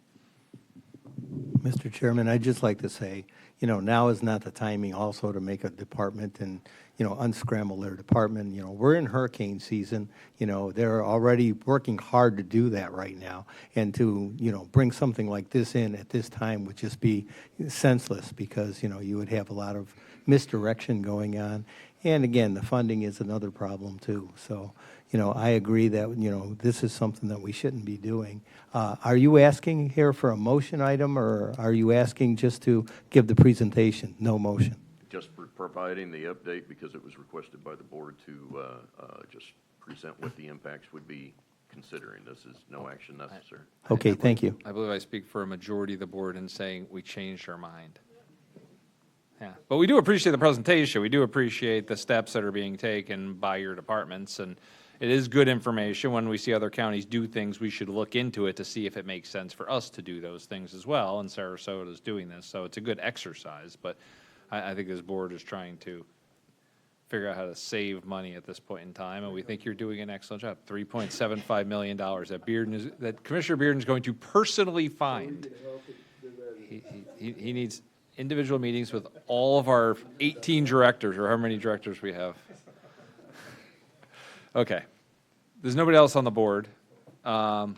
Mr. Chairman, I'd just like to say, now is not the timing also to make a department and, unscramble their department. We're in hurricane season. They're already working hard to do that right now. And to, bring something like this in at this time would just be senseless, because, you would have a lot of misdirection going on. And again, the funding is another problem too. So, I agree that, this is something that we shouldn't be doing. Are you asking here for a motion item, or are you asking just to give the presentation? No motion. Just for providing the update, because it was requested by the board to just present what the impacts would be considering. This is no action necessary. Okay, thank you. I believe I speak for a majority of the board in saying we changed our mind. Yeah, but we do appreciate the presentation. We do appreciate the steps that are being taken by your departments, and it is good information. When we see other counties do things, we should look into it to see if it makes sense for us to do those things as well, and Sarasota is doing this, so it's a good exercise, but I think this board is trying to figure out how to save money at this point in time, and we think you're doing an excellent job. $3.75 million that Commissioner Bearden is going to personally find. He needs individual meetings with all of our 18 directors, or how many directors we have. Okay. There's nobody else on the board. So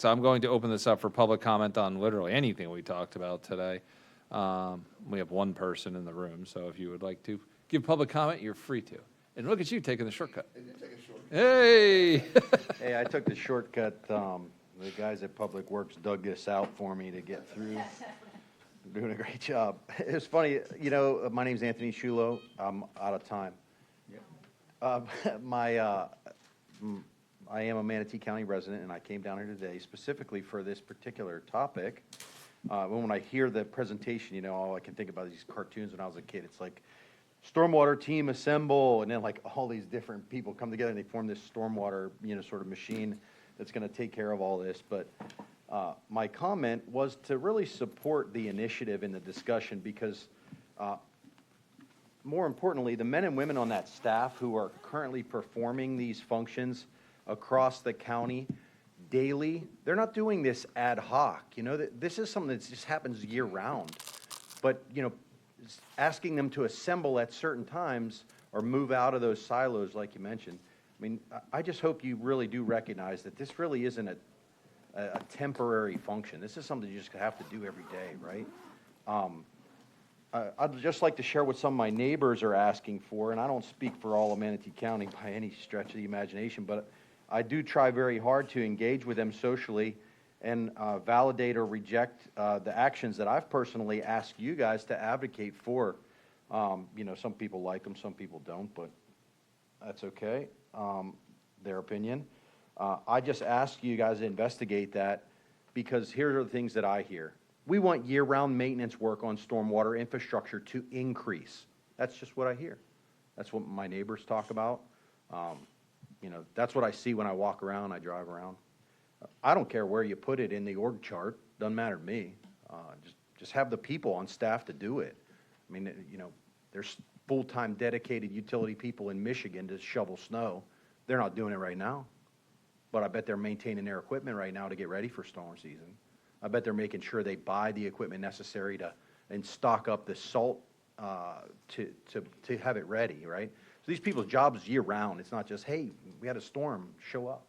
I'm going to open this up for public comment on literally anything we talked about today. We have one person in the room, so if you would like to give public comment, you're free to. And look at you taking the shortcut. Hey! Hey, I took the shortcut. The guys at Public Works dug this out for me to get through. They're doing a great job. It's funny, my name's Anthony Shulo. I'm out of time. I am a Manatee County resident, and I came down here today specifically for this particular topic. When I hear the presentation, all I can think about is these cartoons when I was a kid. It's like, stormwater team assemble, and then like all these different people come together and they form this stormwater, sort of machine that's going to take care of all this. But my comment was to really support the initiative in the discussion, because more importantly, the men and women on that staff who are currently performing these functions across the county daily, they're not doing this ad hoc. This is something that just happens year round. But, asking them to assemble at certain times or move out of those silos like you mentioned, I just hope you really do recognize that this really isn't a temporary function. This is something you just have to do every day, right? I'd just like to share what some of my neighbors are asking for, and I don't speak for all of Manatee County by any stretch of the imagination, but I do try very hard to engage with them socially and validate or reject the actions that I've personally asked you guys to advocate for. Some people like them, some people don't, but that's okay, their opinion. I just ask you guys to investigate that, because here are the things that I hear. We want year-round maintenance work on stormwater infrastructure to increase. That's just what I hear. That's what my neighbors talk about. That's what I see when I walk around, I drive around. I don't care where you put it in the org chart. Doesn't matter to me. Just have the people on staff to do it. There's full-time dedicated utility people in Michigan to shovel snow. They're not doing it right now. But I bet they're maintaining their equipment right now to get ready for storm season. I bet they're making sure they buy the equipment necessary and stock up the salt to have it ready, right? So these people's jobs year round. It's not just, hey, we had a storm, show up.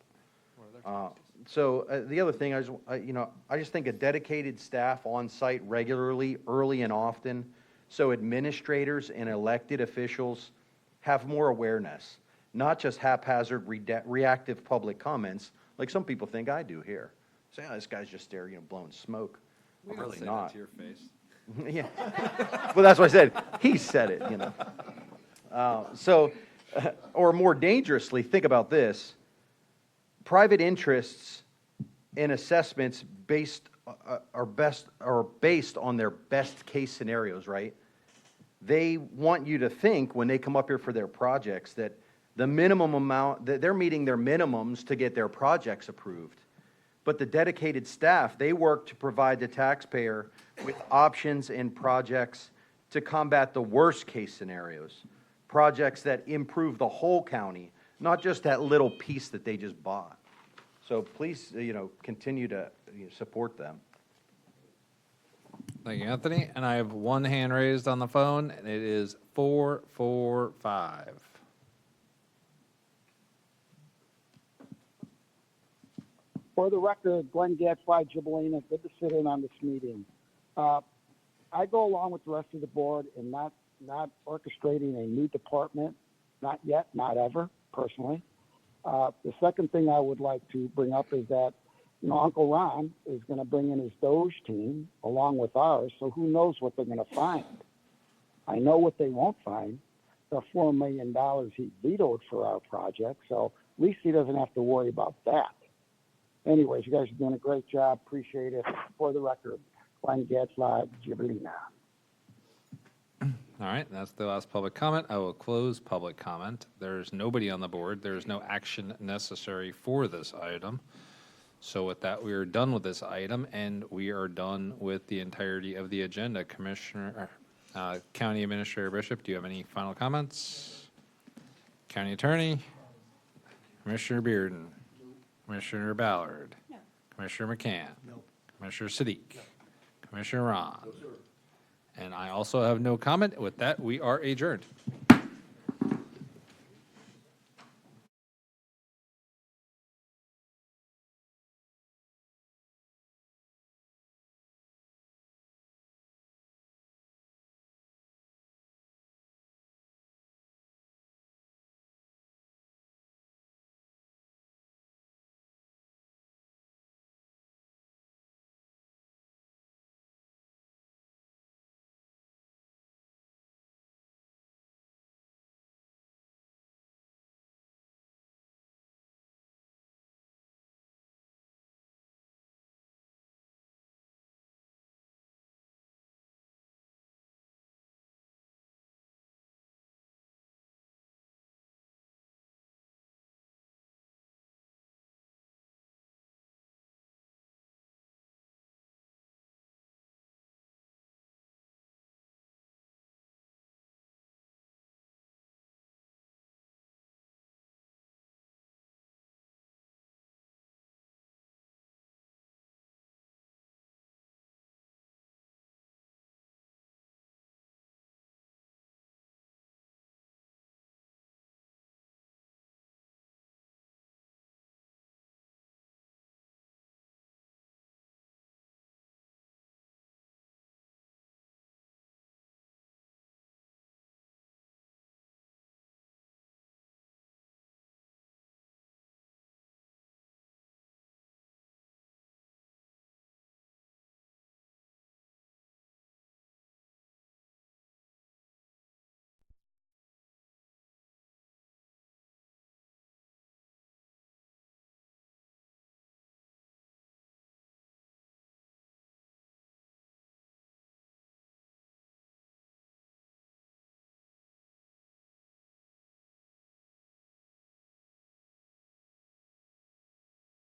The other thing, I just think a dedicated staff on site regularly, early and often, so administrators and elected officials have more awareness, not just haphazard reactive public comments, like some people think I do here. Say, oh, this guy's just there, blowing smoke. We I'm don't really say that not. to your face. Yeah. Well, that's what I said. He said it, Or more dangerously, think about this. Private interests in assessments are based on their best case scenarios, right? They want you to think when they come up here for their projects that the minimum amount, that they're meeting their minimums to get their projects approved. But the dedicated staff, they work to provide the taxpayer with options and projects to combat the worst case scenarios. Projects that improve the whole county, not just that little piece that they just bought. So please, continue to support them. Thank you, Anthony. And I have one hand raised on the phone, and it is 445. For the record, Glenn Gatsby, Gibellina, good to sit in on this meeting. I go along with the rest of the board in not orchestrating a new department, not yet, not ever, personally. The second thing I would like to bring up is that, Uncle Ron is going to bring in his Doge team along with ours, so who knows what they're going to find. I know what they won't find. The $4 million he vetoed for our project, so at least he doesn't have to worry about that. Anyways, you guys are doing a great job. Appreciate it. For the record, Glenn Gatsby, Gibellina. All right, that's the last public comment. I will close public comment. There's nobody on the board. There's no action necessary for this item. So with that, we are done with this item, and we are done with the entirety of the agenda. County Administrator Bishop, do you have any final comments? County Attorney? Commissioner Bearden? Commissioner Ballard? No. Commissioner McCann? No. Commissioner Siddiq? No. Commissioner Ron? No, sir. And I also have no comment. With that, we are adjourned.